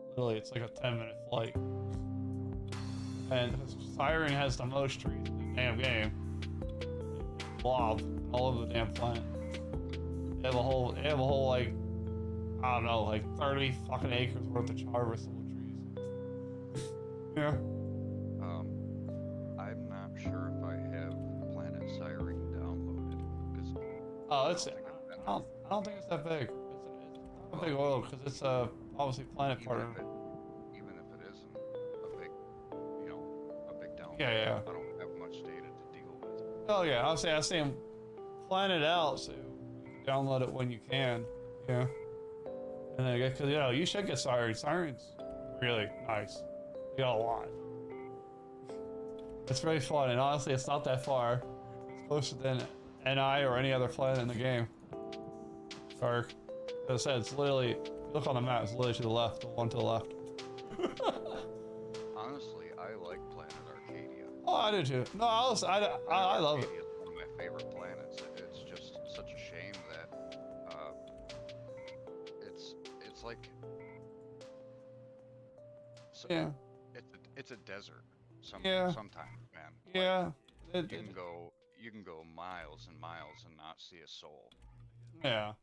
Literally, it's like a 10-minute flight. And Cyrene has the most trees in the damn game. Blob all over the damn planet. They have a whole like, I don't know, like 30 fucking acres worth of harvestable trees. Yeah. I'm not sure if I have Planet Cyrene downloaded because Oh, I don't think it's that big. It's not a big world because it's obviously planet partner. Even if it isn't a big, a big download. Yeah. I don't have much data to deal with. Oh yeah, I was saying plan it out so you can download it when you can. Yeah. And then because you should get Cyrene. Cyrene's really nice. You got a lot. It's very fun, and honestly, it's not that far. It's closer than NI or any other planet in the game. Ark. As I said, it's literally, if you look on the map, it's literally to the left, the one to the left. Honestly, I like Planet Arkadia. Oh, I do too. No, I love it. Arkadia is one of my favorite planets. It's just such a shame that it's like Yeah. It's a desert. Yeah. Sometimes, man. Yeah. You can go miles and miles and not see a soul. Yeah.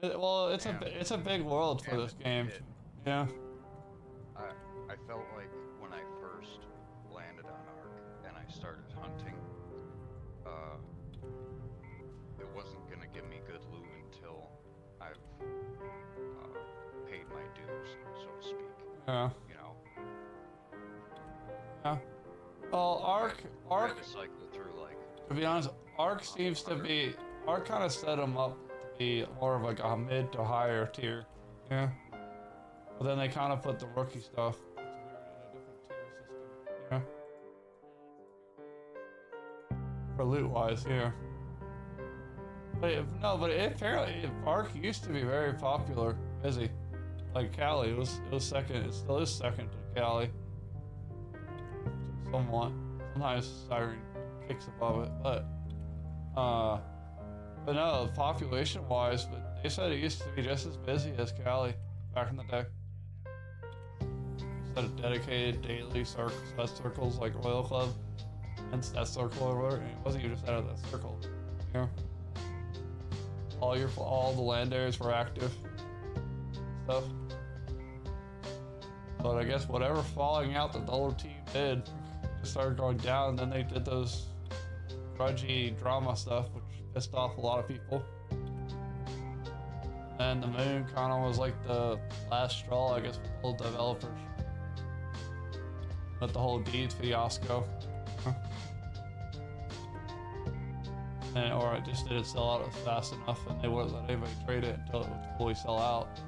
Well, it's a big world for this game. Yeah. I felt like when I first landed on Ark and I started hunting, it wasn't gonna give me good loot until I've paid my dues, so to speak. Yeah. You know. Yeah. Well, Ark. I had to cycle through like. To be honest, Ark seems to be. Ark kind of set them up to be more of like a mid to higher tier. Yeah. But then they kind of put the rookie stuff. It's weird in a different tier system. Yeah. For loot wise, yeah. But apparently Ark used to be very popular, busy. Like Cali, it was second. It still is second to Cali. Somewhat. Sometimes Siren kicks above it, but no, population-wise, but they said it used to be just as busy as Cali back in the day. Instead of dedicated daily circles like Royal Club and that circle or whatever, and it wasn't even just out of that circle, you know. All the land areas were active stuff. But I guess whatever falling out that the whole team did just started going down, and then they did those grudgy drama stuff, which pissed off a lot of people. And the moon kind of was like the last straw, I guess, for the whole developers. But the whole deed fiasco. Or it just didn't sell out fast enough, and they wouldn't let anybody trade it until it would fully sell out.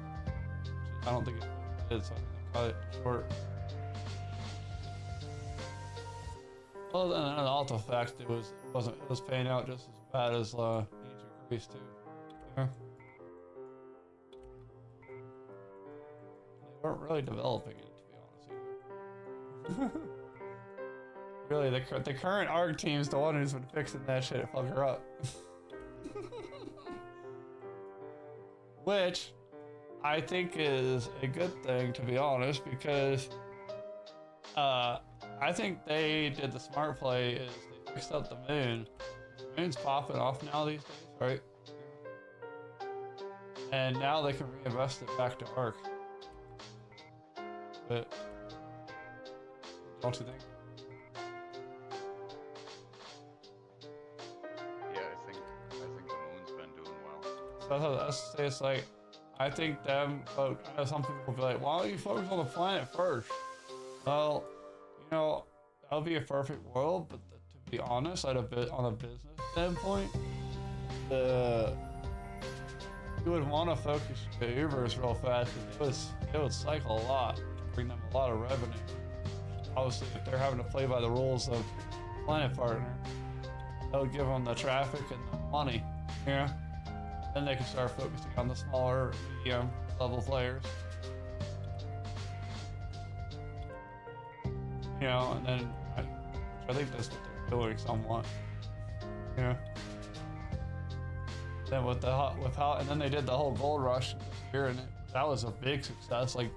I don't think it did, so I think they cut it short. Well, then also the fact it was paying out just as bad as ancient Greece too. Yeah. They weren't really developing it, to be honest either. Really, the current ARC team is the one who's been fixing that shit to fuck her up. Which I think is a good thing, to be honest, because I think they did the smart play is they fixed up the moon. The moon's popping off now these days, right? And now they can reinvest it back to ARC. But don't you think? So that's it's like, I think them folk, I know some people will be like, why don't you focus on the planet first? Well, you know, that would be a perfect world, but to be honest, on a business standpoint, you would want to focus the Ubers real fast, because it would cycle a lot, bring them a lot of revenue. Obviously, if they're having to play by the rules of Planet Partner, that would give them the traffic and the money, you know? Then they can start focusing on the smaller, medium level players. You know, and then I think that's what they're doing somewhat. Yeah. Then and then they did the whole gold rush here, and that was a big success. Like,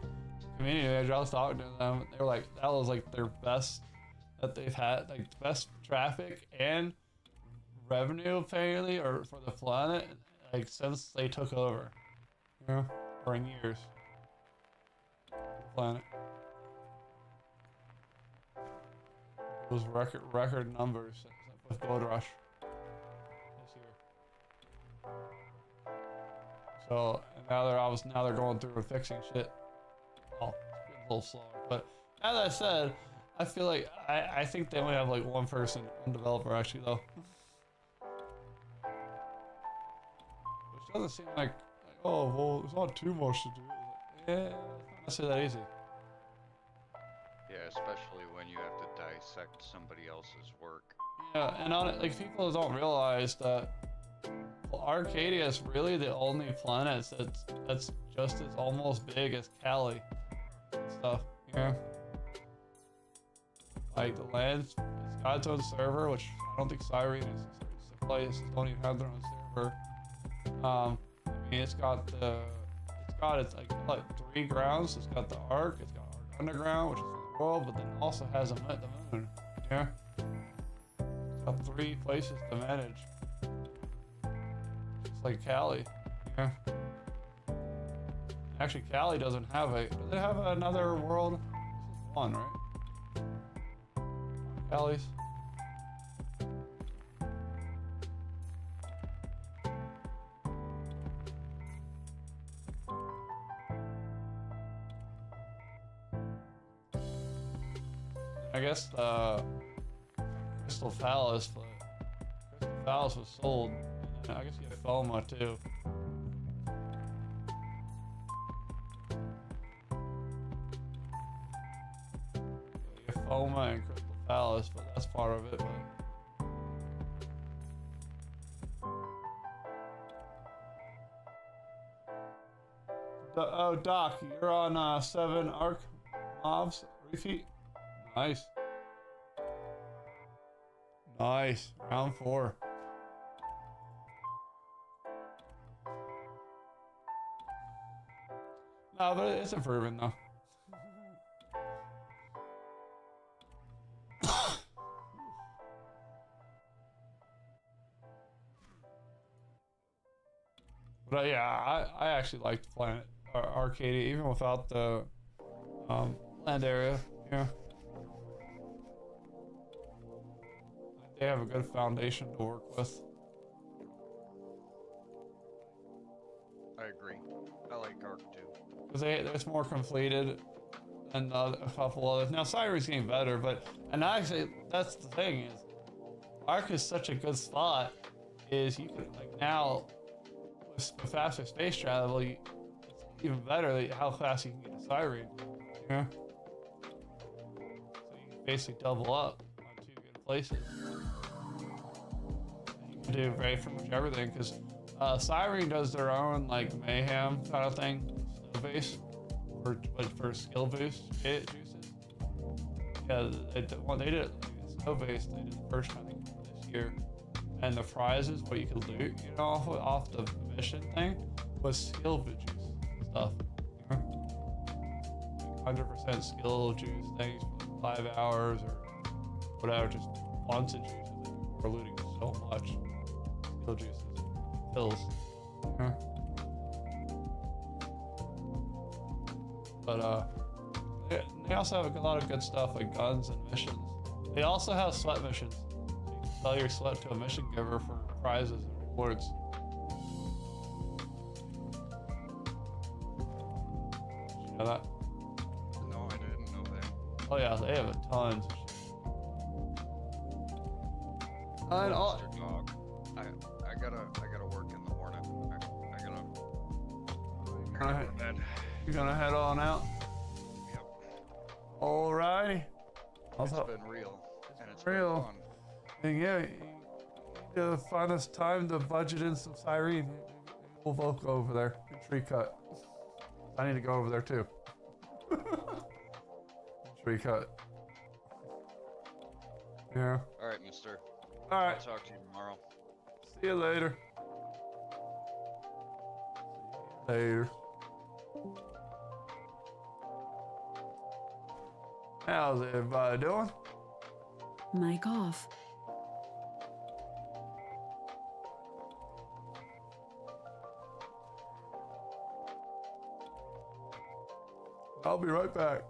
community manager, I was talking to them, they were like, that was like their best that they've had, like the best traffic and revenue apparently, or for the planet, like since they took over, you know, or in years. The planet. Those record numbers with Gold Rush this year. So and now they're going through and fixing shit. Oh, it's getting a little slower. But as I said, I feel like I think they only have like one developer actually though. Which doesn't seem like oh well, it's not too much to do. Like, yeah, it's not necessarily that easy. Yeah, especially when you have to dissect somebody else's work. Yeah, and on it, like people don't realize that Arkadia is really the only planet that's just as almost big as Cali and stuff. Yeah. Like the land's it's got its own server, which I don't think Cyrene is places don't even have their own server. I mean it's got its like 3 grounds. It's got the Ark, it's got Ark Underground, which is for the world, but then it also has the moon. Yeah. It's got 3 places to manage. Just like Cali. Yeah. Actually Cali doesn't have does it have another world? This is one, right? Cali's. I guess the Crystal Palace, but Crystal Palace was sold. And I guess you have Foma too. You have Foma and Crystal Palace, but that's part of it. But... Oh, Doc, you're on 7 Arc mobs repeat. Nice. Nice. Round 4. No, but it's improving though. But yeah, I actually liked Planet Arcadia even without the land area. Yeah, they have a good foundation to work with. I agree. I like Ark too. Because it's more completed than a couple others. Now Cyber's getting better, but and actually that's the thing is, Ark is such a good spot. Is you can like now with faster space travel, it's even better how fast you can get to Cyrene. Yeah. So you can basically double up on 2 good places. And you can do very pretty much everything because Cyrene does their own like mayhem kind of thing, snow base, for skill boost juices. Yeah, when they did it like, snow base, they did the first time this year, and the prizes, what you could loot, you know, off the mission thing, was skill juice stuff. You know? 100% skill juice things for like 5 hours or whatever, just bunch of juices that people were looting so much. Skill juices, pills. You know? But they also have a lot of good stuff like guns and missions. They also have sweat missions. So you can sell your sweat to a mission giver for prizes and rewards. Did you know that? No, I didn't know that. Oh yeah, they have tons of shit. And all, Mr. Dog. I gotta work in the morning. I gotta go to bed. you're gonna head on out? Yep. Alrighty. It's been real. And it's real. been fun. And yeah, you need to find us time to budget in some Cyrene. We'll both go over there. Good tree cut. I need to go over there too. Tree cut. Yeah. Alright, mister. Alright. I'll talk to you tomorrow. See you later. Later. How's everybody doing? Mic off. I'll be right back.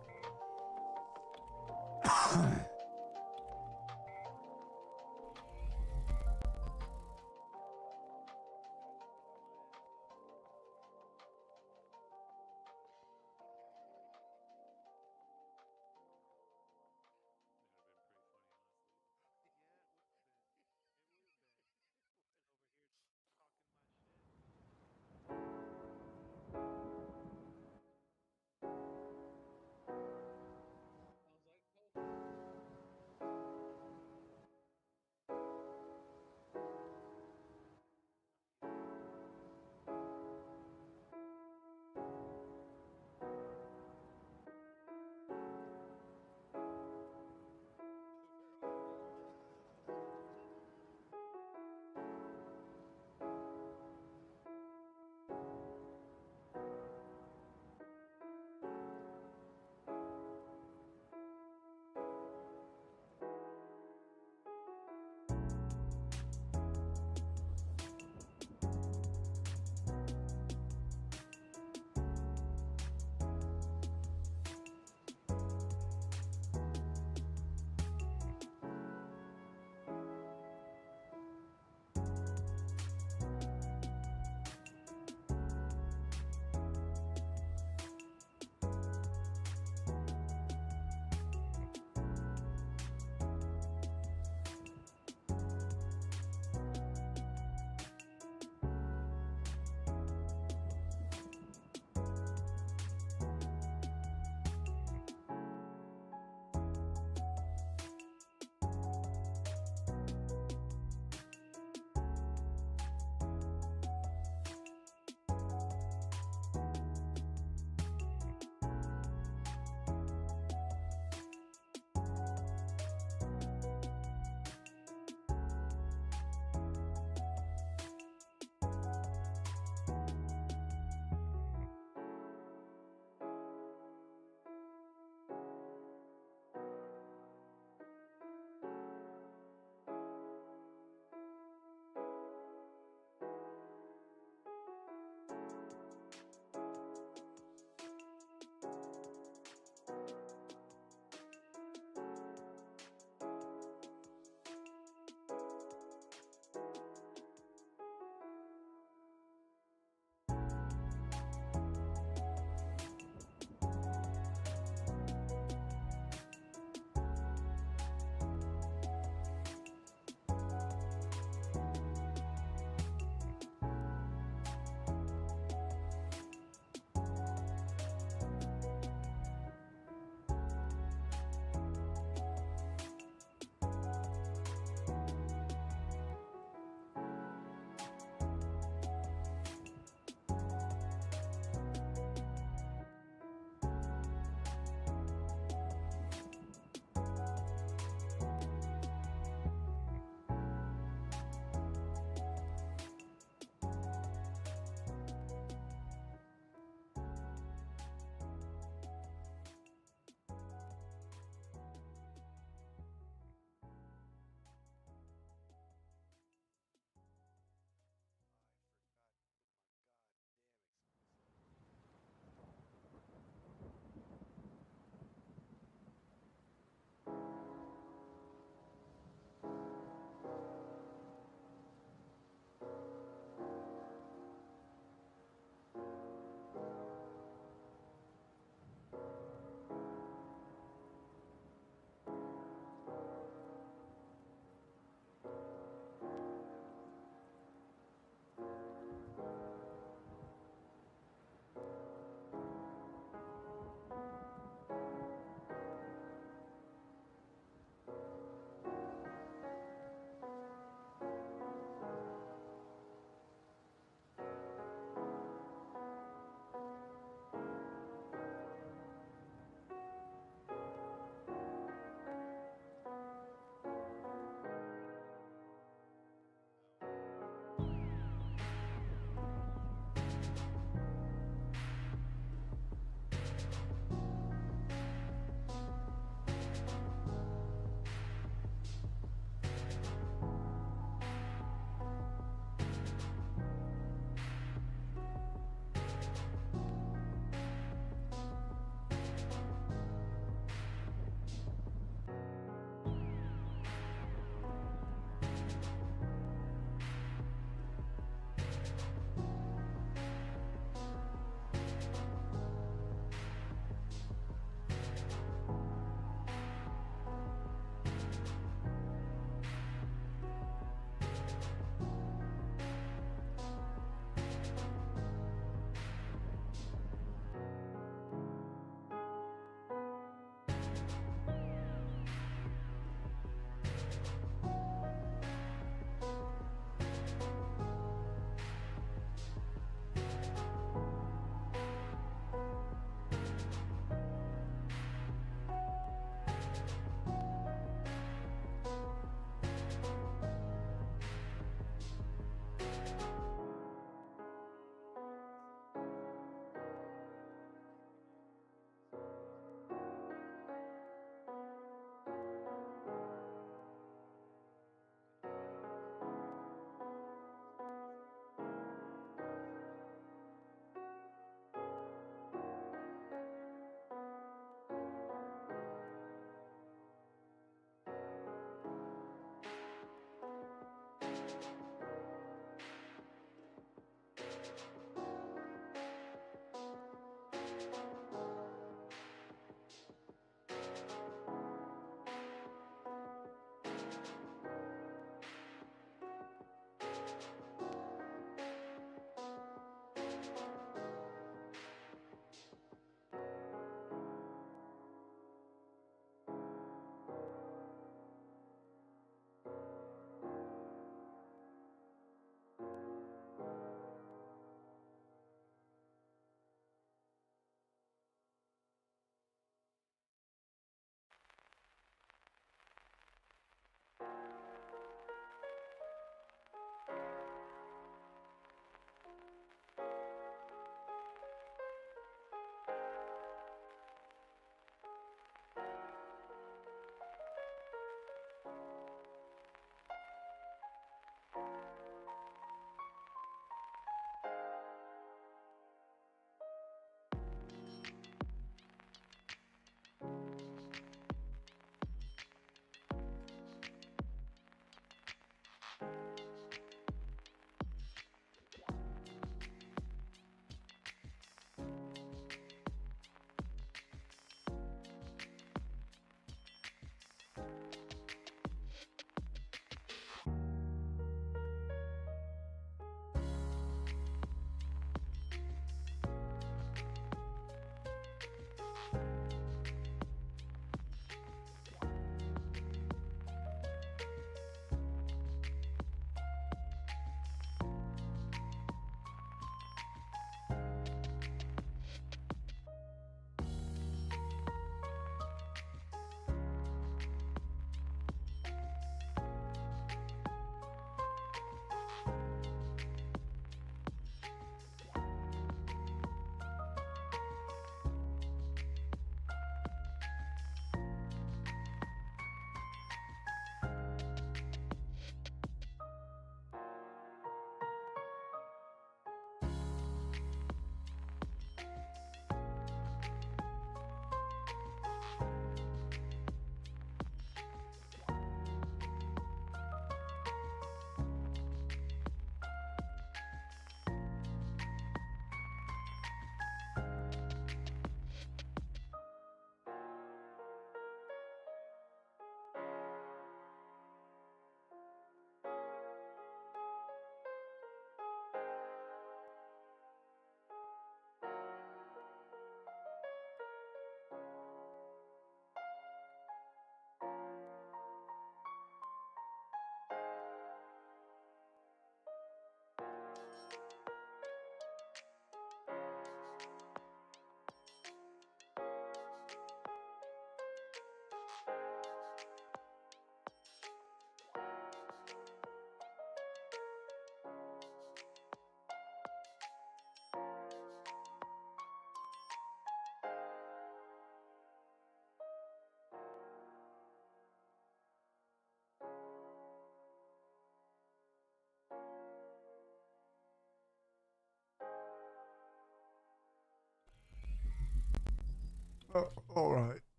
All right.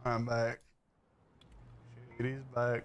I'm back. Shady's back.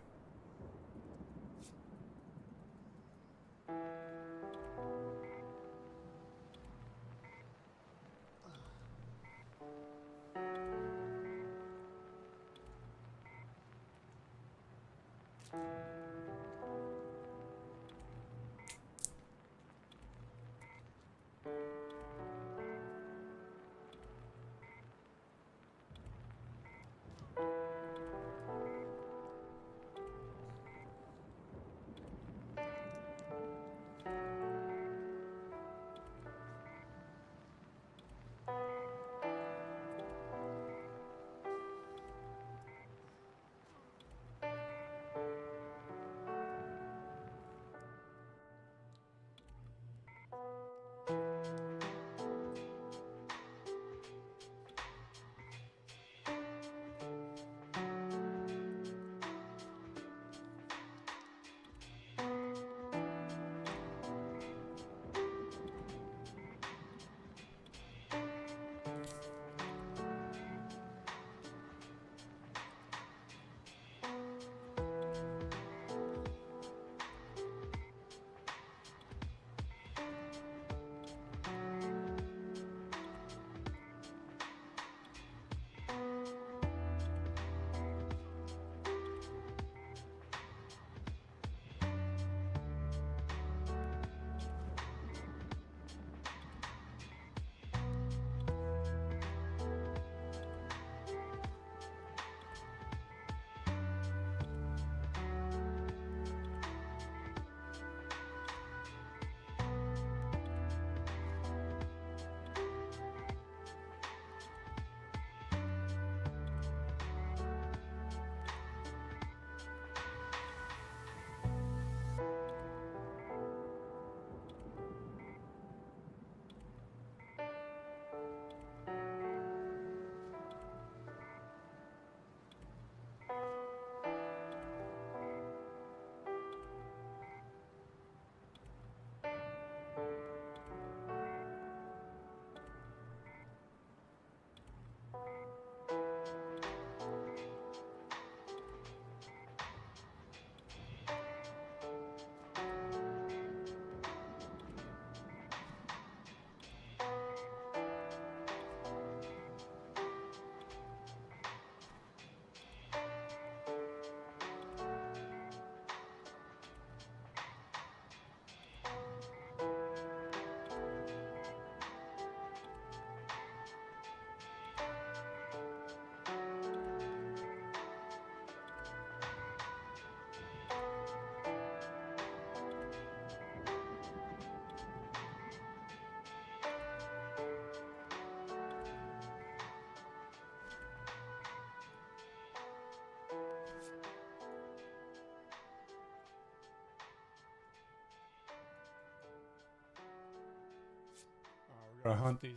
We're gonna hunt these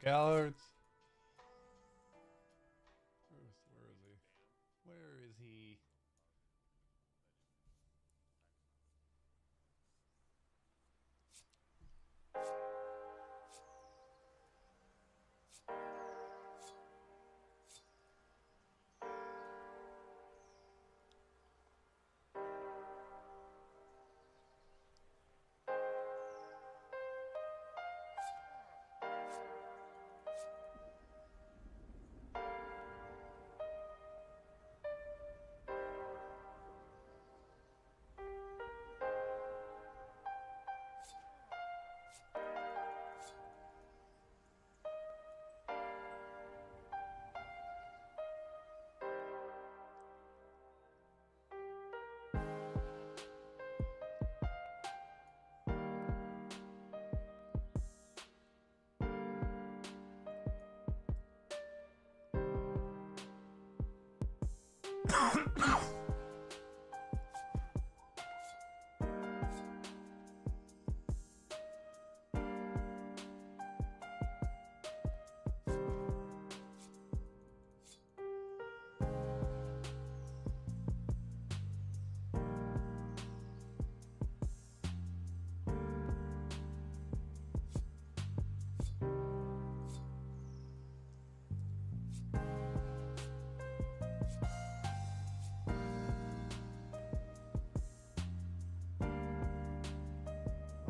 gallards. Where is he? Where is he?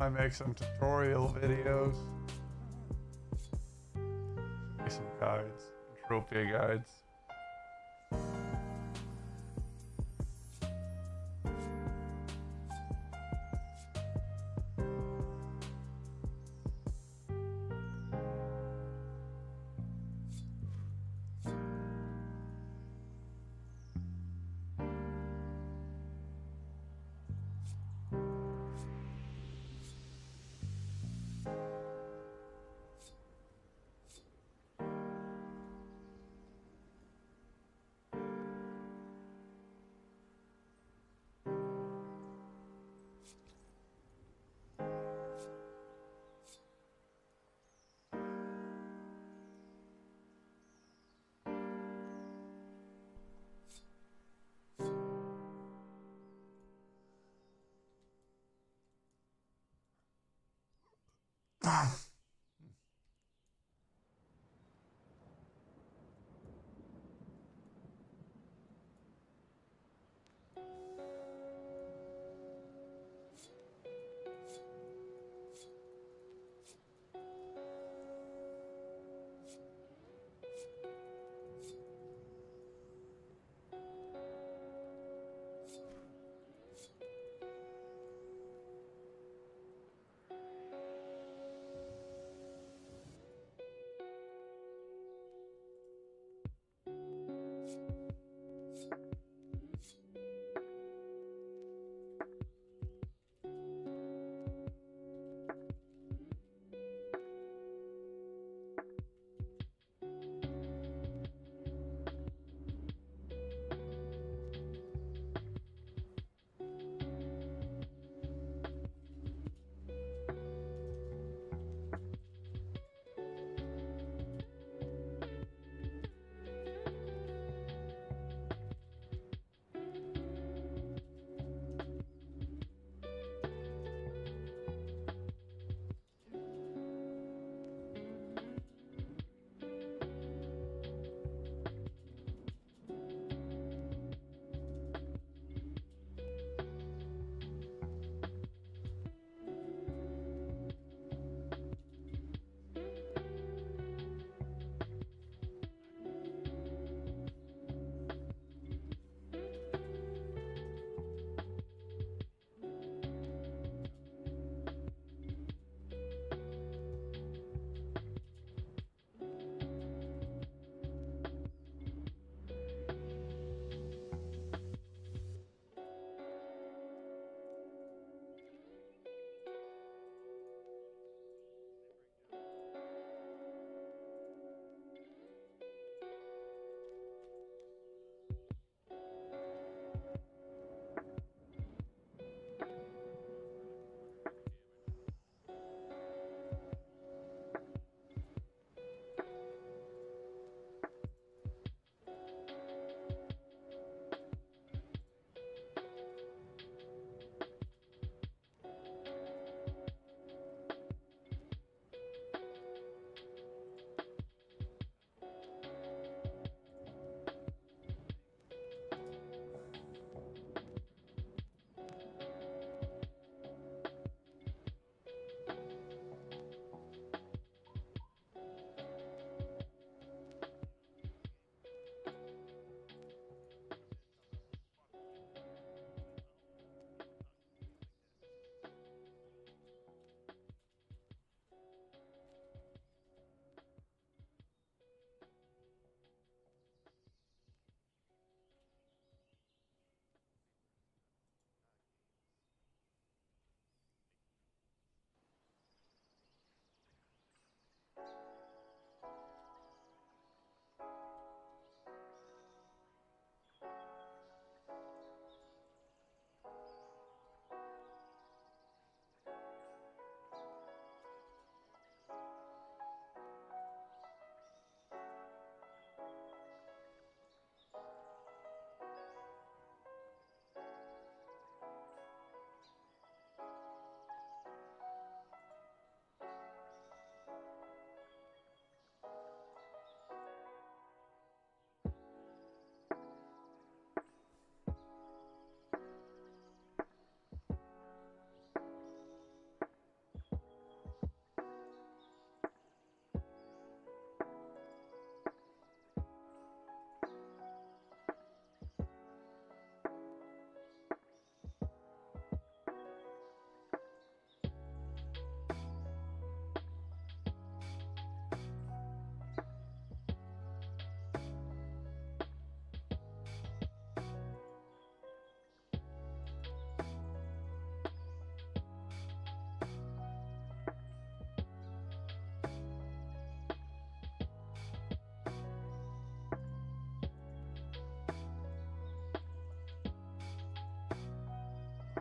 Might make some tutorial videos. Make some guides, Entropia guides.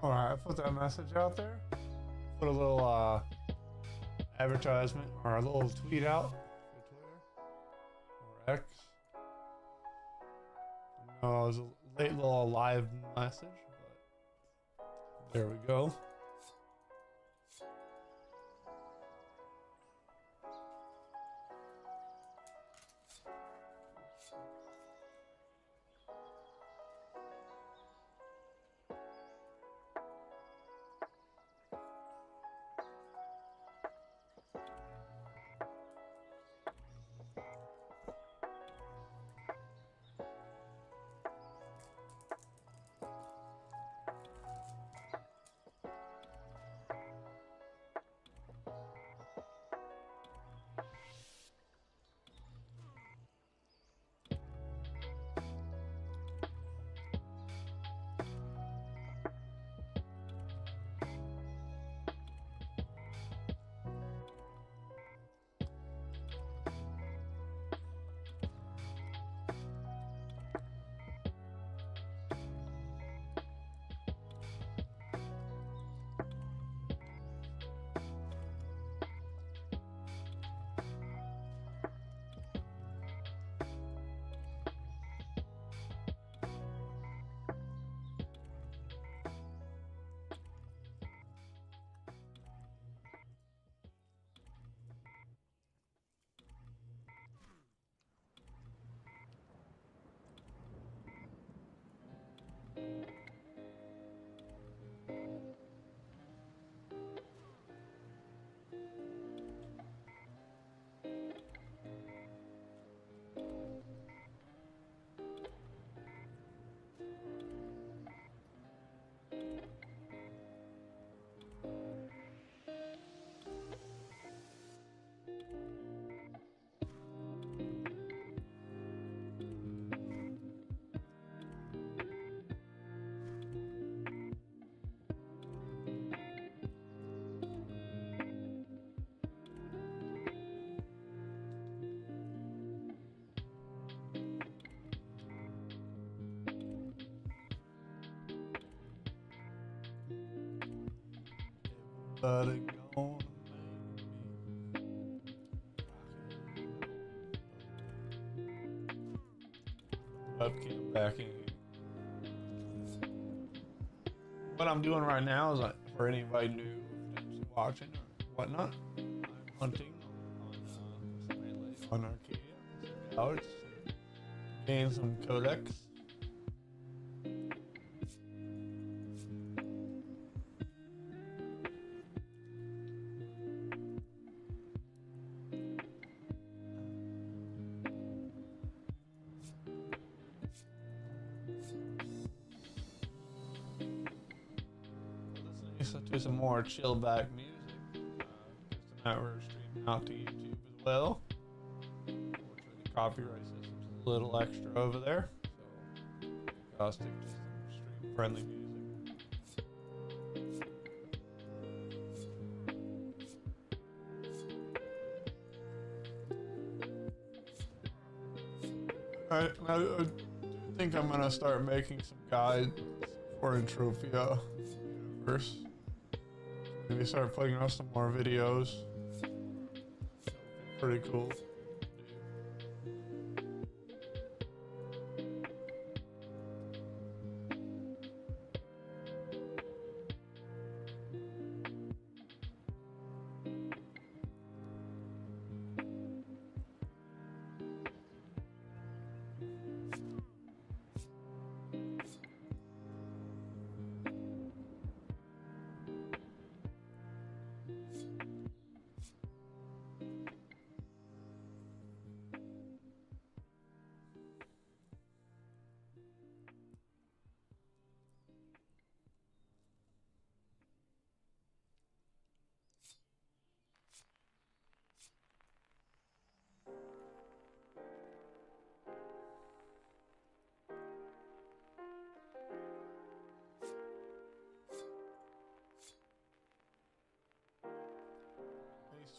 Alright, I put that message out there. Put a little advertisement or a little tweet out for Twitter or X. I know it was a late little live message, but there we go. Everybody gonna make me webcam back in here. What I'm doing right now is, for anybody new potentially watching or whatnot, I'm hunting on Arkadia. So it's gain some codex. To some more chill back music. Just tonight we're streaming out to YouTube as well. Unfortunately, the copyright system's a little extra over there, so I'll stick to some stream friendly music. Alright, I do think I'm gonna start making some guides for Entropia universe. Maybe start putting out some more videos. Pretty cool.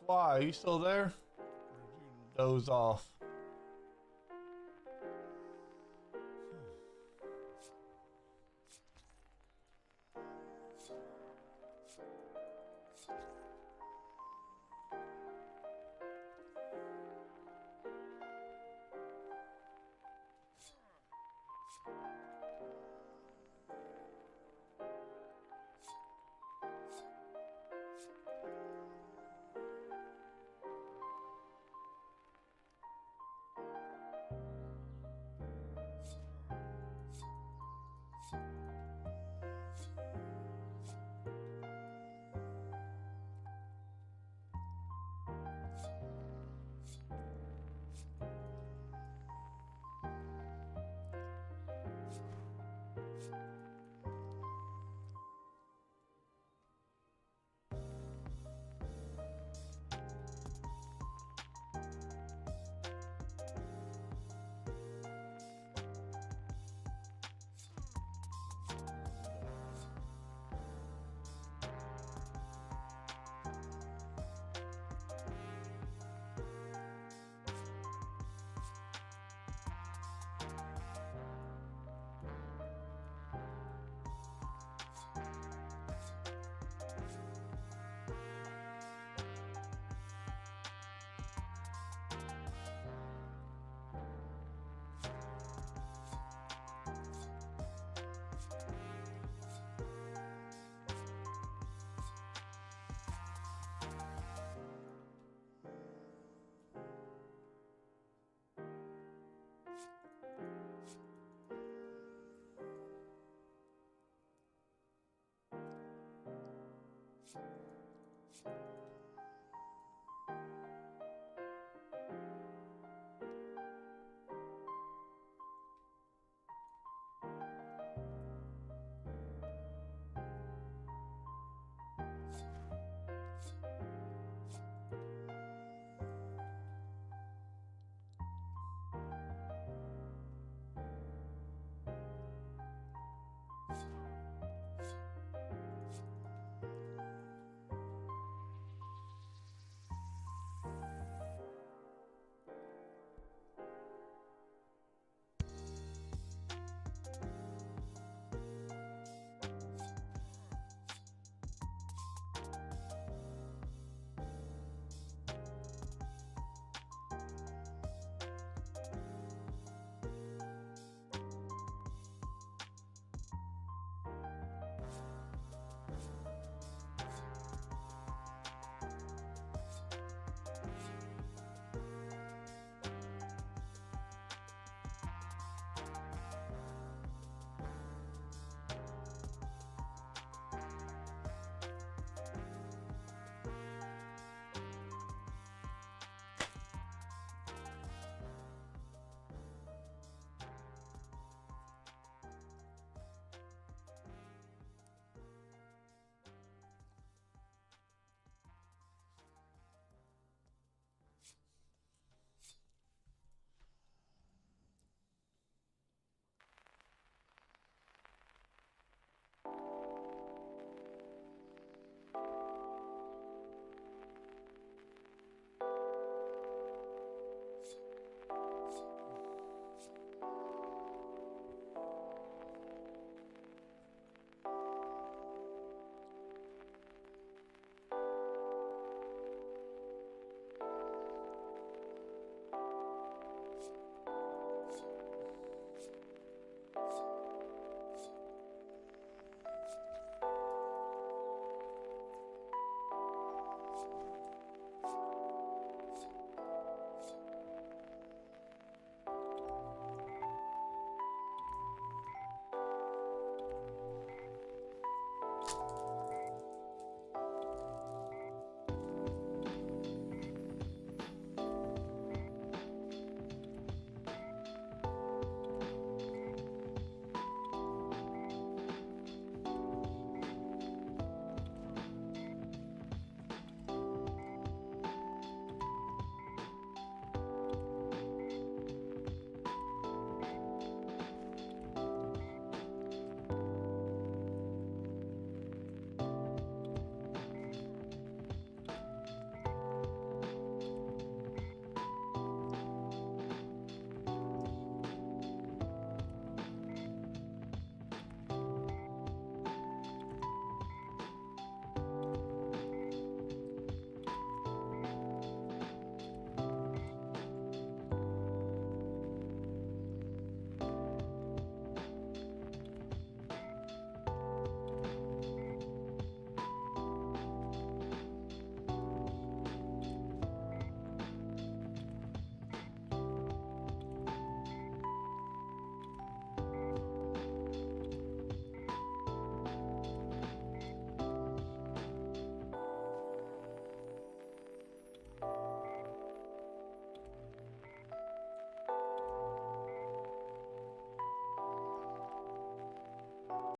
Swy, are you still there? Or did you doze off?